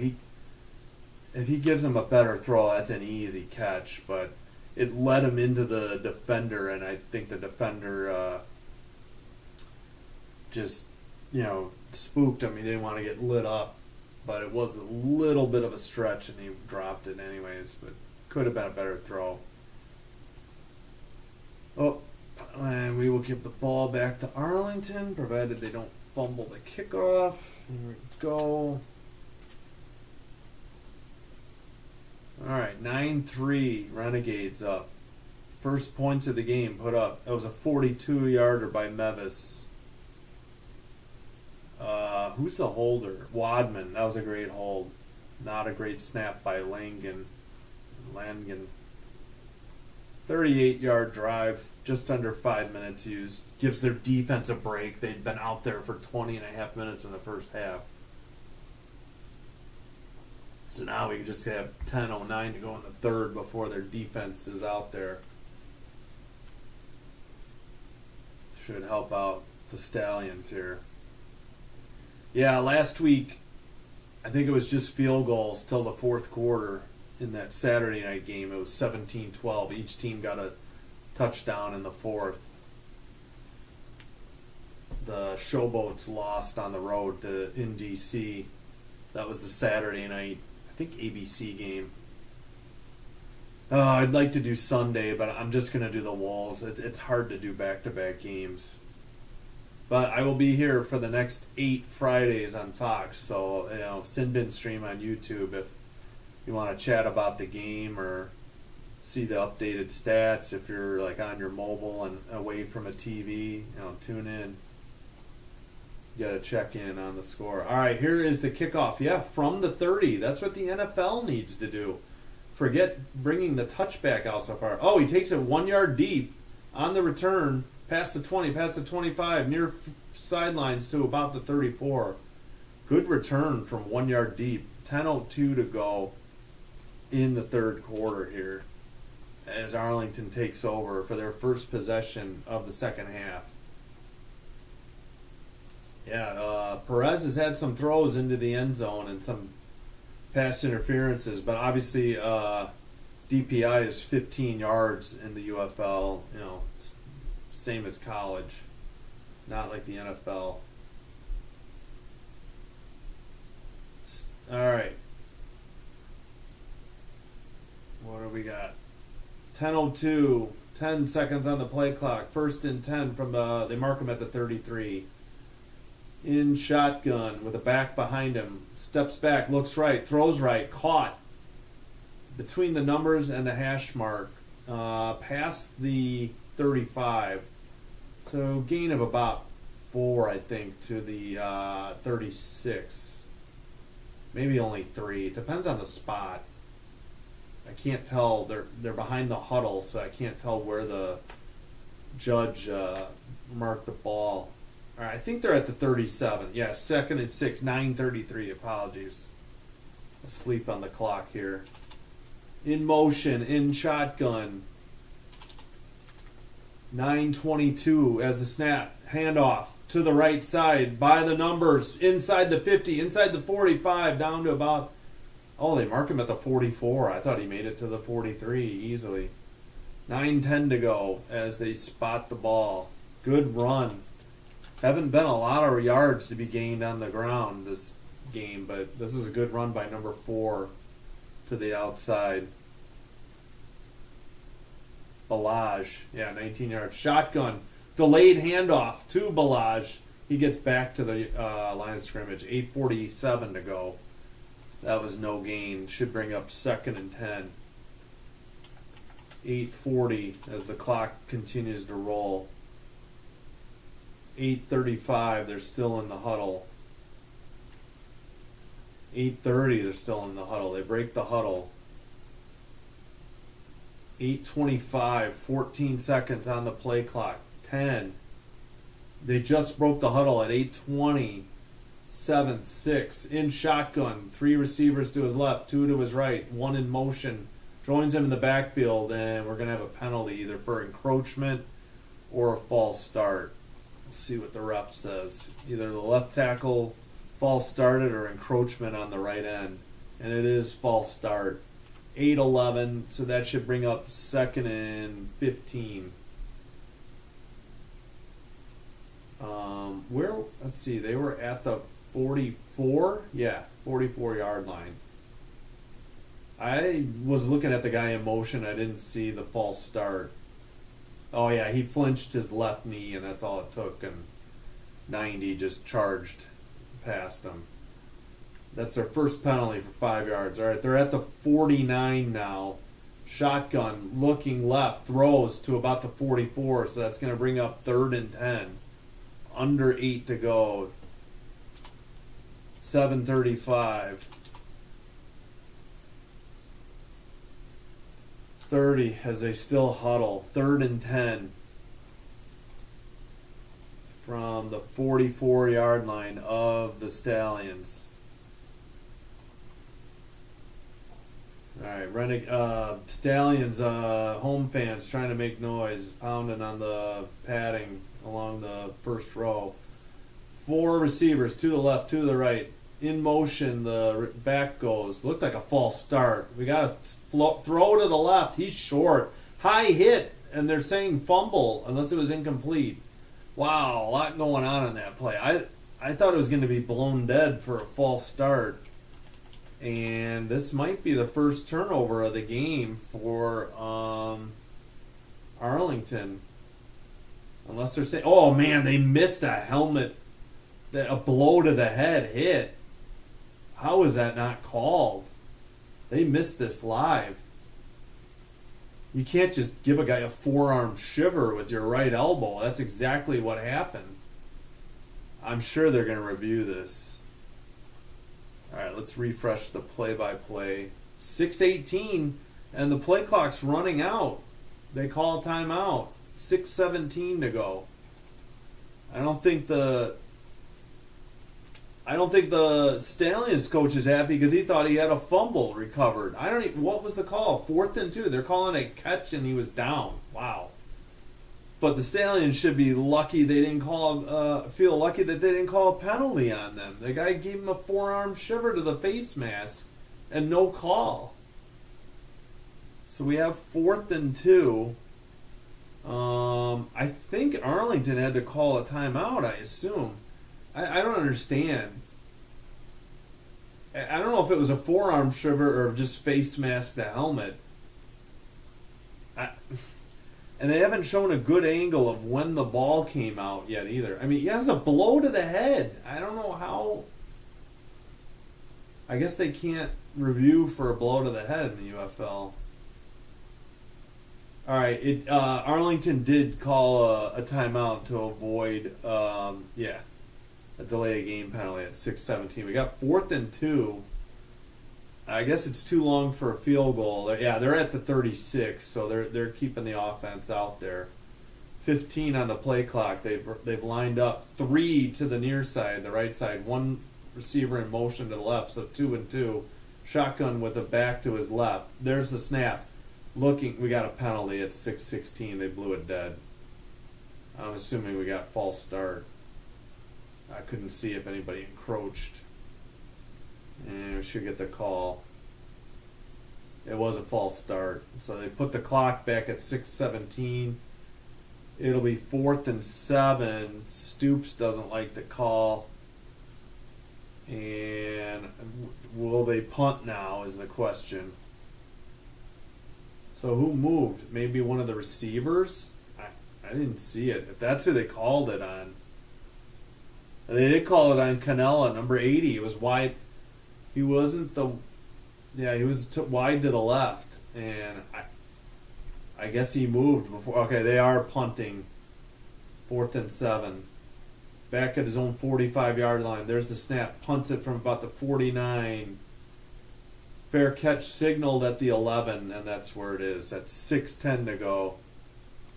If he gives him a better throw, that's an easy catch, but it led him into the defender, and I think the defender just, spooked him. He didn't want to get lit up, but it was a little bit of a stretch, and he dropped it anyways, but could have been a better throw. And we will give the ball back to Arlington, provided they don't fumble the kickoff. Here we go. All right, 9-3, Renegades up. First points of the game put up. That was a 42-yarder by Mevis. Who's the holder? Wadman. That was a great hold. Not a great snap by Langan. 38-yard drive, just under 5 minutes used. Gives their defense a break. They'd been out there for 20 and a half minutes in the first half. So now we just have 10:09 to go in the third before their defense is out there. should help out the Stallions here. Yeah, last week, I think it was just field goals till the fourth quarter in that Saturday night game. It was 17-12. Each team got a touchdown in the fourth. The Showboats lost on the road in D.C. That was the Saturday night, I think, ABC game. I'd like to do Sunday, but I'm just going to do the Wolves. It's hard to do back-to-back games. But I will be here for the next 8 Fridays on Fox. So, Sin Bin stream on YouTube if you want to chat about the game or see the updated stats. If you're like on your mobile and away from a TV, tune in. You got to check in on the score. All right, here is the kickoff. Yeah, from the 30. That's what the NFL needs to do. Forget bringing the touchback out so far. Oh, he takes it 1 yard deep on the return. Past the 20, past the 25, near sidelines to about the 34. Good return from 1 yard deep. 10:02 to go in the third quarter here as Arlington takes over for their first possession of the second half. Yeah, Perez has had some throws into the end zone and some pass interferences, but obviously DPI is 15 yards in the UFL, same as college, not like the NFL. All right. What do we got? 10:02, 10 seconds on the play clock. First and 10 from they mark him at the 33. In shotgun with a back behind him. Steps back, looks right, throws right, caught between the numbers and the hash mark. Past the 35. So gain of about 4, I think, to the 36. Maybe only 3. It depends on the spot. I can't tell. They're behind the huddle, so I can't tell where the judge marked the ball. All right, I think they're at the 37. Yeah, 2nd and 6, 9:33. Apologies. Asleep on the clock here. In motion, in shotgun. 9:22 as the snap. Handoff to the right side by the numbers. Inside the 50, inside the 45, down to about... Oh, they mark him at the 44. I thought he made it to the 43 easily. 9:10 to go as they spot the ball. Good run. Haven't been a lot of yards to be gained on the ground this game, but this is a good run by number 4 to the outside. Balaj, 19 yards. Shotgun, delayed handoff to Balaj. He gets back to the line of scrimmage. 8:47 to go. That was no gain. Should bring up 2nd and 10. 8:40 as the clock continues to roll. 8:35, they're still in the huddle. 8:30, they're still in the huddle. They break the huddle. 8:25, 14 seconds on the play clock. 10. They just broke the huddle at 8:20. 7, 6. In shotgun. 3 receivers to his left, 2 to his right. 1 in motion. Joins him in the backfield, and we're going to have a penalty either for encroachment or a false start. Let's see what the ref says. Either the left tackle false started or encroachment on the right end. And it is false start. 8:11, so that should bring up 2nd and 15. Let's see, they were at the 44? Yeah, 44-yard line. I was looking at the guy in motion. I didn't see the false start. Oh, yeah, he flinched his left knee, and that's all it took. And 90 just charged past him. That's their first penalty for 5 yards. All right, they're at the 49 now. Shotgun, looking left, throws to about the 44, so that's going to bring up 3rd and 10. Under 8 to go. 7:35. 30 as they still huddle. 3rd and 10 from the 44-yard line of the Stallions. All right, Stallions home fans trying to make noise, pounding on the padding along the first row. 4 receivers, to the left, to the right. In motion, the back goes. Looked like a false start. We got to throw to the left. He's short. High hit, and they're saying fumble unless it was incomplete. Wow, a lot going on in that play. I thought it was going to be blown dead for a false start. And this might be the first turnover of the game for Arlington. Unless they're saying, oh man, they missed a helmet, a blow to the head hit. How is that not called? They missed this live. You can't just give a guy a forearm shiver with your right elbow. That's exactly what happened. I'm sure they're going to review this. All right, let's refresh the play-by-play. 6:18, and the play clock's running out. They call a timeout. 6:17 to go. I don't think the Stallions coach is happy because he thought he had a fumble recovered. What was the call? 4th and 2. They're calling a catch and he was down. Wow. But the Stallions should be lucky they didn't feel lucky that they didn't call a penalty on them. The guy gave him a forearm shiver to the face mask and no call. So we have 4th and 2. I think Arlington had to call a timeout, I assume. I don't understand. I don't know if it was a forearm shiver or just face mask the helmet. And they haven't shown a good angle of when the ball came out yet either. I mean, he has a blow to the head. I don't know how. I guess they can't review for a blow to the head in the UFL. All right, Arlington did call a timeout to avoid, a delay of game penalty at 6:17. We got 4th and 2. I guess it's too long for a field goal. They're at the 36, so they're keeping the offense out there. 15 on the play clock. They've lined up 3 to the near side, the right side. 1 receiver in motion to the left, so 2 and 2. Shotgun with a back to his left. There's the snap. We got a penalty at 6:16. They blew it dead. I'm assuming we got false start. I couldn't see if anybody encroached. And we should get the call. It was a false start. So they put the clock back at 6:17. It'll be 4th and 7. Stoops doesn't like the call. And will they punt now is the question. So who moved? Maybe one of the receivers? I didn't see it. If that's who they called it on. They did call it on Canella, number 80. It was wide. He wasn't he was wide to the left. And I guess he moved before. Okay, they are punting. 4th and 7. Back at his own 45-yard line. There's the snap. Punts it from about the 49. Fair catch signaled at the 11, and that's where it is. That's 6:10 to go.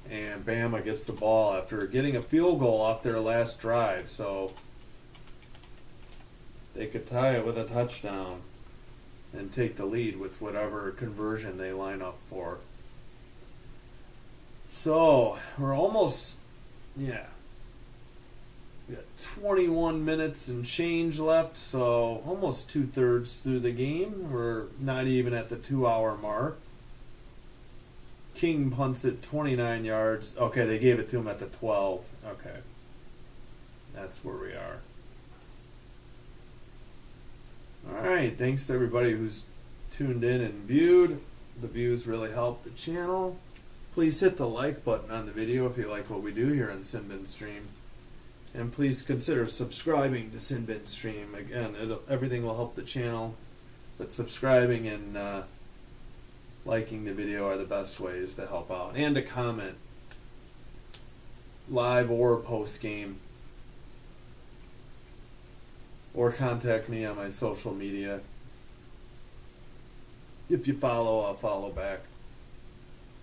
And Bama gets the ball after getting a field goal off their last drive. So they could tie it with a touchdown and take the lead with whatever conversion they line up for. So we're almost, we got 21 minutes and change left, so almost 2/3 through the game. We're not even at the 2-hour mark. King punts it 29 yards. Okay, they gave it to him at the 12. Okay. That's where we are. Alright, thanks to everybody who's tuned in and viewed. The views really help the channel. Please hit the like button on the video if you like what we do here on Sinbin Stream. And please consider subscribing to Sinbin Stream. Again, everything will help the channel, but subscribing and liking the video are the best ways to help out. And to comment, live or post-game. Or contact me on my social media. If you follow, I'll follow back.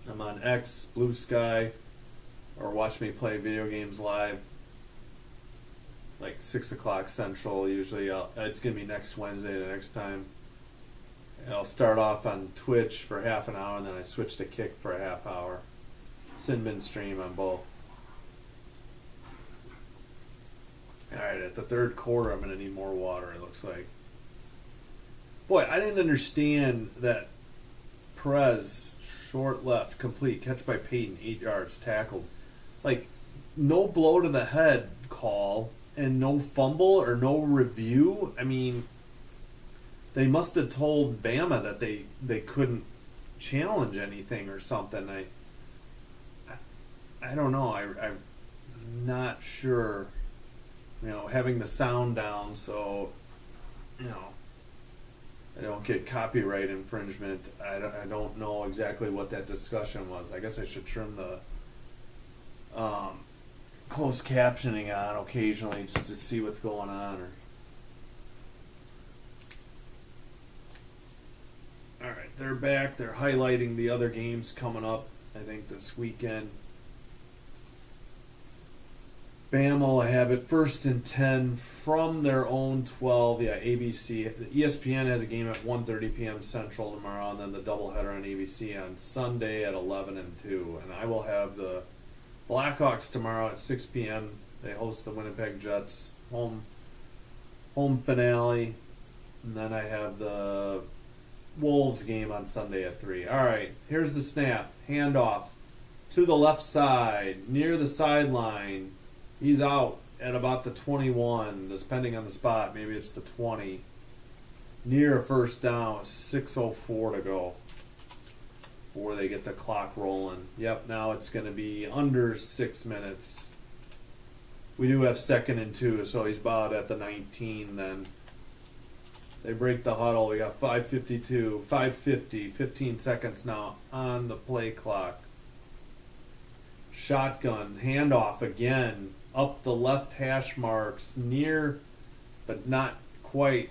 I'm on X, Blue Sky, or watch me play video games live. Like 6 o'clock Central, usually. It's going to be next Wednesday the next time. I'll start off on Twitch for half an hour, and then I switch to Kick for a half hour. Sin bin stream on both. Alright, at the third quarter, I'm going to need more water, it looks like. Boy, I didn't understand that Perez, short left, complete, catch by Peyton, 8 yards, tackled. Like, no blow to the head call, and no fumble or no review. I mean, they must have told Bama that they couldn't challenge anything or something. I don't know. I'm not sure. You know, having the sound down so, you know, I don't get copyright infringement. I don't know exactly what that discussion was. I guess I should trim the closed captioning on occasionally just to see what's going on. All right, they're back. They're highlighting the other games coming up, I think, this weekend. Bama will have it 1st and 10 from their own 12. Yeah, ABC. ESPN has a game at 1:30 p.m. Central tomorrow, and then the doubleheader on ABC on Sunday at 11 and 2. And I will have the Blackhawks tomorrow at 6 p.m. They host the Winnipeg Jets home finale. And then I have the Wolves game on Sunday at 3. All right, here's the snap. Handoff to the left side, near the sideline. He's out at about the 21, depending on the spot. Maybe it's the 20. Near a first down, 6:04 to go before they get the clock rolling. Yep, now it's going to be under 6 minutes. We do have 2nd and 2, so he's about at the 19 then. They break the huddle. We got 5:52, 5:50, 15 seconds now on the play clock. Shotgun, handoff again. Up the left hash marks, near, but not quite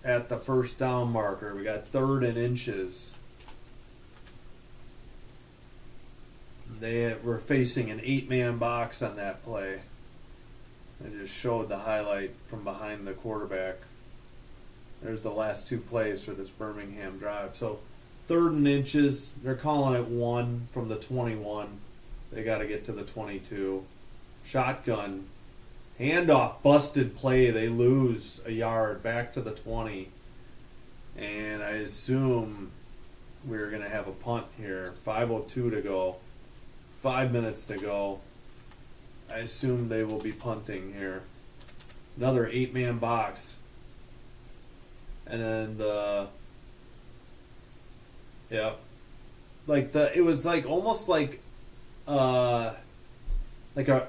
at the first down marker. We got 3rd and inches. They were facing an 8-man box on that play. I just showed the highlight from behind the quarterback. There's the last 2 plays for this Birmingham drive. So 3rd and inches, they're calling it 1 from the 21. They got to get to the 22. Shotgun, handoff, busted play. They lose a yard back to the 20. And I assume we're going to have a punt here. 5:02 to go. 5 minutes to go. I assume they will be punting here. Another 8-man box. And then it was like almost like an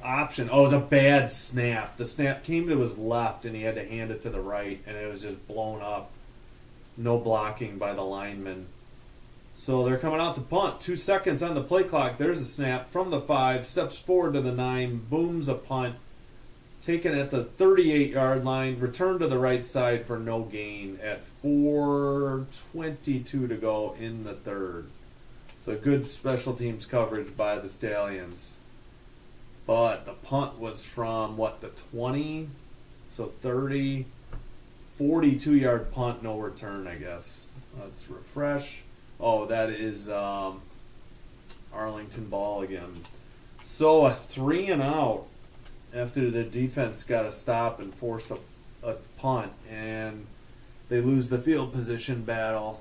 option. Oh, it was a bad snap. The snap came to his left, and he had to hand it to the right, and it was just blown up. No blocking by the lineman. So they're coming out to punt. 2 seconds on the play clock. There's a snap from the 5, steps forward to the 9, booms a punt. Taken at the 38-yard line, returned to the right side for no gain at 4:22 to go in the 3rd. So good special teams coverage by the Stallions. But the punt was from, the 20? So 30, 42-yard punt, no return, I guess. Let's refresh. Oh, that is Arlington ball again. So a 3 and out after the defense got a stop and forced a punt, and they lose the field position battle,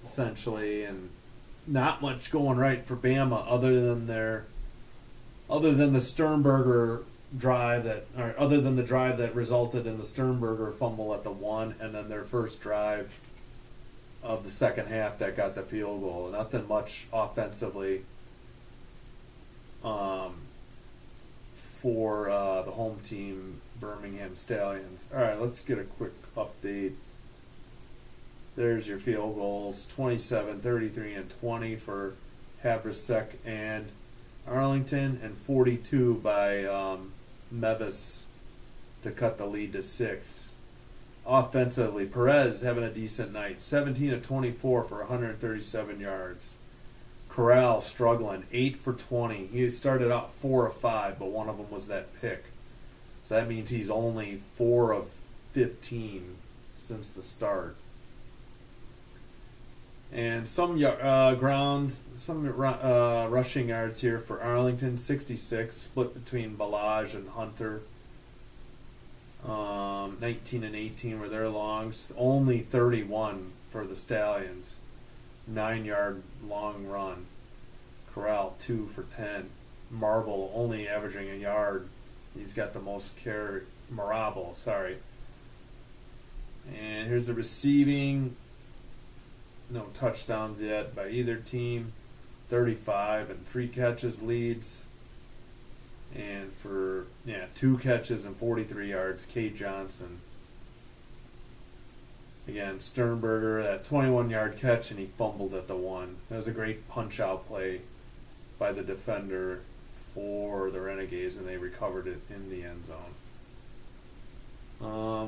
essentially, and not much going right for Bama other than the Sternberger drive other than the drive that resulted in the Sternberger fumble at the 1, and then their first drive of the second half that got the field goal. Nothing much offensively for the home team, Birmingham Stallions. All right, let's get a quick update. There's your field goals, 27, 33, and 20 for Havrasek and Arlington, and 42 by Mevis to cut the lead to 6. Offensively, Perez having a decent night, 17 of 24 for 137 yards. Corral struggling, 8 for 20. He had started out 4 of 5, but one of them was that pick. So that means he's only 4 of 15 since the start. And some rushing yards here for Arlington, 66, split between Balaj and Hunter. 19 and 18 were their longs. Only 31 for the Stallions. 9-yard long run. Corral 2 for 10. Marble only averaging a yard. He's got the most carry. Marable, sorry. And here's the receiving. No touchdowns yet by either team. 35 and 3 catches leads. And for 2 catches and 43 yards, Kate Johnson. Again, Sternberger, that 21-yard catch, and he fumbled at the 1. That was a great punch-out play by the defender for the Renegades, and they recovered it in the end zone.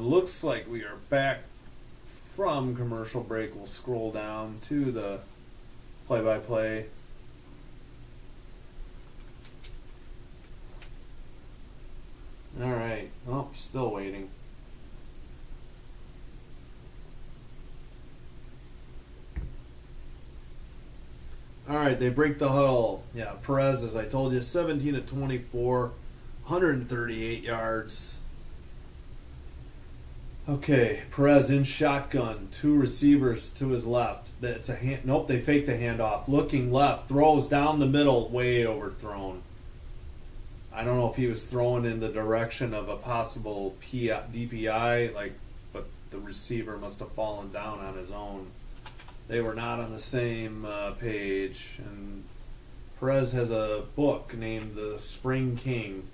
Looks like we are back from commercial break. We'll scroll down to the play-by-play. All right. Oh, still waiting. All right, they break the huddle. Yeah, Perez, as I told you, 17 to 24, 138 yards. Okay, Perez in shotgun, 2 receivers to his left. That's a hand. Nope, they fake the handoff. Looking left, throws down the middle, way overthrown. I don't know if he was throwing in the direction of a possible DPI, but the receiver must have fallen down on his own. They were not on the same page. And Perez has a book named The Spring King,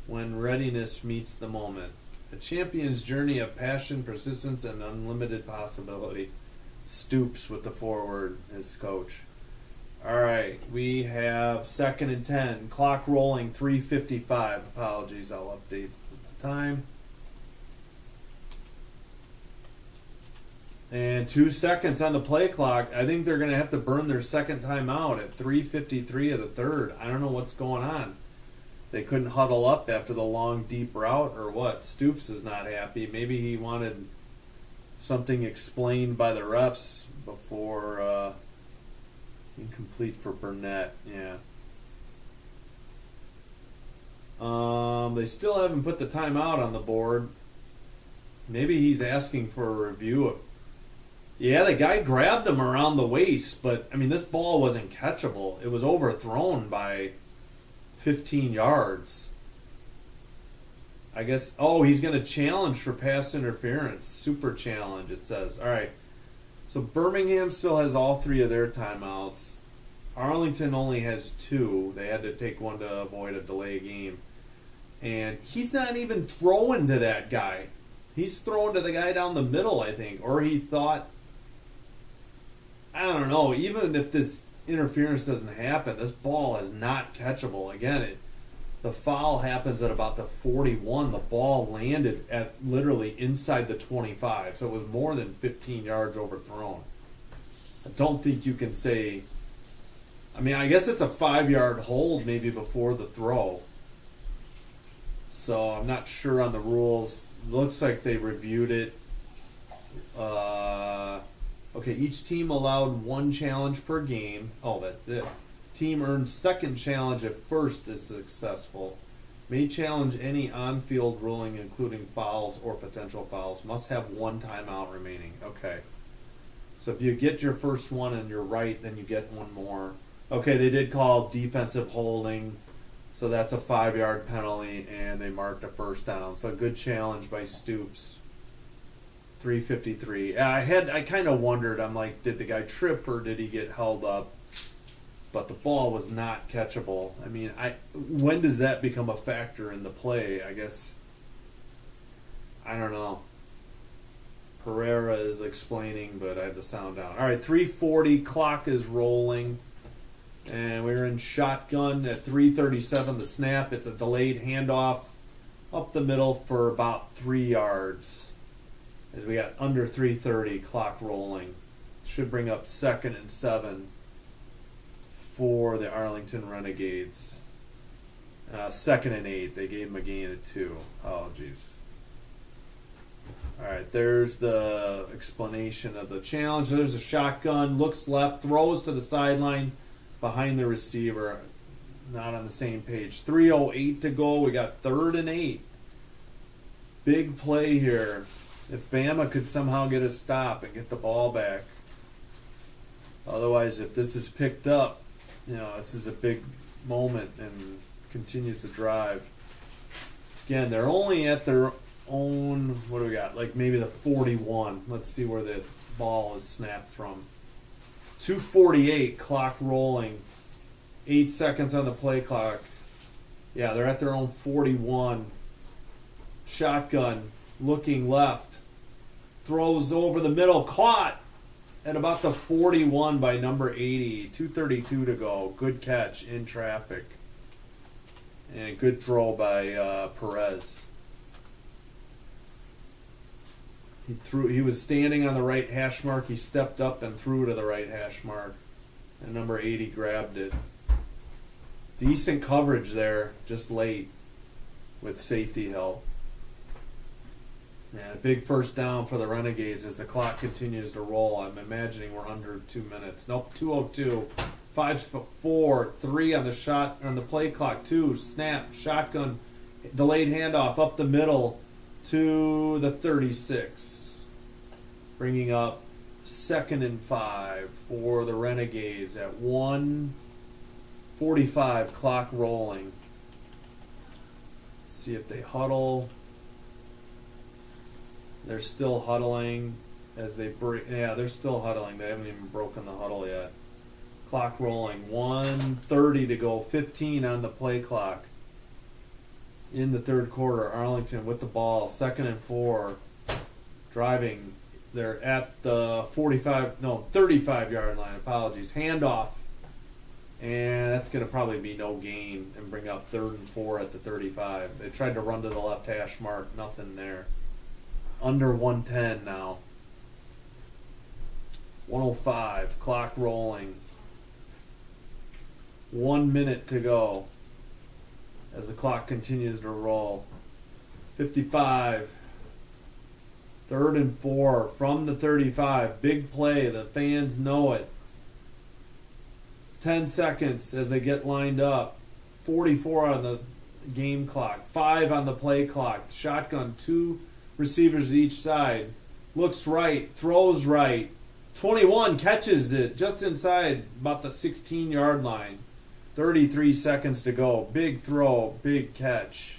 When Readiness Meets the Moment. A champion's journey of passion, persistence, and unlimited possibility. Stoops with the forward, his coach. All right, we have 2nd and 10. Clock rolling, 3:55. Apologies, I'll update the time. And 2 seconds on the play clock. I think they're going to have to burn their second timeout at 3:53 of the third. I don't know what's going on. They couldn't huddle up after the long, deep route or what? Stoops is not happy. Maybe he wanted something explained by the refs before incomplete for Burnett. Yeah. They still haven't put the timeout on the board. Maybe he's asking for a review. Yeah, the guy grabbed him around the waist, but, I mean, this ball wasn't catchable. It was overthrown by 15 yards. I guess, he's going to challenge for pass interference. Super challenge, it says. All right. So Birmingham still has all 3 of their timeouts. Arlington only has 2. They had to take one to avoid a delay game. And he's not even throwing to that guy. He's throwing to the guy down the middle, I think. Or he thought, I don't know, even if this interference doesn't happen, this ball is not catchable. Again, the foul happens at about the 41. The ball landed at literally inside the 25, so it was more than 15 yards overthrown. I don't think you can say, I mean, I guess it's a 5-yard hold maybe before the throw. So I'm not sure on the rules. Looks like they reviewed it. Okay, each team allowed 1 challenge per game. Oh, that's it. Team earns second challenge if first is successful. May challenge any on-field ruling, including fouls or potential fouls. Must have 1 timeout remaining. Okay. So if you get your first one and you're right, then you get 1 more. Okay, they did call defensive holding. So that's a 5-yard penalty, and they marked a first down. So good challenge by Stoops. 3:53. I kind of wondered. I'm like, did the guy trip or did he get held up? But the ball was not catchable. I mean, when does that become a factor in the play? I guess, I don't know. Pereira is explaining, but I have the sound down. All right, 3:40. Clock is rolling. And we're in shotgun at 3:37. The snap. It's a delayed handoff up the middle for about 3 yards. As we got under 3:30, clock rolling. Should bring up 2nd and 7 for the Arlington Renegades. 2nd and 8. They gave him a gain of 2. Oh, jeez. All right, there's the explanation of the challenge. There's a shotgun, looks left, throws to the sideline behind the receiver. Not on the same page. 3:08 to go. We got 3rd and 8. Big play here. If Bama could somehow get a stop and get the ball back. Otherwise, if this is picked up, this is a big moment and continues to drive. Again, they're only at their own, what do we got? Like maybe the 41. Let's see where the ball is snapped from. 2:48, clock rolling. 8 seconds on the play clock. Yeah, they're at their own 41. Shotgun, looking left. Throws over the middle, caught at about the 41 by number 80. 2:32 to go. Good catch in traffic. And a good throw by Perez. He was standing on the right hash mark. He stepped up and threw to the right hash mark. And number 80 grabbed it. Decent coverage there, just late with safety help. And a big first down for the Renegades as the clock continues to roll. I'm imagining we're under 2 minutes. Nope, 2:02. 5-4, 3 on the shot on the play clock. 2 snap, shotgun, delayed handoff up the middle to the 36, bringing up 2nd and 5 for the Renegades at 1:45. Clock rolling. Let's see if they huddle. They're still huddling as they break. Yeah, they're still huddling. They haven't even broken the huddle yet. Clock rolling. 1:30 to go. 15 on the play clock. In the 3rd quarter, Arlington with the ball. 2nd and 4. Driving. They're at the 35-yard line. Apologies. Handoff. And that's going to probably be no gain and bring up 3rd and 4 at the 35. They tried to run to the left hash mark. Nothing there. Under 110 now. 1:05. Clock rolling. 1 minute to go as the clock continues to roll. 55. 3rd and 4 from the 35. Big play. The fans know it. 10 seconds as they get lined up. 44 on the game clock. 5 on the play clock. Shotgun, 2 receivers at each side. Looks right. Throws right. 21 catches it just inside about the 16-yard line. 33 seconds to go. Big throw. Big catch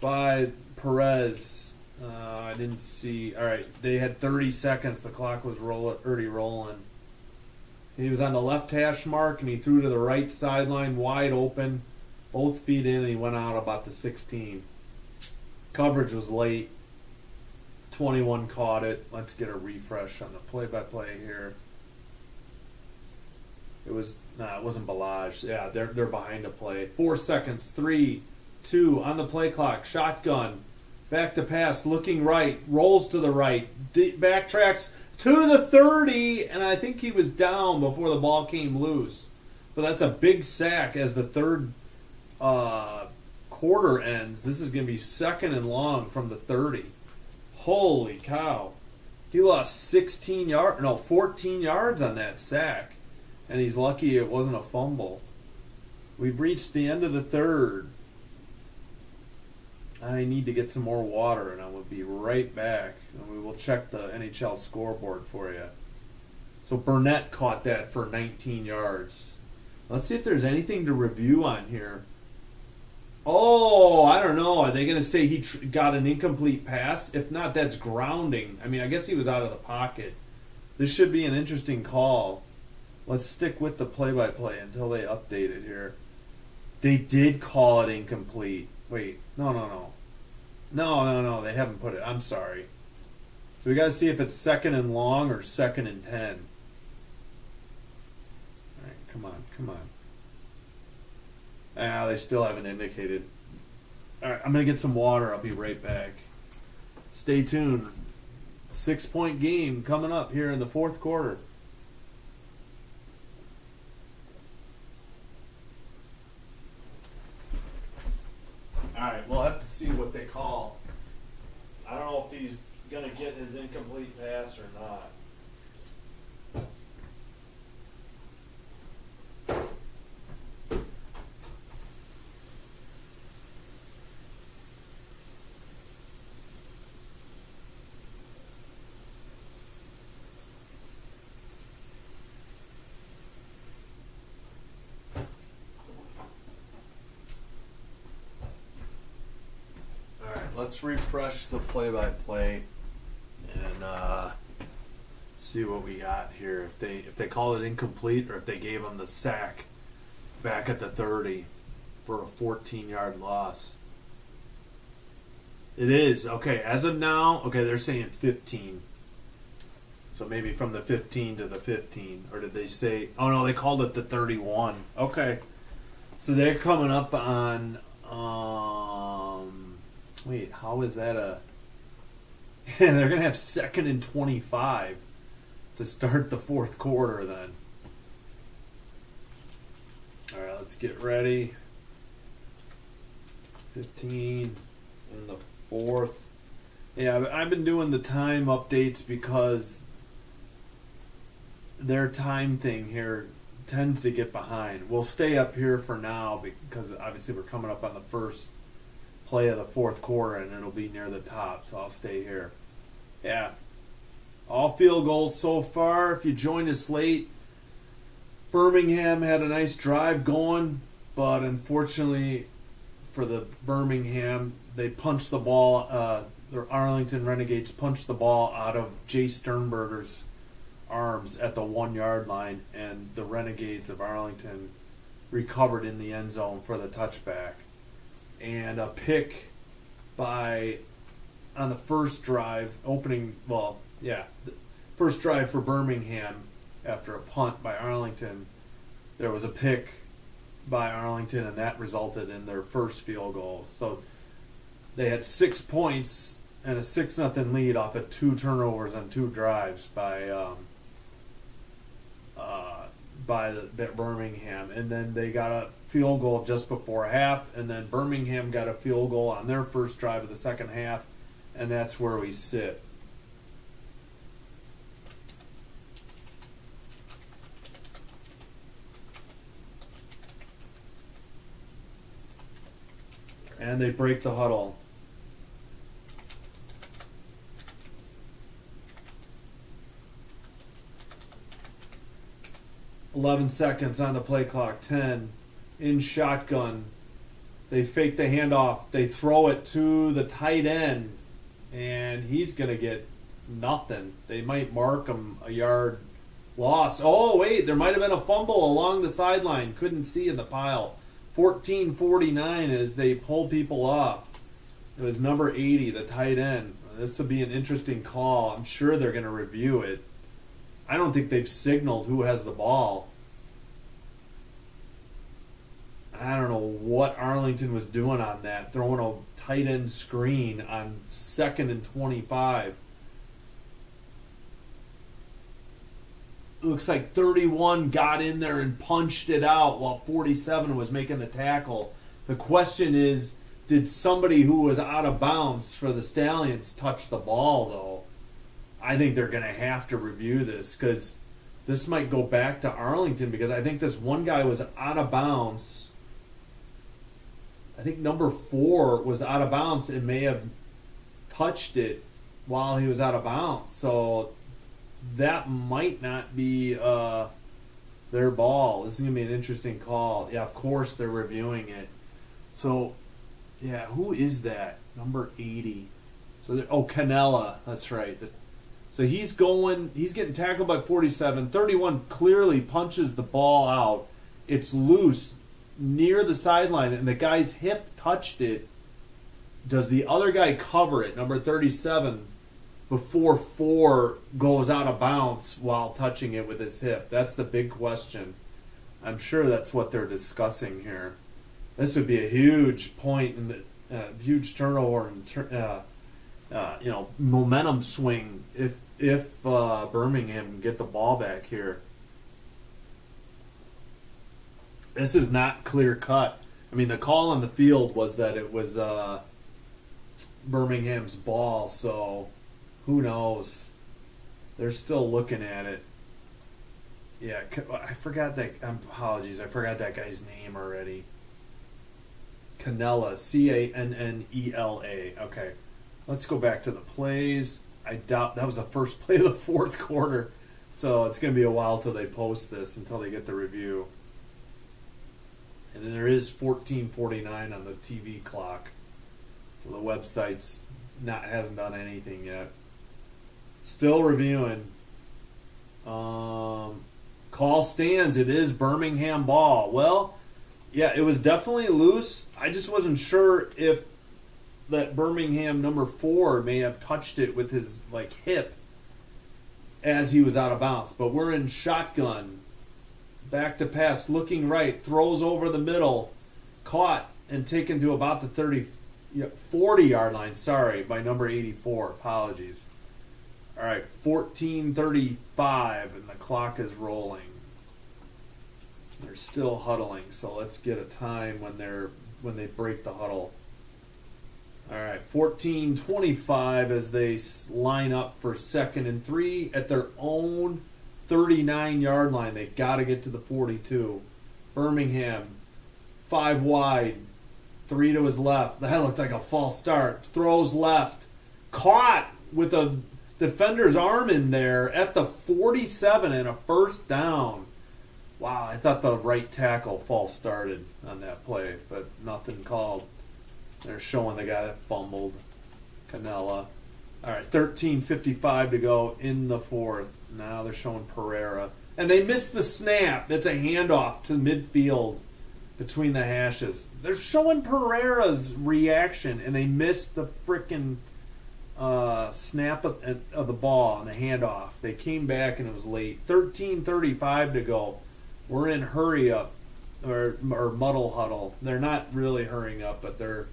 by Perez. I didn't see. All right, they had 30 seconds. The clock was already rolling. He was on the left hash mark, and he threw to the right sideline, wide open, both feet in, and he went out about the 16. Coverage was late. 21 caught it. Let's get a refresh on the play-by-play here. It wasn't Balaj. Yeah, they're behind the play. 4 seconds. 3, 2 on the play clock. Shotgun. Back to pass. Looking right. Rolls to the right. Backtracks to the 30, and I think he was down before the ball came loose. But that's a big sack as the 3rd quarter ends. This is going to be 2nd and long from the 30. Holy cow. He lost 14 yards on that sack. And he's lucky it wasn't a fumble. We've reached the end of the 3rd. I need to get some more water, and I will be right back. And we will check the NHL scoreboard for you. So Burnett caught that for 19 yards. Let's see if there's anything to review on here. Oh, I don't know. Are they going to say he got an incomplete pass? If not, that's grounding. I mean, I guess he was out of the pocket. This should be an interesting call. Let's stick with the play-by-play until they update it here. They did call it incomplete. Wait, no. No, they haven't put it. I'm sorry. So we got to see if it's 2nd and long or 2nd and 10. All right, come on. They still haven't indicated. All right, I'm going to get some water. I'll be right back. Stay tuned. 6-point game coming up here in the 4th quarter. All right, we'll have to see what they call. I don't know if these his incomplete pass or not. Let's refresh the play-by-play and see what we got here. If they call it incomplete or if they gave him the sack back at the 30 for a 14-yard loss. It is. Okay, as of now, okay, they're saying 15. So maybe from the 15 to the 15. Or did they say, oh no, they called it the 31. Okay. So they're coming up on, wait, how is that a... They're going to have 2nd and 25 to start the fourth quarter then. All right, let's get ready. 15 in the fourth. Yeah, I've been doing the time updates because their time thing here tends to get behind. We'll stay up here for now because obviously we're coming up on the first play of the fourth quarter and it'll be near the top, so I'll stay here. Yeah. All field goals so far. If you joined us late, Birmingham had a nice drive going, but unfortunately for the Birmingham, they punched the ball, the Arlington Renegades punched the ball out of Jay Sternberger's arms at the 1 yard line, and the Renegades of Arlington recovered in the end zone for the touchback. And a pick on the first drive, first drive for Birmingham after a punt by Arlington. There was a pick by Arlington, and that resulted in their first field goal. So they had 6 points and a 6-0 lead off of 2 turnovers on 2 drives by the Birmingham, and then they got a field goal just before half, and then Birmingham got a field goal on their first drive of the second half, and that's where we sit. And they break the huddle. "11 seconds on the play clock. 10 in shotgun. They fake the handoff. They throw it to the tight end, and he's going to get nothing. They might mark him a yard loss. Oh, wait, there might have been a fumble along the sideline. Couldn't see in the pile. 14:49 as they pull people off. It was number 80, the tight end. This would be an interesting call. I'm sure they're going to review it. I don't think they've signaled who has the ball. I don't know what Arlington was doing on that, throwing a tight end screen on 2nd and 25. Looks like 31 got in there and punched it out while 47 was making the tackle. The question is, did somebody who was out of bounds for the Stallions touch the ball, though? I think they're going to have to review this because this might go back to Arlington because I think this one guy was out of bounds. I think number 4 was out of bounds and may have touched it while he was out of bounds. So that might not be their ball. This is going to be an interesting call. Yeah, of course they're reviewing it. So, yeah, who is that? Number 80. So, Canella. That's right. So he's getting tackled by 47. 31 clearly punches the ball out. It's loose near the sideline, and the guy's hip touched it. Does the other guy cover it, number 37, before 4 goes out of bounds while touching it with his hip? That's the big question. I'm sure that's what they're discussing here. This would be a huge point in the huge turnover and momentum swing if Birmingham can get the ball back here. This is not clear cut. I mean, the call on the field was that it was Birmingham's ball, so Who knows? They're still looking at it. Yeah, I forgot that. Apologies, I forgot that guy's name already. Cannella, Cannela. Okay, let's go back to the plays. I doubt that was the first play of the fourth quarter, so it's going to be a while till they post this, until they get the review. And then there is 14:49 on the TV clock, so the website's hasn't done anything yet. Still reviewing. Call stands. It is Birmingham ball. Well, yeah, it was definitely loose. I just wasn't sure if that Birmingham number 4 may have touched it with his hip as he was out of bounds. But we're in shotgun. Back to pass, looking right, throws over the middle, caught and taken to about the 40-yard line. Sorry, by number 84. Apologies. All right, 14:35, and the clock is rolling. They're still huddling, so let's get a time when they break the huddle. All right, 14:25 as they line up for 2nd and 3 at their own 39-yard line. They got to get to the 42. Birmingham, 5 wide, 3 to his left. That looked like a false start. Throws left, caught with a defender's arm in there at the 47 and a first down. Wow, I thought the right tackle false started on that play, but nothing called. They're showing the guy that fumbled, Cannella. All right, 13:55 to go in the fourth. Now they're showing Pereira. And they missed the snap. It's a handoff to midfield between the hashes. They're showing Pereira's reaction, and they missed the frickin' snap of the ball and the handoff. They came back, and it was late. 13:35 to go. We're in hurry up or muddle huddle. They're not really hurrying up, but they're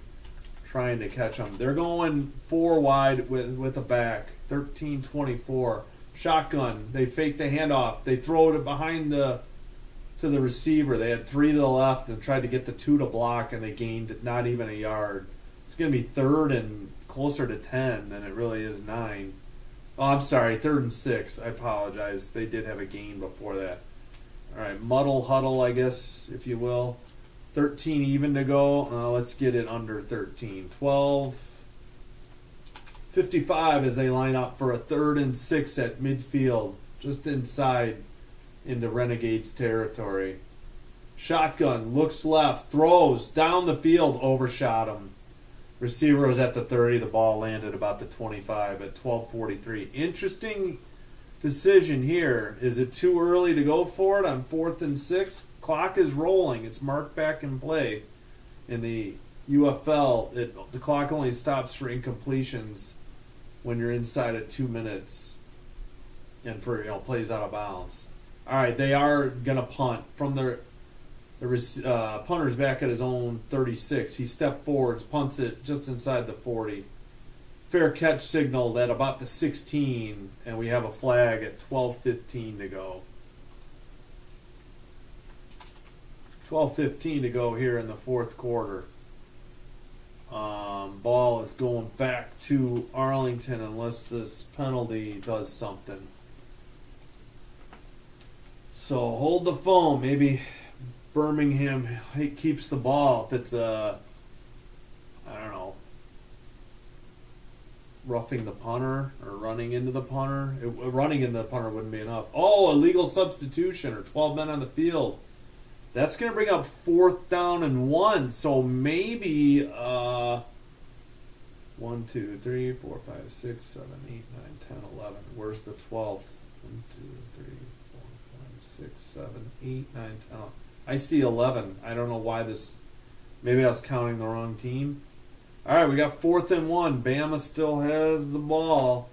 trying to catch them. They're going 4 wide with a back. 13:24. Shotgun. They fake the handoff. They throw it behind to the receiver. They had 3 to the left and tried to get the 2 to block, and they gained not even a yard. It's going to be 3rd and closer to 10 than it really is 9. Oh, I'm sorry, 3rd and 6. I apologize. They did have a gain before that. All right, muddle huddle, I guess, if you will. 13 even to go. Let's get it under 13. 12:55 as they line up for a 3rd and 6 at midfield, just inside into Renegades territory. Shotgun, looks left, throws down the field, overshot him. Receiver was at the 30. The ball landed about the 25 at 12:43. Interesting decision here. Is it too early to go for it on 4th and 6? Clock is rolling. It's marked back in play. In the UFL, the clock only stops for incompletions when you're inside of 2 minutes and for plays out of bounds. All right, they are gonna punt from the punter's back at his own 36. He stepped forwards, punts it just inside the 40. Fair catch signaled at about the 16, and we have a flag at 12:15 to go. 12:15 to go here in the fourth quarter. Ball is going back to Arlington unless this penalty does something. So hold the phone. Maybe Birmingham keeps the ball if it's roughing the punter or running into the punter. Running into the punter wouldn't be enough. Oh, illegal substitution or 12 men on the field. That's going to bring up 4th down and 1. So maybe 1, 2, 3, 4, 5, 6, 7, 8, 9, 10, 11. Where's the 12th? 1, 2, 3, 4, 5, 6, 7, 8, 9, 10. I see 11. I don't know why this. Maybe I was counting the wrong team. All right, we got 4th and 1. Bama still has the ball.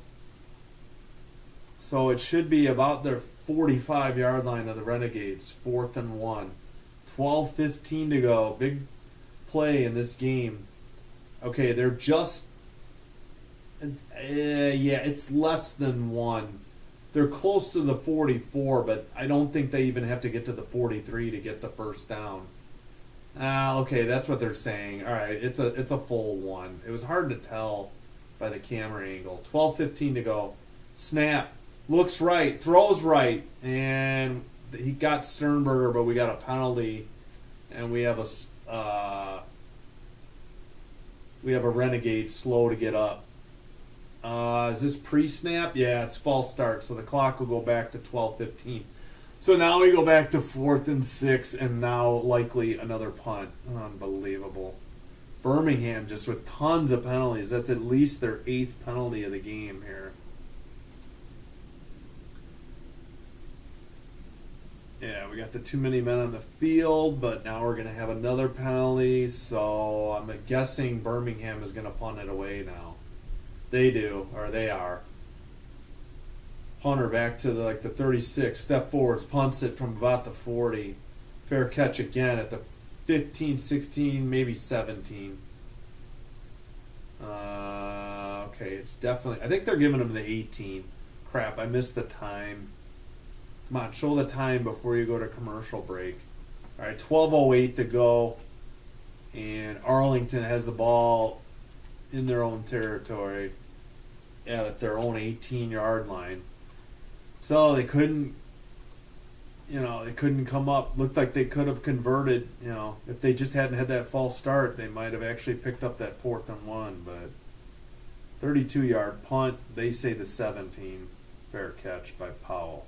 So it should be about their 45-yard line of the Renegades. 4th and 1. 12:15 to go. Big play in this game. Okay, they're just. It's less than 1. They're close to the 44, but I don't think they even have to get to the 43 to get the first down. Okay, that's what they're saying. All right, it's a full 1. It was hard to tell by the camera angle. 12:15 to go. Snap. Looks right. Throws right. And he got Sternberger, but we got a penalty. And we have a Renegade slow to get up. Is this pre-snap? Yeah, it's false start, so the clock will go back to 12:15. So now we go back to 4th and 6, and now likely another punt. Unbelievable. Birmingham just with tons of penalties. That's at least their 8th penalty of the game here. Yeah, we got the too many men on the field, but now we're going to have another penalty, so I'm guessing Birmingham is going to punt it away now. They do, or they are. Punter back to the 36, step forwards, punts it from about the 40. Fair catch again at the 15, 16, maybe 17. Okay, it's definitely, I think they're giving him the 18. Crap, I missed the time. Come on, show the time before you go to commercial break. All right, 12:08 to go, and Arlington has the ball in their own territory at their own 18-yard line. So they couldn't come up. Looked like they could have converted, if they just hadn't had that false start, they might have actually picked up that 4th and 1, but 32-yard punt, they say the 17. Fair catch by Powell.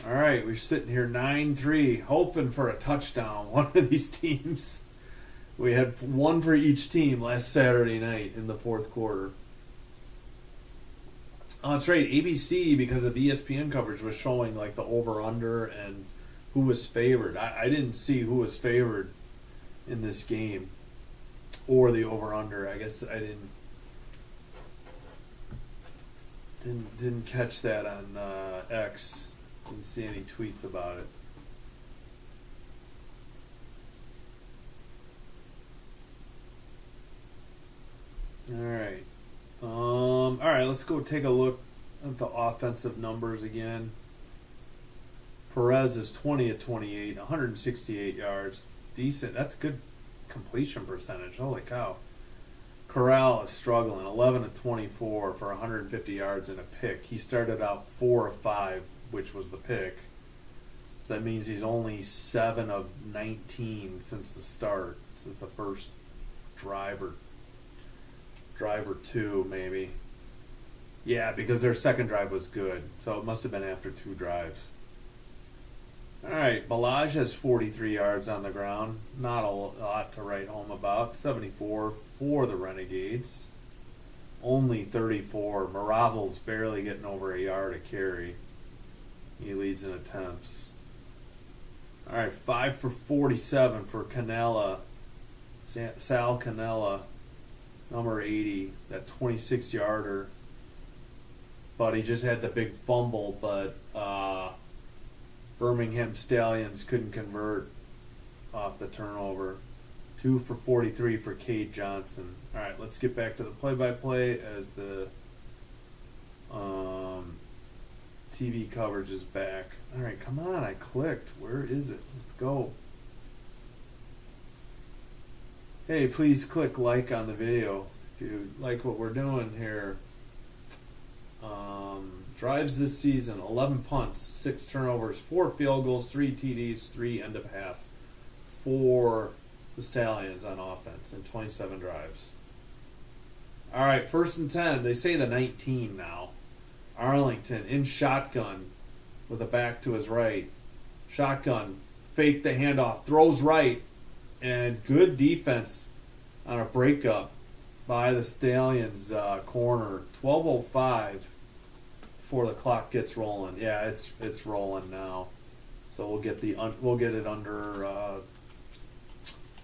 All right, we're sitting here 9-3, hoping for a touchdown. One of these teams. We had one for each team last Saturday night in the 4th quarter. That's right, ABC, because of ESPN coverage, was showing the over-under and who was favored. I didn't see who was favored in this game or the over-under. I guess I didn't catch that on X. Didn't see any tweets about it. All right, let's go take a look at the offensive numbers again. Perez is 20 of 28, 168 yards. Decent. That's good completion percentage. Holy cow. Corral is struggling, 11 of 24 for 150 yards and a pick. He started out 4 of 5, which was the pick. So that means he's only 7 of 19 since the start, since the first drive or 2 maybe. Yeah, because their second drive was good, so it must have been after 2 drives. All right, Balaj has 43 yards on the ground. Not a lot to write home about. 74 for the Renegades. Only 34. Maravel's barely getting over a yard a carry. He leads in attempts. All right, 5 for 47 for Canella. Sal Canella, number 80, that 26-yarder. But he just had the big fumble, but Birmingham Stallions couldn't convert off the turnover. 2 for 43 for Cade Johnson. All right, let's get back to the play-by-play as the TV coverage is back. All right, come on, I clicked. Where is it? Let's go. Hey, please click like on the video if you like what we're doing here. Drives this season, 11 punts, 6 turnovers, 4 field goals, 3 TDs, 3 end of half for the Stallions on offense in 27 drives. All right, 1st and 10. They say the 19 now. Arlington in shotgun with a back to his right. Shotgun, fake the handoff, throws right, and good defense on a breakup by the Stallions corner. 12:05 before the clock gets rolling. Yeah, it's rolling now. So we'll get it under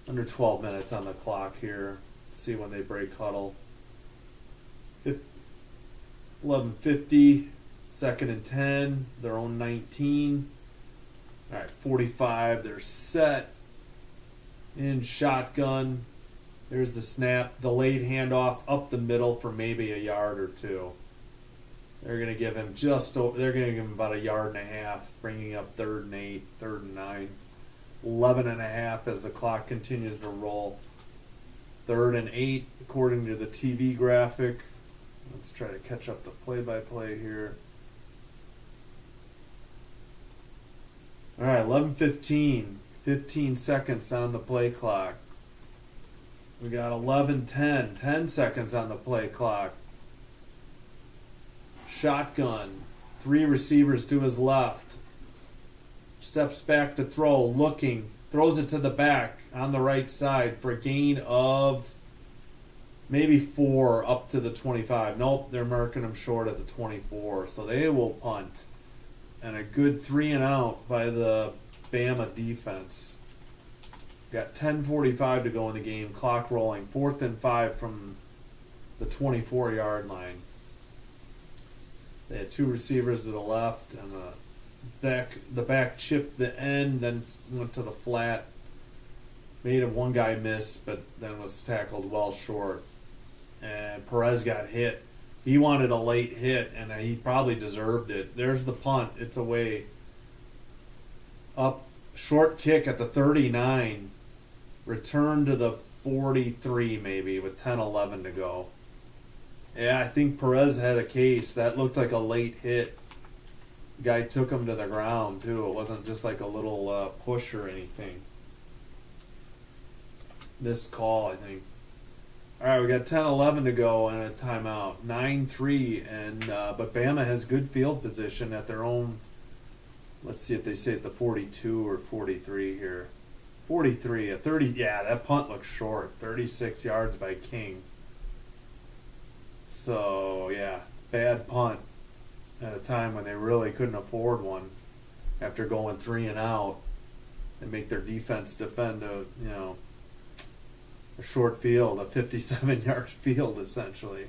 12 minutes on the clock here. See when they break huddle. 11:50, 2nd and 10, their own 19. All right, 45, they're set. In shotgun. There's the snap, delayed handoff up the middle for maybe a yard or 2. They're going to give him about a yard and a half, bringing up 3rd and 8, 3rd and 9. 11 and a half as the clock continues to roll. 3rd and 8 according to the TV graphic. Let's try to catch up the play-by-play here. All right, 11:15, 15 seconds on the play clock. We got 11:10, 10 seconds on the play clock. Shotgun, 3 receivers to his left. Steps back to throw, looking, throws it to the back on the right side for a gain of maybe 4 up to the 25. Nope, they're marking him short at the 24, so they will punt. And a good 3 and out by the Bama defense. Got 10:45 to go in the game, clock rolling, 4th and 5 from the 24-yard line. They had 2 receivers to the left, and the back chipped the end, then went to the flat. Made one guy miss, but then was tackled well short. And Perez got hit. He wanted a late hit, and he probably deserved it. There's the punt. It's away. Up, short kick at the 39. Return to the 43 maybe with 10-11 to go. Yeah, I think Perez had a case. That looked like a late hit. Guy took him to the ground, too. It wasn't just like a little push or anything. Missed call, I think. All right, we got 10-11 to go and a timeout. 9-3, but Bama has good field position at their own. Let's see if they say at the 42 or 43 here. 43, a 30. Yeah, that punt looks short. 36 yards by King. So, yeah, bad punt at a time when they really couldn't afford one after going 3 and out and make their defense defend a short field, a 57-yard field, essentially,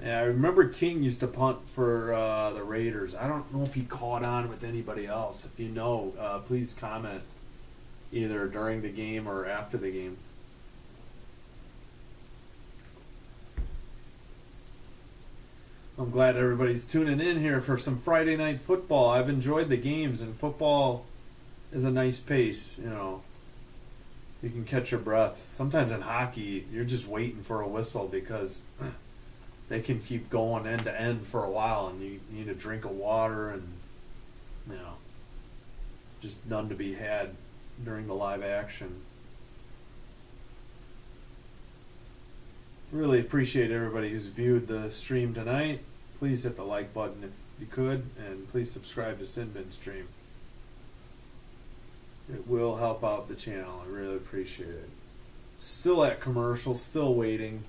Yeah, I remember King used to punt for the Raiders. I don't know if he caught on with anybody else. If you know, please comment either during the game or after the game. I'm glad everybody's tuning in here for some Friday night football. I've enjoyed the games, and football is a nice pace, You can catch your breath. Sometimes in hockey, you're just waiting for a whistle because they can keep going end to end for a while, and you need a drink of water and, just none to be had during the live action. Really appreciate everybody who's viewed the stream tonight. Please hit the like button if you could, and please subscribe to Sinbin Stream. It will help out the channel. I really appreciate it. Still at commercial, still waiting.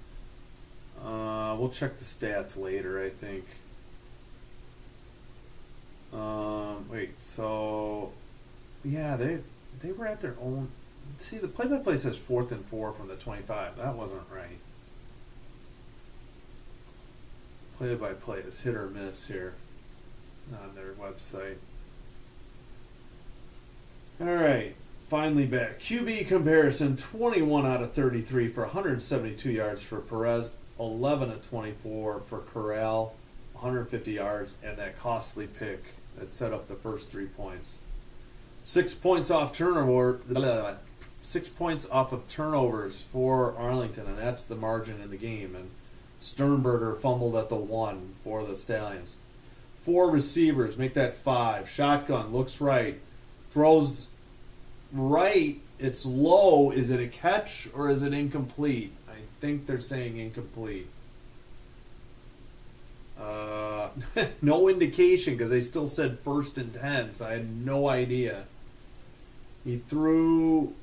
We'll check the stats later, I think. Yeah, they were at their own. See, the play-by-play says 4th and 4 from the 25. That wasn't right. Play-by-play is hit or miss here on their website. All right, finally back. QB comparison, 21 out of 33 for 172 yards for Perez, 11 of 24 for Corral, 150 yards, and that costly pick that set up the first 3 points. 6 points off turnover. 6 points off of turnovers for Arlington, and that's the margin in the game. And Sternberger fumbled at the 1 for the Stallions. 4 receivers, make that 5. Shotgun, looks right. Throws right. It's low. Is it a catch or is it incomplete? I think they're saying incomplete. No indication because they still said 1st and 10, so I had no idea. He threw...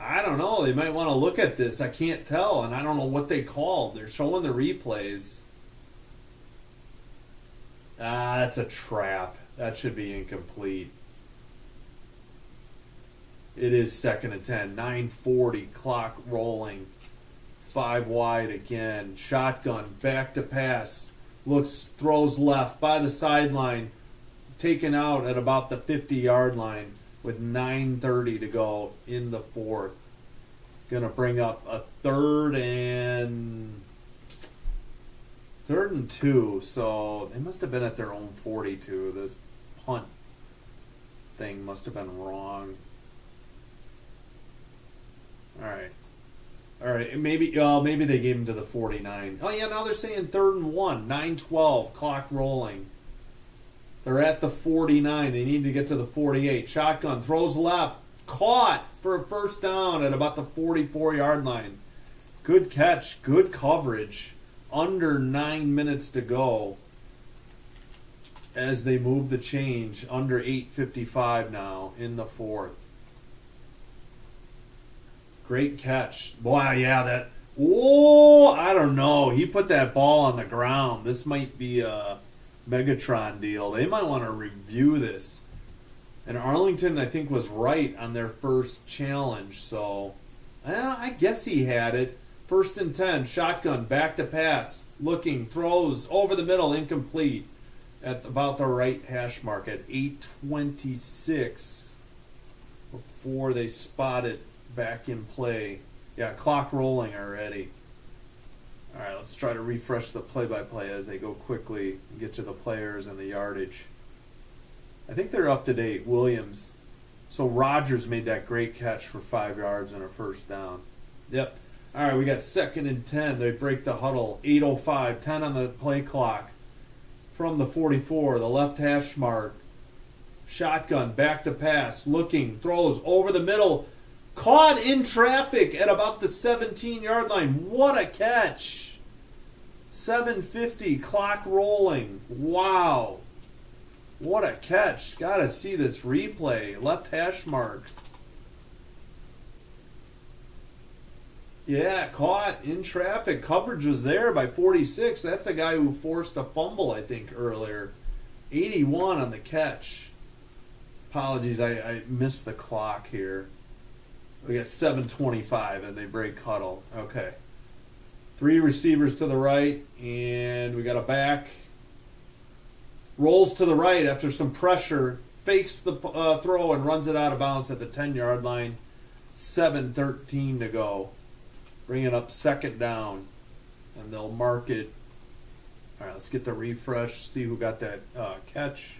I don't know. They might want to look at this. I can't tell, and I don't know what they called. They're showing the replays. That's a trap. That should be incomplete. It is 2nd and 10. 9:40, clock rolling. 5 wide again. Shotgun, back to pass. Throws left by the sideline. Taken out at about the 50-yard line with 9:30 to go in the 4th. Going to bring up a 3rd and 2. So they must have been at their own 42. This punt thing must have been wrong. All right. Maybe they gave him to the 49. Oh, yeah, now they're saying 3rd and 1. 9-12. Clock rolling. They're at the 49. They need to get to the 48. Shotgun. Throws left. Caught for a first down at about the 44-yard line. Good catch. Good coverage. Under 9 minutes to go as they move the change. Under 8:55 now in the 4th. Great catch. Wow, yeah, that... Oh, I don't know. He put that ball on the ground. This might be a Megatron deal. They might want to review this. And Arlington, I think, was right on their first challenge. So, I guess he had it. 1st and 10. Shotgun. Back to pass. Looking. Throws. Over the middle. Incomplete. At about the right hash mark at 8:26. Before they spot it back in play. Yeah, clock rolling already. All right, let's try to refresh the play-by-play as they go quickly and get to the players and the yardage. I think they're up to date. Williams. So Rogers made that great catch for 5 yards and a first down. Yep. All right, we got 2nd and 10. They break the huddle. 8:05, 10 on the play clock. From the 44, the left hash mark. Shotgun, back to pass. Looking, throws over the middle. Caught in traffic at about the 17-yard line. What a catch. 7:50, clock rolling. Wow. What a catch. Got to see this replay. Left hash mark. Yeah, caught in traffic. Coverage was there by 46. That's the guy who forced a fumble, I think, earlier. 81 on the catch. Apologies, I missed the clock here. We got 7:25 and they break huddle. Okay. 3 receivers to the right, and we got a back. Rolls to the right after some pressure. Fakes the throw and runs it out of bounds at the 10-yard line. 7:13 to go. Bring it up 2nd down. And they'll mark it. All right, let's get the refresh. See who got that catch.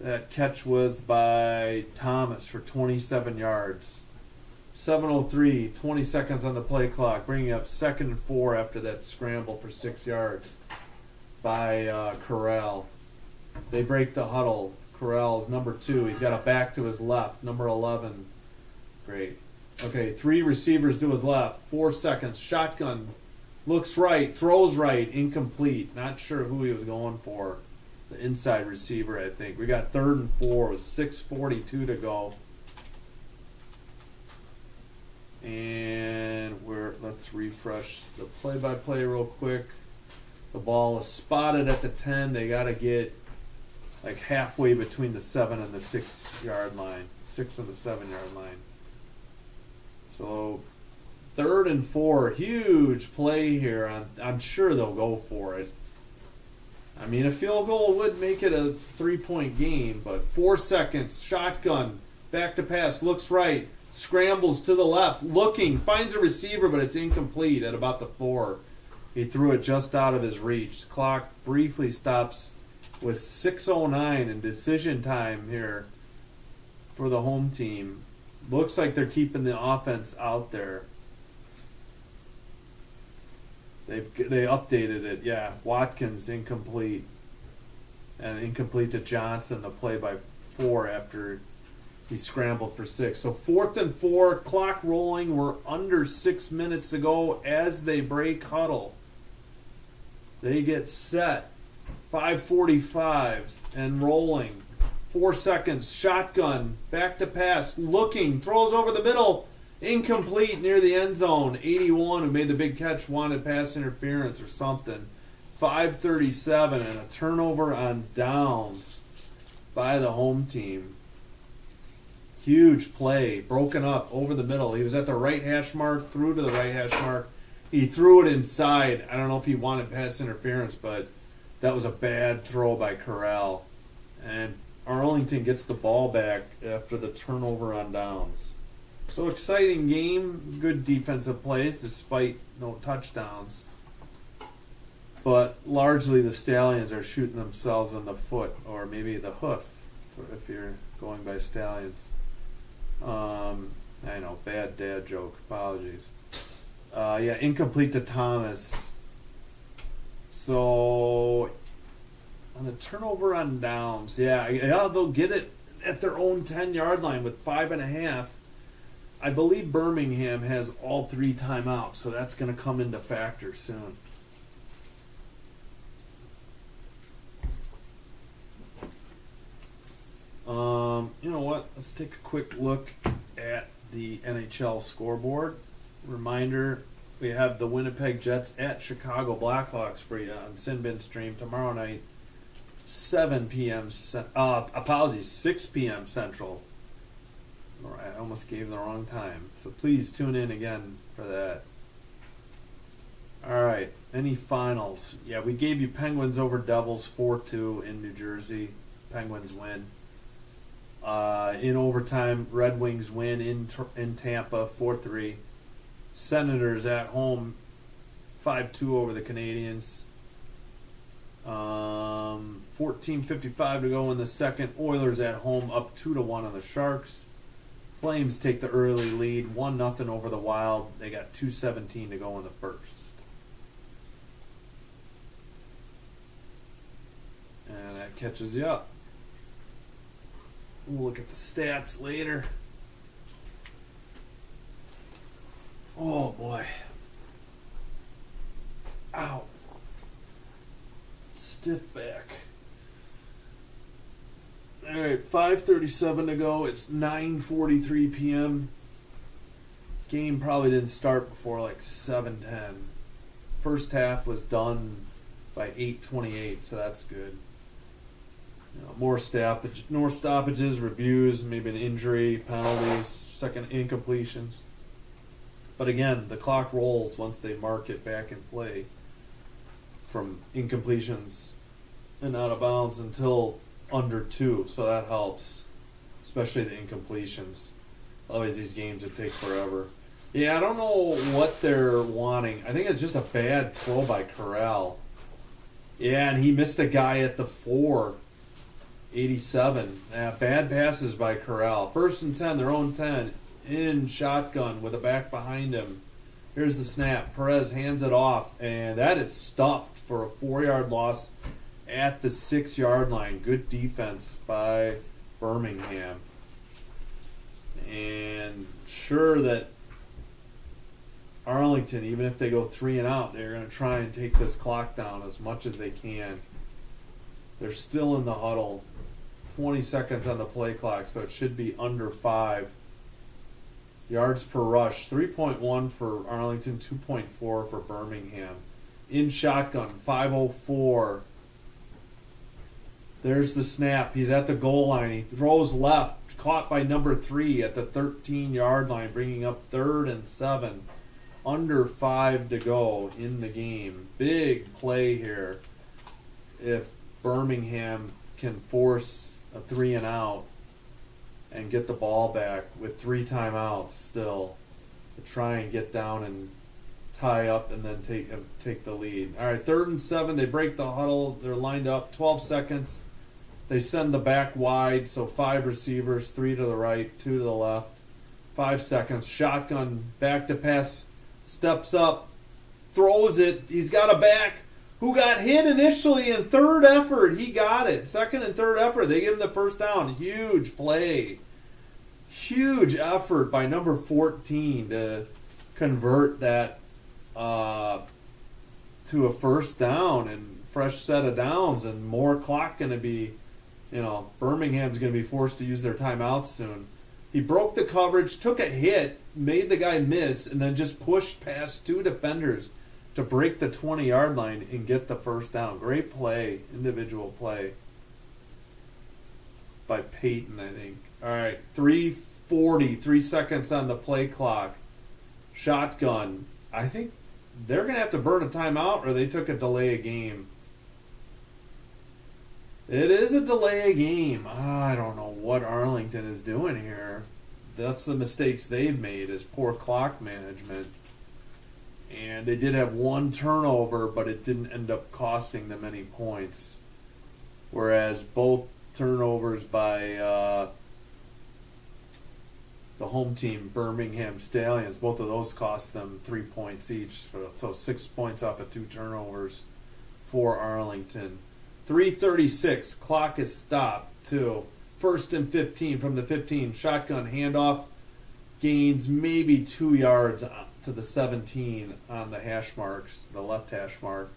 That catch was by Thomas for 27 yards. 7:03, 20 seconds on the play clock. Bringing up 2nd and 4 after that scramble for 6 yards by Corral. They break the huddle. Corral's number 2. He's got a back to his left. Number 11. Great. Okay, 3 receivers to his left. 4 seconds. Shotgun. Looks right. Throws right. Incomplete. Not sure who he was going for. The inside receiver, I think. We got 3rd and 4 with 6:42 to go. And let's refresh the play-by-play real quick. The ball is spotted at the 10. They got to get like halfway between the 7 and the 6-yard line. 6 and the 7-yard line. So 3rd and 4, huge play here. I'm sure they'll go for it. I mean, a field goal would make it a 3-point game, but 4 seconds, shotgun, back to pass, looks right, scrambles to the left, looking, finds a receiver, but it's incomplete at about the 4. He threw it just out of his reach. Clock briefly stops with 6:09 in decision time here for the home team. Looks like they're keeping the offense out there. They updated it, yeah. Watkins incomplete. And incomplete to Johnson, the play by 4 after he scrambled for 6. So 4th and 4, clock rolling. We're under 6 minutes to go as they break huddle. They get set. 5:45 and rolling. 4 seconds, shotgun, back to pass, looking, throws over the middle. Incomplete near the end zone. 81, who made the big catch, wanted pass interference or something. 5:37 and a turnover on downs by the home team. Huge play, broken up over the middle. He was at the right hash mark, threw to the right hash mark. He threw it inside. I don't know if he wanted pass interference, but that was a bad throw by Corral. And Arlington gets the ball back after the turnover on downs. So exciting game, good defensive plays despite no touchdowns. But largely the Stallions are shooting themselves in the foot, or maybe the hoof, if you're going by Stallions. I know, bad dad joke. Apologies. Yeah, incomplete to Thomas. So, on the turnover on downs, yeah, they'll get it at their own 10-yard line with 5.5. I believe Birmingham has all 3 timeouts, so that's going to come into factor soon. You know what? Let's take a quick look at the NHL scoreboard. Reminder, we have the Winnipeg Jets at Chicago Blackhawks for you on Sinbin Stream tomorrow night, 7 p.m. 6 p.m. Central. I almost gave the wrong time. So please tune in again for that. All right. Any finals? Yeah, we gave you Penguins over Devils 4-2 in New Jersey. Penguins win. In overtime, Red Wings win in Tampa 4-3. Senators at home 5-2 over the Canadiens. 14:55 to go in the second. Oilers at home up 2-1 on the Sharks. Flames take the early lead 1-0 over the Wild. They got 2:17 to go in the first. And that catches you up. We'll look at the stats later. Oh boy. Ow. Stiff back. Alright, 5:37 to go. It's 9:43 p.m. Game probably didn't start before like 7:10. First half was done by 8:28, so that's good. You know, more stoppages, reviews, maybe an injury, penalties, second incompletions. But again, the clock rolls once they mark it back in play from incompletions and out of bounds until under 2, so that helps, especially the incompletions. Otherwise, these games would take forever. Yeah, I don't know what they're wanting. I think it's just a bad throw by Corral. Yeah, and he missed a guy at the 4. 87. Bad passes by Corral. 1st and 10, their own 10. In shotgun with a back behind him. Here's the snap. Perez hands it off, and that is stuffed for a 4-yard loss at the 6-yard line. Good defense by Birmingham. And sure that Arlington, even if they go 3 and out, they're going to try and take this clock down as much as they can. They're still in the huddle. 20 seconds on the play clock, so it should be under 5. Yards per rush, 3.1 for Arlington, 2.4 for Birmingham. In shotgun, 5:04. There's the snap. He's at the goal line. He throws left, caught by number 3 at the 13-yard line, bringing up 3rd and 7. Under 5 to go in the game. Big play here. If Birmingham can force a 3 and out and get the ball back with 3 timeouts still to try and get down and tie up and then take the lead. All right, 3rd and 7. They break the huddle. They're lined up. 12 seconds. They send the back wide, so 5 receivers, 3 to the right, 2 to the left. 5 seconds. Shotgun, back to pass. Steps up. Throws it. He's got a back who got hit initially in 3rd effort. He got it. 2nd and 3rd effort. They give him the first down. Huge play. Huge effort by number 14 to convert that to a first down and fresh set of downs and more clock going to be, Birmingham's going to be forced to use their timeouts soon. He broke the coverage, took a hit, made the guy miss, and then just pushed past 2 defenders to break the 20-yard line and get the first down. Great play, individual play by Peyton, I think. All right, 3:40, 3 seconds on the play clock. Shotgun. I think they're going to have to burn a timeout or they took a delay of game. It is a delay of game. I don't know what Arlington is doing here. That's the mistakes they've made, is poor clock management. And they did have 1 turnover, but it didn't end up costing them any points. Whereas both turnovers by the home team, Birmingham Stallions. Both of those cost them 3 points each, so 6 points off of 2 turnovers for Arlington. 3:36, clock is stopped too. 1st and 15 from the 15. Shotgun handoff, gains maybe 2 yards to the 17 on the hash marks, the left hash mark.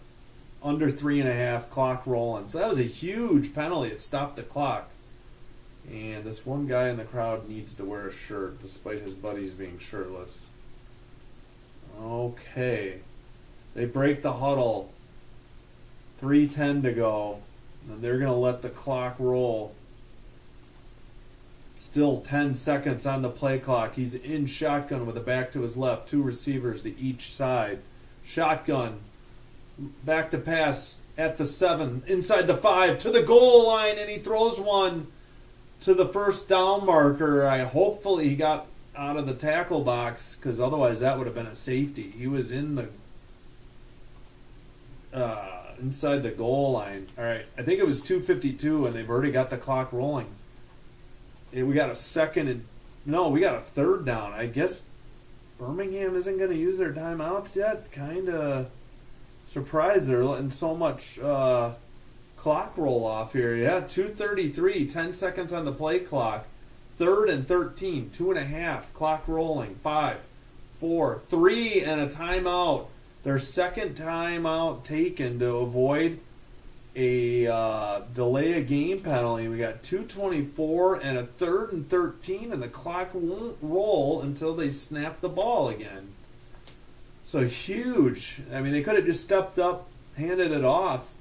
Under 3.5, clock rolling. So that was a huge penalty. It stopped the clock. And this one guy in the crowd needs to wear a shirt, despite his buddies being shirtless. Okay. They break the huddle. 3:10 to go. And they're going to let the clock roll. Still 10 seconds on the play clock. He's in shotgun with a back to his left. 2 receivers to each side. Shotgun. Back to pass at the 7. Inside the 5 to the goal line. And he throws one to the first down marker. Hopefully he got out of the tackle box, because otherwise that would have been a safety. He was in the inside the goal line. All right, I think it was 2:52, and they've already got the clock rolling. We got a second and we got a third down. I guess Birmingham isn't going to use their timeouts yet. Kind of surprised they're letting so much clock roll off here. Yeah, 2:33, 10 seconds on the play clock. 3rd and 13, 2.5, clock rolling. 5, 4, 3, and a timeout. Their second timeout taken to avoid a delay a game penalty. We got 2:24 and a 3rd and 13, and the clock won't roll until they snap the ball again. So huge. I mean, they could have just stepped up, handed it off,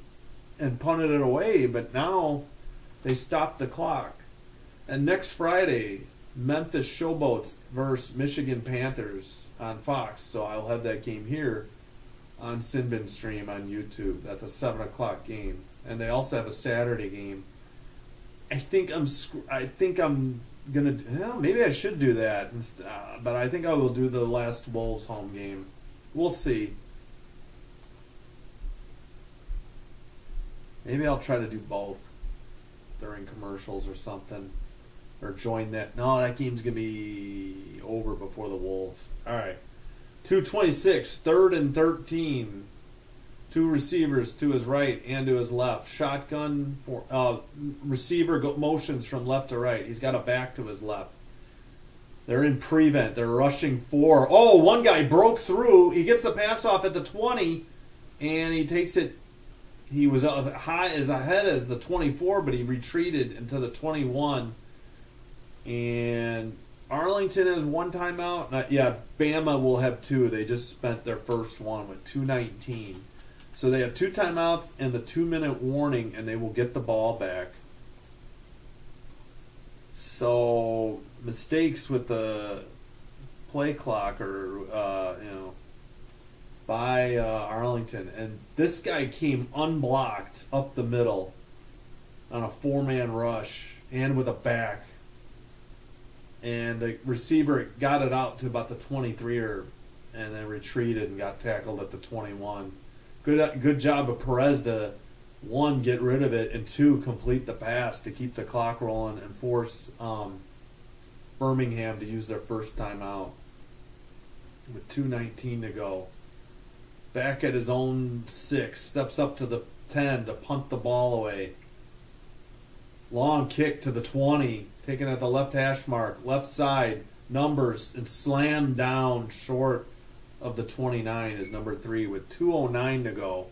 and punted it away, but now they stopped the clock. And next Friday, Memphis Showboats versus Michigan Panthers on Fox. So I'll have that game here on Sinbin Stream on YouTube. That's a 7 o'clock game. And they also have a Saturday game. I think I'm gonna. Maybe I should do that, but I think I will do the last Wolves home game. We'll see. Maybe I'll try to do both during commercials or something, or join that. No, that game's gonna be over before the Wolves. All right, 2:26, 3rd and 13. 2 receivers to his right and to his left. Shotgun for receiver motions from left to right. He's got a back to his left. They're in prevent. They're rushing 4. Oh, one guy broke through. He gets the pass off at the 20, and he takes it. He was high as ahead as the 24, but he retreated into the 21. And Arlington has 1 timeout. Bama will have 2. They just spent their first one with 2:19. So they have 2 timeouts and the 2-minute warning, and they will get the ball back. So mistakes with the play clock or by Arlington, and this guy came unblocked up the middle on a 4-man rush and with a back, and the receiver got it out to about the 23 and then retreated and got tackled at the 21. Good job of Perez to, 1, get rid of it, and 2, complete the pass to keep the clock rolling and force Birmingham to use their first timeout with 2:19 to go. Back at his own 6, steps up to the 10 to punt the ball away. Long kick to the 20, taken at the left hash mark, left side, numbers, and slammed down short of the 29 is number 3 with 2:09 to go.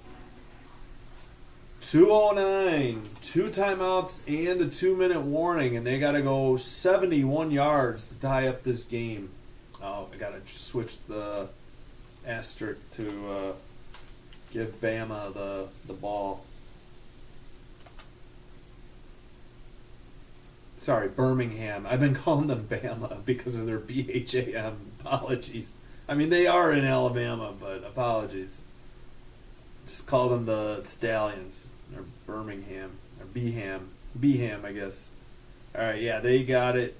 2:09, 2 timeouts and the 2-minute warning, and they got to go 71 yards to tie up this game. Oh, I got to switch the asterisk to give Bama the ball. Sorry, Birmingham. I've been calling them Bama because of their BHAM. Apologies. I mean, they are in Alabama, but apologies. Just call them the Stallions, or Birmingham, or Beham, I guess. All right, yeah, they got it.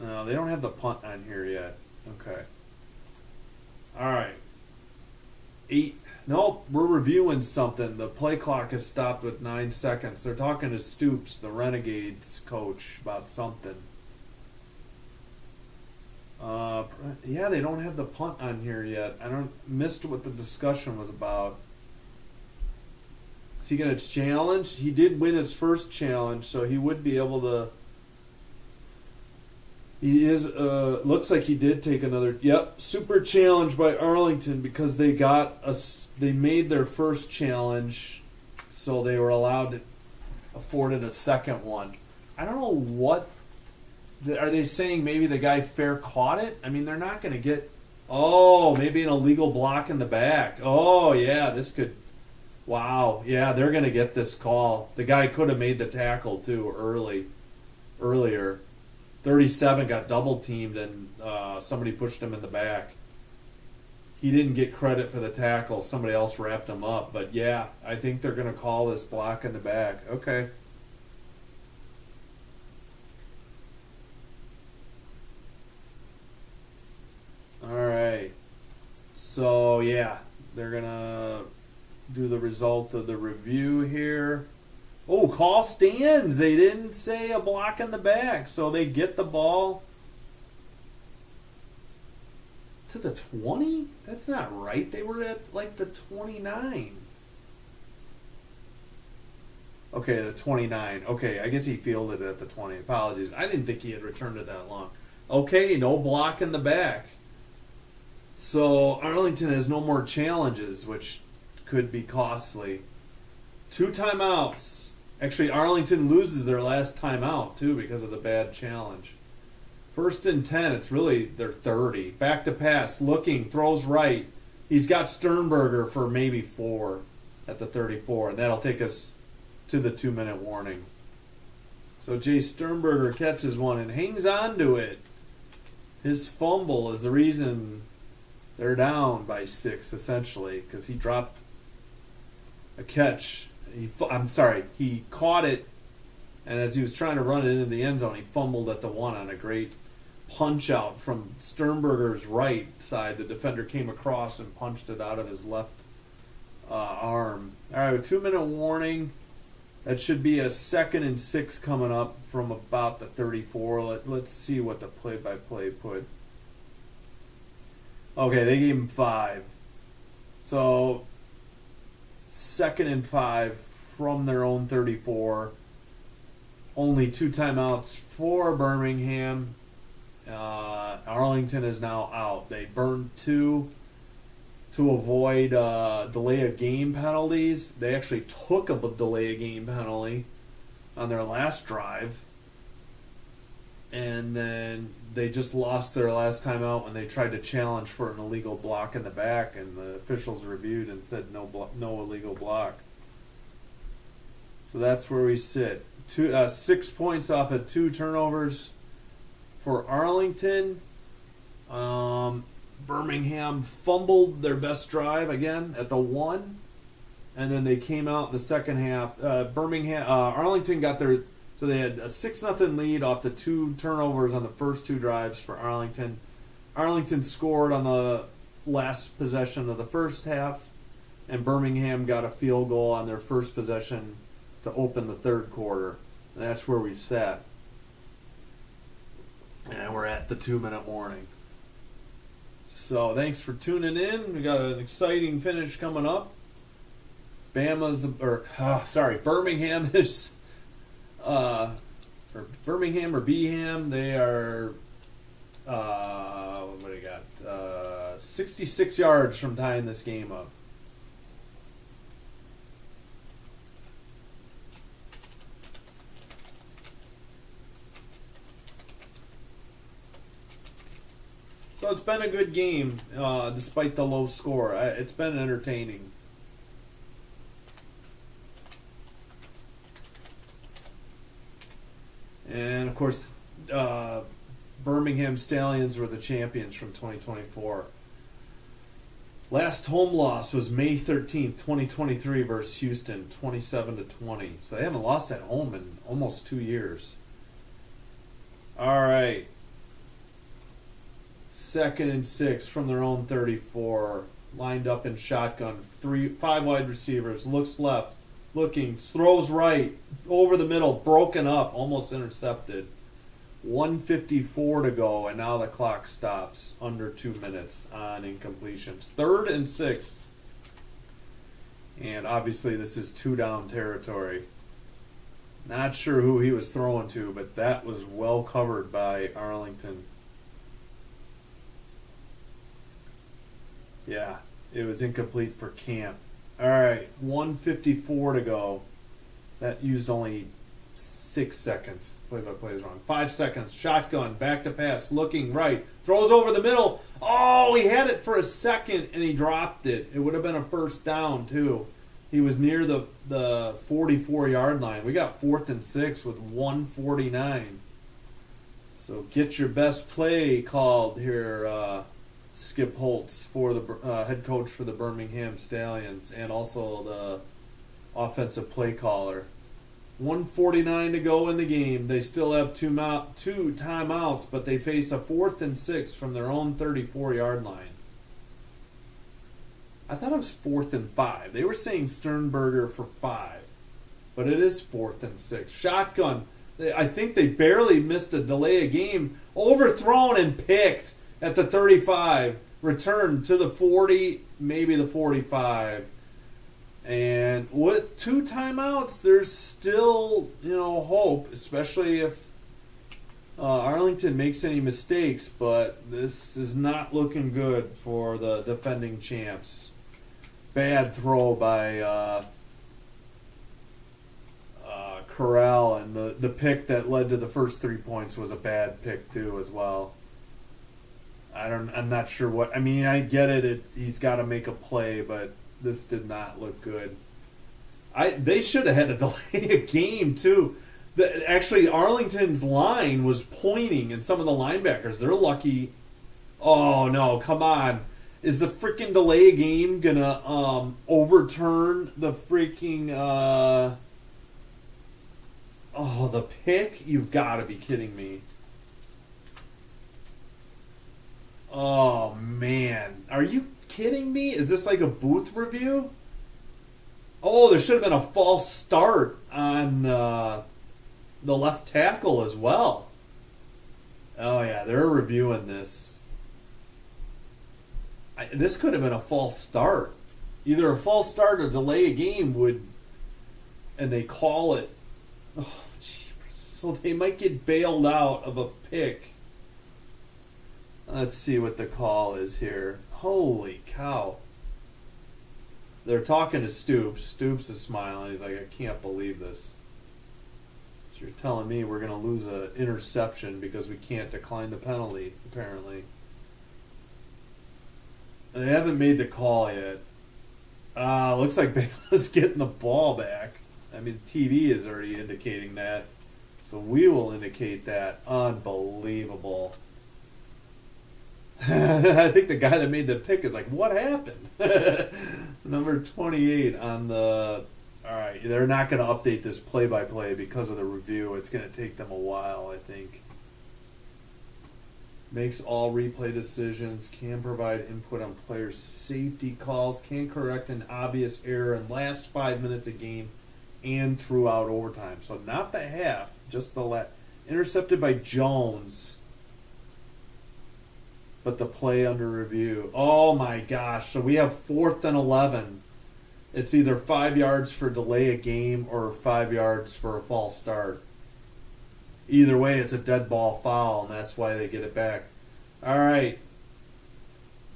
No, they don't have the punt on here yet. Okay. All right. 8. Nope, we're reviewing something. The play clock is stopped with 9 seconds. They're talking to Stoops, the Renegades coach, about something. Yeah, they don't have the punt on here yet. I don't missed what the discussion was about. Is he going to challenge? He did win his first challenge, so he would be able to. He is. Looks like he did take another. Yep, super challenge by Arlington because they got a. They made their first challenge, so they were allowed to afforded a second one. I don't know what. Are they saying maybe the guy fair caught it? I mean, they're not going to get. Oh, maybe an illegal block in the back. Oh yeah, this could. Wow, yeah, they're going to get this call. The guy could have made the tackle too earlier. 37 got double teamed and somebody pushed him in the back. He didn't get credit for the tackle. Somebody else wrapped him up. But yeah, I think they're going to call this block in the back. Okay. All right. So yeah, they're going to do the result of the review here. Oh, call stands. They didn't say a block in the back, so they get the ball to the 20? That's not right. They were at like the 29. Okay, the 29. Okay, I guess he fielded it at the 20. Apologies. I didn't think he had returned it that long. Okay, no block in the back. So Arlington has no more challenges, which could be costly. 2 timeouts. Actually, Arlington loses their last timeout, too, because of the bad challenge. 1st and 10, it's really their 30. Back to pass, looking, throws right. He's got Sternberger for maybe 4 at the 34, and that'll take us to the 2-minute warning. So Jay Sternberger catches one and hangs on to it. His fumble is the reason they're down by 6, essentially, because he dropped a catch. He caught it, and as he was trying to run it into the end zone, he fumbled at the 1 on a great punch out from Sternberger's right side. The defender came across and punched it out of his left arm. All right, a 2-minute warning. That should be a 2nd and 6 coming up from about the 34. Let's see what the play-by-play put. Okay, they gave him 5. So 2nd and 5 from their own 34. Only 2 timeouts for Birmingham. Arlington is now out. They burned 2 to avoid delay of game penalties. They actually took a delay of game penalty on their last drive. And then they just lost their last time out when they tried to challenge for an illegal block in the back, and the officials reviewed and said no illegal block. So that's where we sit. 6 points off of 2 turnovers for Arlington. Birmingham fumbled their best drive again at the 1, and then they came out in the second half. Arlington got their. So they had a 6-0 lead off the 2 turnovers on the first 2 drives for Arlington. Arlington scored on the last possession of the first half, and Birmingham got a field goal on their first possession to open the third quarter. And that's where we sat. And we're at the 2-minute warning. So thanks for tuning in. We got an exciting finish coming up. Birmingham is... or Birmingham or Beeham, they are, what do you got? 66 yards from tying this game up. So it's been a good game, despite the low score. It's been entertaining. And, of course, Birmingham Stallions were the champions from 2024. Last home loss was May 13th, 2023 versus Houston, 27-20. So they haven't lost at home in almost 2 years. All right. 2nd and 6 from their own 34. Lined up in shotgun. 5 wide receivers. Looks left. Looking, throws right, over the middle, broken up, almost intercepted. 1:54 to go, and now the clock stops under 2 minutes on incompletions. 3rd and 6. And obviously this is 2-down territory. Not sure who he was throwing to, but that was well covered by Arlington. Yeah, it was incomplete for Camp. All right, 1:54 to go. That used only 6 seconds. Play-by-play is wrong. 5 seconds. Shotgun. Back to pass. Looking right. Throws over the middle. Oh, he had it for a second and he dropped it. It would have been a first down too. He was near the 44-yard line. We got 4th and 6 with 1:49. So get your best play called here, Skip Holtz, for the head coach for the Birmingham Stallions, and also the offensive play caller. 1:49 to go in the game. They still have two timeouts, but they face a 4th and 6 from their own 34-yard line. I thought it was 4th and 5. They were saying Sternberger for 5, but it is 4th and 6. Shotgun. I think they barely missed a delay of game. Overthrown and picked at the 35. Returned to the 40, maybe the 45. And with 2 timeouts, there's still, hope, especially if Arlington makes any mistakes. But this is not looking good for the defending champs. Bad throw by Corral, and the pick that led to the first 3 points was a bad pick too, as well. I'm not sure what. I mean, I get it. He's got to make a play, but this did not look good. They should have had to delay a game too. Actually, Arlington's line was pointing, and some of the linebackers, they're lucky. Oh no! Come on. Is the freaking delay game gonna overturn the freaking the pick? You've got to be kidding me. Oh man, are you kidding me? Is this like a booth review? Oh, there should have been a false start on the left tackle as well. Oh yeah, they're reviewing this. This could have been a false start. Either a false start or delay a game and they call it. Oh, so they might get bailed out of a pick. Let's see what the call is here. Holy cow. They're talking to Stoops. Stoops is smiling. He's like, I can't believe this. So you're telling me we're going to lose an interception because we can't decline the penalty, apparently. They haven't made the call yet. Looks like Bama's getting the ball back. I mean, TV is already indicating that. So we will indicate that. Unbelievable. I think the guy that made the pick is like, what happened? Number 28 on the... All right, they're not going to update this play-by-play because of the review. It's going to take them a while, I think. Makes all replay decisions, can provide input on players' safety calls, can correct an obvious error in last 5 minutes of game and throughout overtime. So not the half, just the last. Intercepted by Jones, but the play under review. Oh my gosh, so we have 4th and 11. It's either 5 yards for delay a game or 5 yards for a false start. Either way, it's a dead ball foul, and that's why they get it back. All right.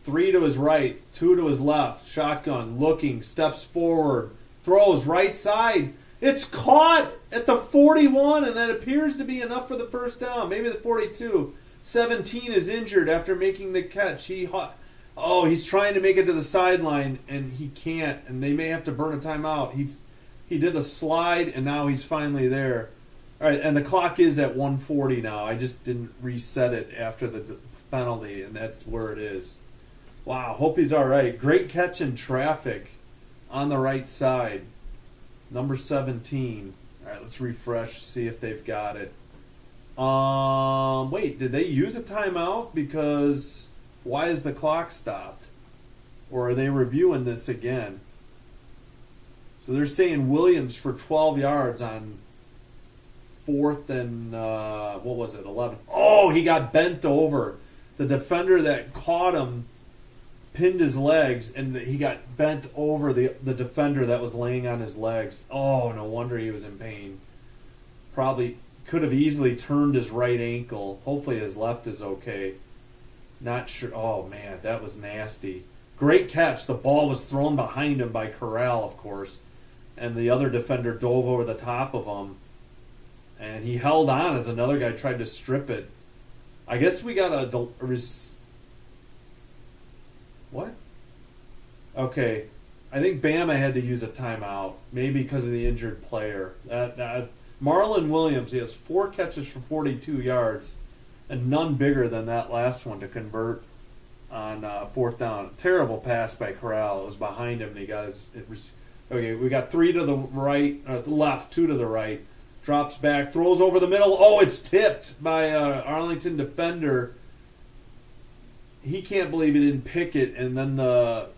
3 to his right, 2 to his left. Shotgun, looking, steps forward, throws right side. It's caught at the 41, and that appears to be enough for the first down. Maybe the 42. 17 is injured after making the catch. He's trying to make it to the sideline, and he can't, and they may have to burn a timeout. He did a slide, and now he's finally there. All right, and the clock is at 1:40 now. I just didn't reset it after the penalty, and that's where it is. Wow, hope he's all right. Great catch in traffic on the right side. Number 17. All right, let's refresh, see if they've got it. Wait, did they use a timeout? Because why is the clock stopped? Or are they reviewing this again? So they're saying Williams for 12 yards on 4th and, what was it, 11. Oh, he got bent over. The defender that caught him pinned his legs, and he got bent over the defender that was laying on his legs. Oh, no wonder he was in pain. Probably could have easily turned his right ankle. Hopefully his left is okay. Not sure. Oh, man, that was nasty. Great catch. The ball was thrown behind him by Corral, of course, and the other defender dove over the top of him, and he held on as another guy tried to strip it. I guess we got what? Okay, I think Bama had to use a timeout, maybe because of the injured player. Marlon Williams, he has 4 catches for 42 yards, and none bigger than that last one to convert on 4th down. Terrible pass by Corral. It was behind him, and he got his. Okay, we got 3 to the right, or the left, 2 to the right. Drops back, throws over the middle. Oh, it's tipped by Arlington defender. He can't believe he didn't pick it, and then the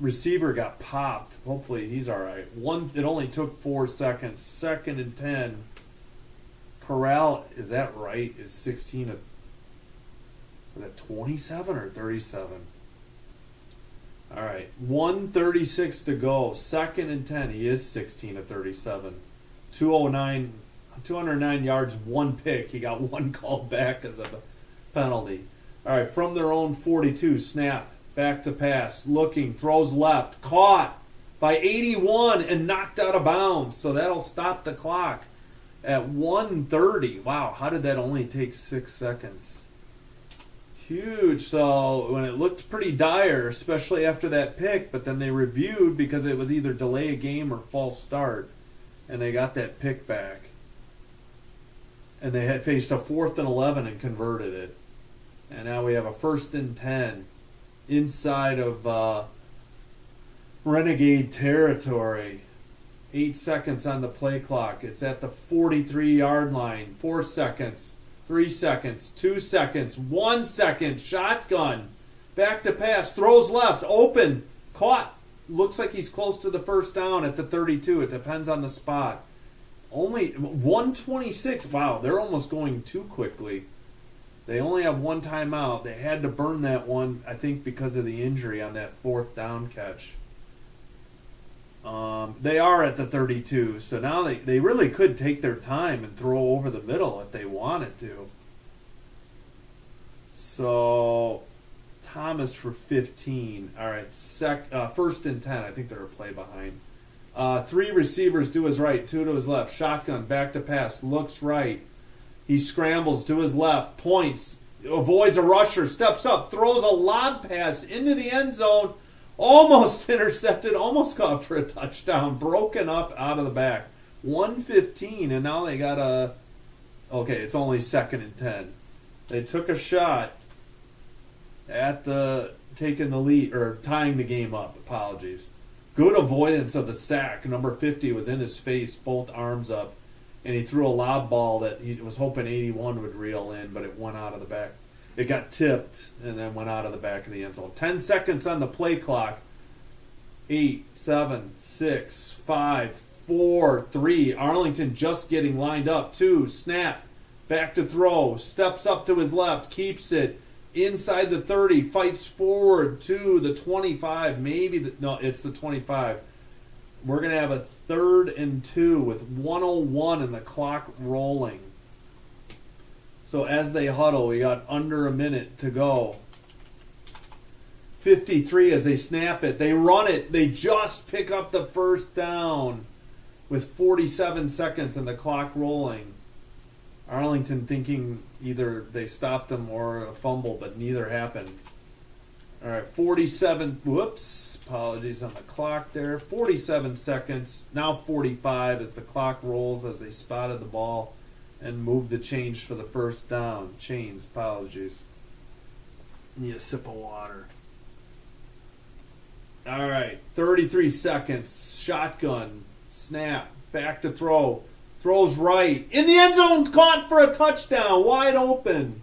receiver got popped. Hopefully he's all right. It only took 4 seconds. 2nd and 10. Corral, is that right? Is 16 of... Was that 27 or 37? All right. 1:36 to go. 2nd and 10. He is 16 of 37. 209 yards, 1 pick. He got 1 called back as a penalty. All right, from their own 42, snap, back to pass, looking, throws left, caught by 81 and knocked out of bounds. So that'll stop the clock at 1:30. Wow, how did that only take 6 seconds? Huge. So when it looked pretty dire, especially after that pick, but then they reviewed because it was either delay a game or false start, and they got that pick back. And they had faced a 4th and 11 and converted it. And now we have a 1st and 10 inside of Renegade territory. 8 seconds on the play clock. It's at the 43-yard line. 4 seconds, 3 seconds, 2 seconds, 1 second. Shotgun. Back to pass. Throws left. Open. Caught. Looks like he's close to the 1st down at the 32. It depends on the spot. Only 1:26. Wow, they're almost going too quickly. They only have 1 timeout. They had to burn that one, I think, because of the injury on that 4th down catch. They are at the 32, so now they really could take their time and throw over the middle if they wanted to. So Thomas for 15. All right, 1st and 10. I think they're a play behind. 3 receivers to his right, 2 to his left. Shotgun, back to pass, looks right. He scrambles to his left, points, avoids a rusher, steps up, throws a lob pass into the end zone, almost intercepted, almost caught for a touchdown, broken up out of the back. 1:15, and now they got okay, it's only 2nd and 10. They took a shot at taking the lead, or tying the game up, apologies. Good avoidance of the sack. Number 50 was in his face, both arms up, and he threw a lob ball that he was hoping 81 would reel in, but it went out of the back. It got tipped and then went out of the back of the end zone. 10 seconds on the play clock. 8, 7, 6, 5, 4, 3. Arlington just getting lined up. 2, snap, back to throw, steps up to his left, keeps it inside the 30, fights forward to the 25, no, it's the 25. We're going to have a 3rd and 2 with 1:01 and the clock rolling. So as they huddle, we got under a minute to go. 53 as they snap it. They run it. They just pick up the 1st down with 47 seconds and the clock rolling. Arlington thinking either they stopped them or a fumble, but neither happened. All right, 47. Whoops. Apologies on the clock there. 47 seconds. Now 45 as the clock rolls as they spotted the ball and moved the change for the 1st down. Chains. Apologies. Need a sip of water. All right, 33 seconds. Shotgun. Snap. Back to throw. Throws right. In the end zone, caught for a touchdown. Wide open.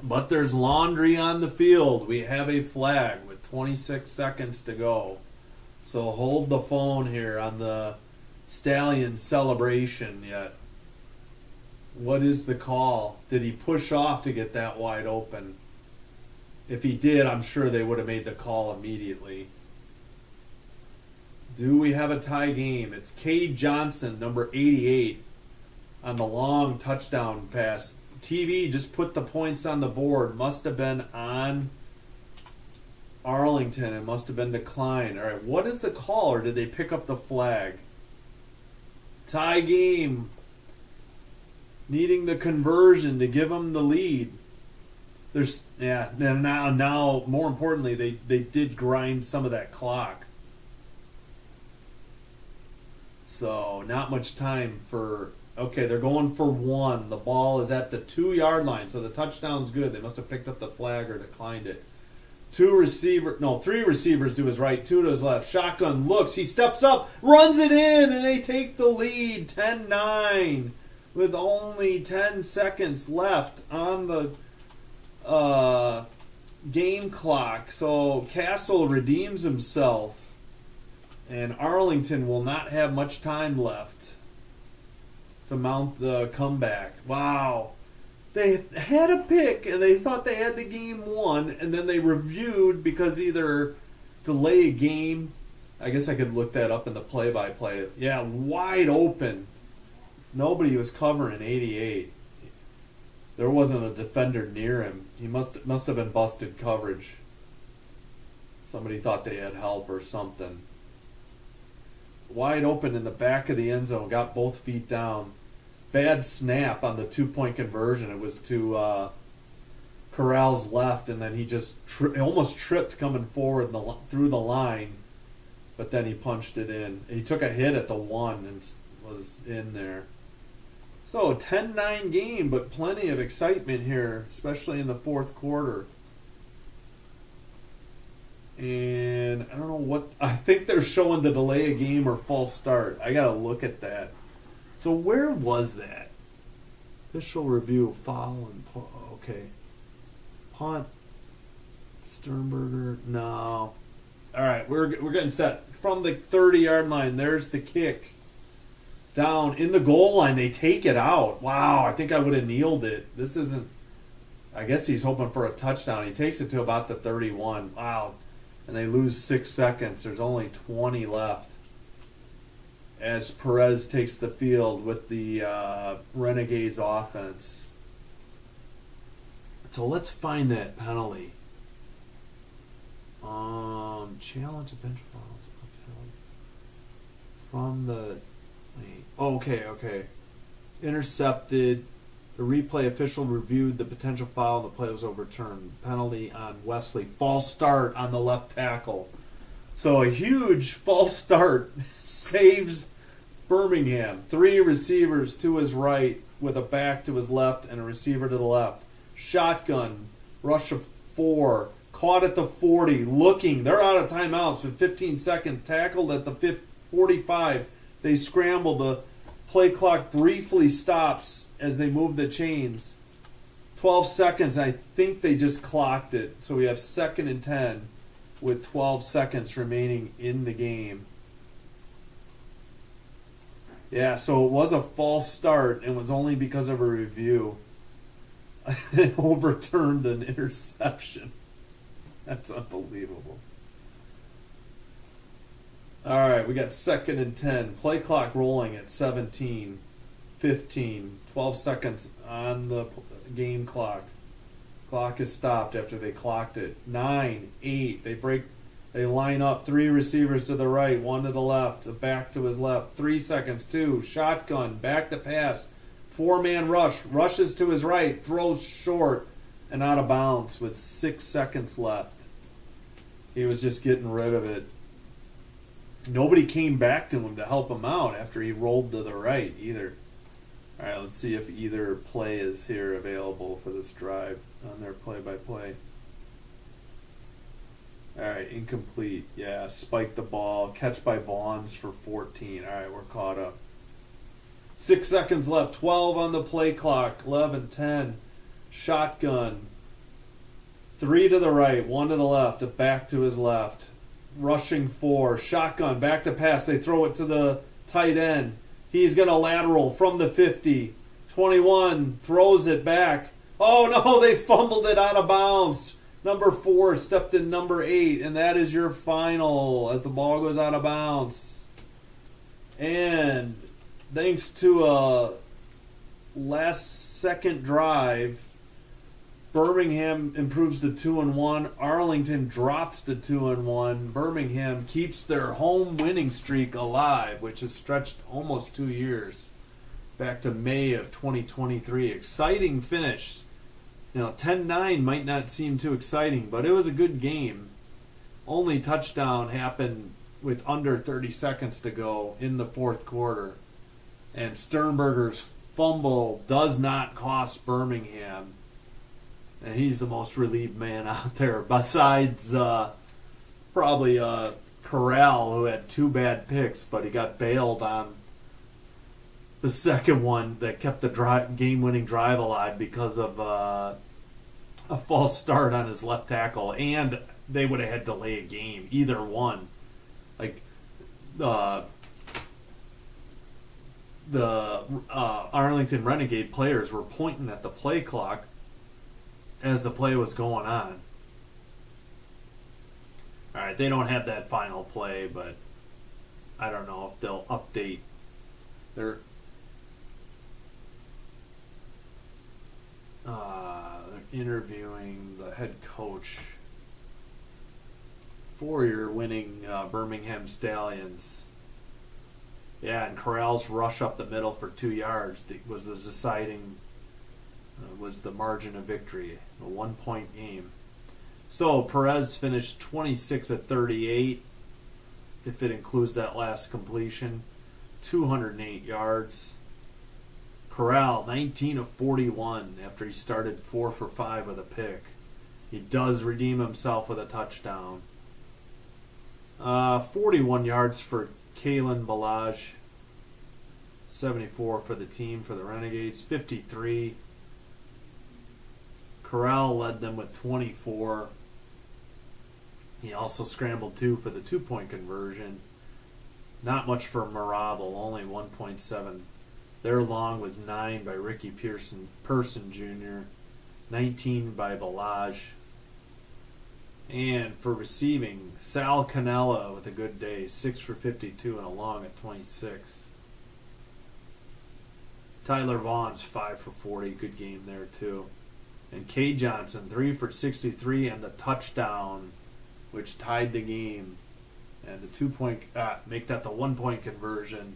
But there's laundry on the field. We have a flag with 26 seconds to go. So hold the phone here on the Stallion celebration yet. What is the call? Did he push off to get that wide open? If he did, I'm sure they would have made the call immediately. Do we have a tie game? It's Cade Johnson, number 88, on the long touchdown pass. TV just put the points on the board. Must have been on Arlington. It must have been declined. All right, what is the call, or did they pick up the flag? Tie game. Needing the conversion to give them the lead. Now more importantly, they did grind some of that clock. So not much time for, okay, they're going for one. The ball is at the 2-yard line, so the touchdown's good. They must have picked up the flag or declined it. Three receivers to his right, 2 to his left. Shotgun looks, he steps up, runs it in, and they take the lead, 10-9. With only 10 seconds left on the game clock. So Castle redeems himself, and Arlington will not have much time left to mount the comeback. Wow. They had a pick, and they thought they had the game won, and then they reviewed because either delay a game. I guess I could look that up in the play-by-play. Yeah, wide open. Nobody was covering 88. There wasn't a defender near him. He must have been busted coverage. Somebody thought they had help or something. Wide open in the back of the end zone. Got both feet down. Bad snap on the 2-point conversion. It was to Corral's left, and then he just almost tripped coming forward through the line, but then he punched it in. He took a hit at the 1 and was in there. So, 10-9 game, but plenty of excitement here, especially in the fourth quarter. And I don't know what, I think they're showing the delay a game or false start. I got to look at that. So, where was that? Official review, foul, and okay. Punt, Sternberger, no. All right, we're getting set. From the 30-yard line, there's the kick. Down in the goal line, they take it out. Wow, I think I would have kneeled it. This isn't, I guess he's hoping for a touchdown. He takes it to about the 31. Wow. And they lose 6 seconds. There's only 20 left. As Perez takes the field with the Renegades offense. So let's find that penalty. Challenge of bench fouls. From the... Okay. Intercepted. The replay official reviewed the potential foul. The play was overturned. Penalty on Wesley. False start on the left tackle. So a huge false start saves Birmingham. 3 receivers to his right with a back to his left and a receiver to the left. Shotgun. Rush of 4. Caught at the 40. Looking. They're out of timeouts with 15 seconds. Tackled at the 45. They scramble. The play clock briefly stops as they move the chains. 12 seconds. I think they just clocked it. So we have 2nd and 10 with 12 seconds remaining in the game. Yeah, so it was a false start and was only because of a review. It overturned an interception. That's unbelievable. All right, we got 2nd and 10. Play clock rolling at 17, 15, 12 seconds on the game clock. Clock is stopped after they clocked it. 9, 8. They line up 3 receivers to the right, 1 to the left, a back to his left. 3 seconds, 2. Shotgun, back to pass. 4-man rush, rushes to his right, throws short and out of bounds with 6 seconds left. He was just getting rid of it. Nobody came back to him to help him out after he rolled to the right either. All right, let's see if either play is here available for this drive on their play-by-play. All right, incomplete. Yeah, spike the ball. Catch by Vaughns for 14. All right, we're caught up. 6 seconds left. 12 on the play clock. 11, 10. Shotgun. 3 to the right, 1 to the left, a back to his left. Rushing 4. Shotgun, back to pass. They throw it to the tight end. He's going to lateral from the 50. 21 throws it back. Oh no, they fumbled it out of bounds. Number 4 stepped in number 8, and that is your final as the ball goes out of bounds. And thanks to a last-second drive, Birmingham improves to 2-1. Arlington drops to 2-1. Birmingham keeps their home winning streak alive, which has stretched almost 2 years, back to May of 2023. Exciting finish. 10-9 might not seem too exciting, but it was a good game. Only touchdown happened with under 30 seconds to go in the fourth quarter. And Sternberger's fumble does not cost Birmingham. And he's the most relieved man out there, besides probably Corral, who had 2 bad picks, but he got bailed on the second one that kept the game-winning drive alive because of a false start on his left tackle, and they would have had to delay a game, either one. Like the Arlington Renegade players were pointing at the play clock as the play was going on. All right, they don't have that final play, but I don't know if they'll update their interviewing the head coach for your winning Birmingham Stallions. Yeah, and Corral's rush up the middle for 2 yards was the deciding, was the margin of victory, a 1-point game. So Perez finished 26 of 38, if it includes that last completion, 208 yards. Corral, 19 of 41 after he started 4 for 5 with a pick. He does redeem himself with a touchdown. 41 yards for Kalen Balaj. 74 for the team, for the Renegades. 53. Corral led them with 24. He also scrambled 2 for the 2-point conversion. Not much for Marable, only 1.7. Their long was 9 by Ricky Person Jr., 19 by Balaj. And for receiving, Sal Canella with a good day, 6 for 52 and a long at 26. Tyler Vaughn's 5 for 40, good game there too. And Kay Johnson, 3 for 63 and the touchdown, which tied the game. And the 2-point, make that the 1-point conversion,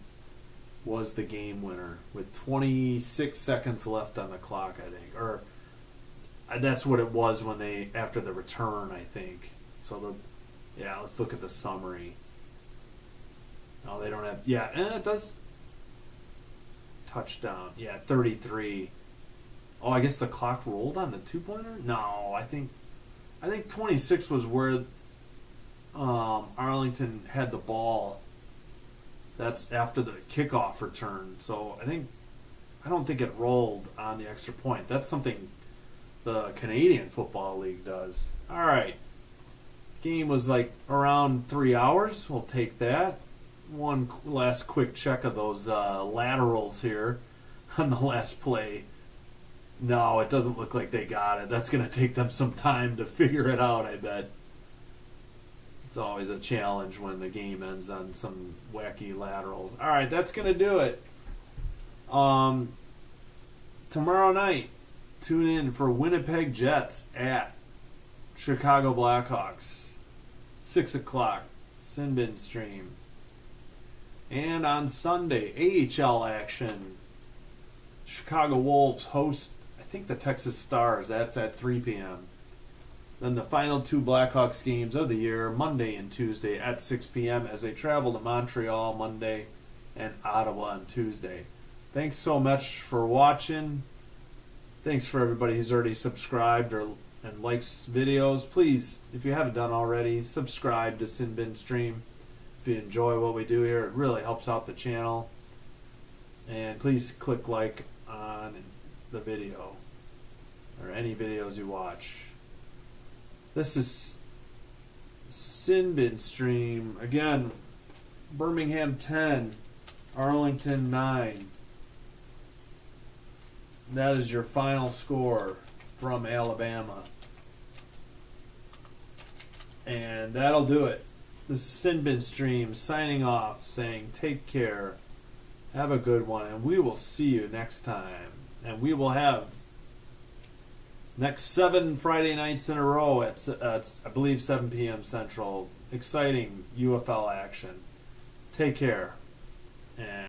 was the game winner with 26 seconds left on the clock, I think. Or that's what it was when they, after the return, I think. So let's look at the summary. No, they don't have, and it does touchdown. 33. Oh, I guess the clock rolled on the 2-pointer? No, I think 26 was where Arlington had the ball. That's after the kickoff return. So I don't think it rolled on the extra point. That's something the Canadian Football League does. All right. Game was like around 3 hours. We'll take that. One last quick check of those laterals here on the last play. No, it doesn't look like they got it. That's going to take them some time to figure it out, I bet. It's always a challenge when the game ends on some wacky laterals. All right, that's going to do it. Tomorrow night, tune in for Winnipeg Jets at Chicago Blackhawks. 6 o'clock, Sinbin stream. And on Sunday, AHL action. Chicago Wolves host, I think, the Texas Stars. That's at 3 p.m. Then the final 2 Blackhawks games of the year, Monday and Tuesday at 6 p.m. as they travel to Montreal Monday and Ottawa on Tuesday. Thanks so much for watching. Thanks for everybody who's already subscribed and likes videos. Please, if you haven't done already, subscribe to Sinbin Stream. If you enjoy what we do here, it really helps out the channel. And please click like on the video or any videos you watch. This is Sinbin Stream. Again, Birmingham 10, Arlington 9. That is your final score from Alabama. And that'll do it. This is Sin Bin Stream signing off, saying take care, have a good one, and we will see you next time. And we will have next 7 Friday nights in a row at I believe 7 p.m. Central. Exciting UFL action. Take care. And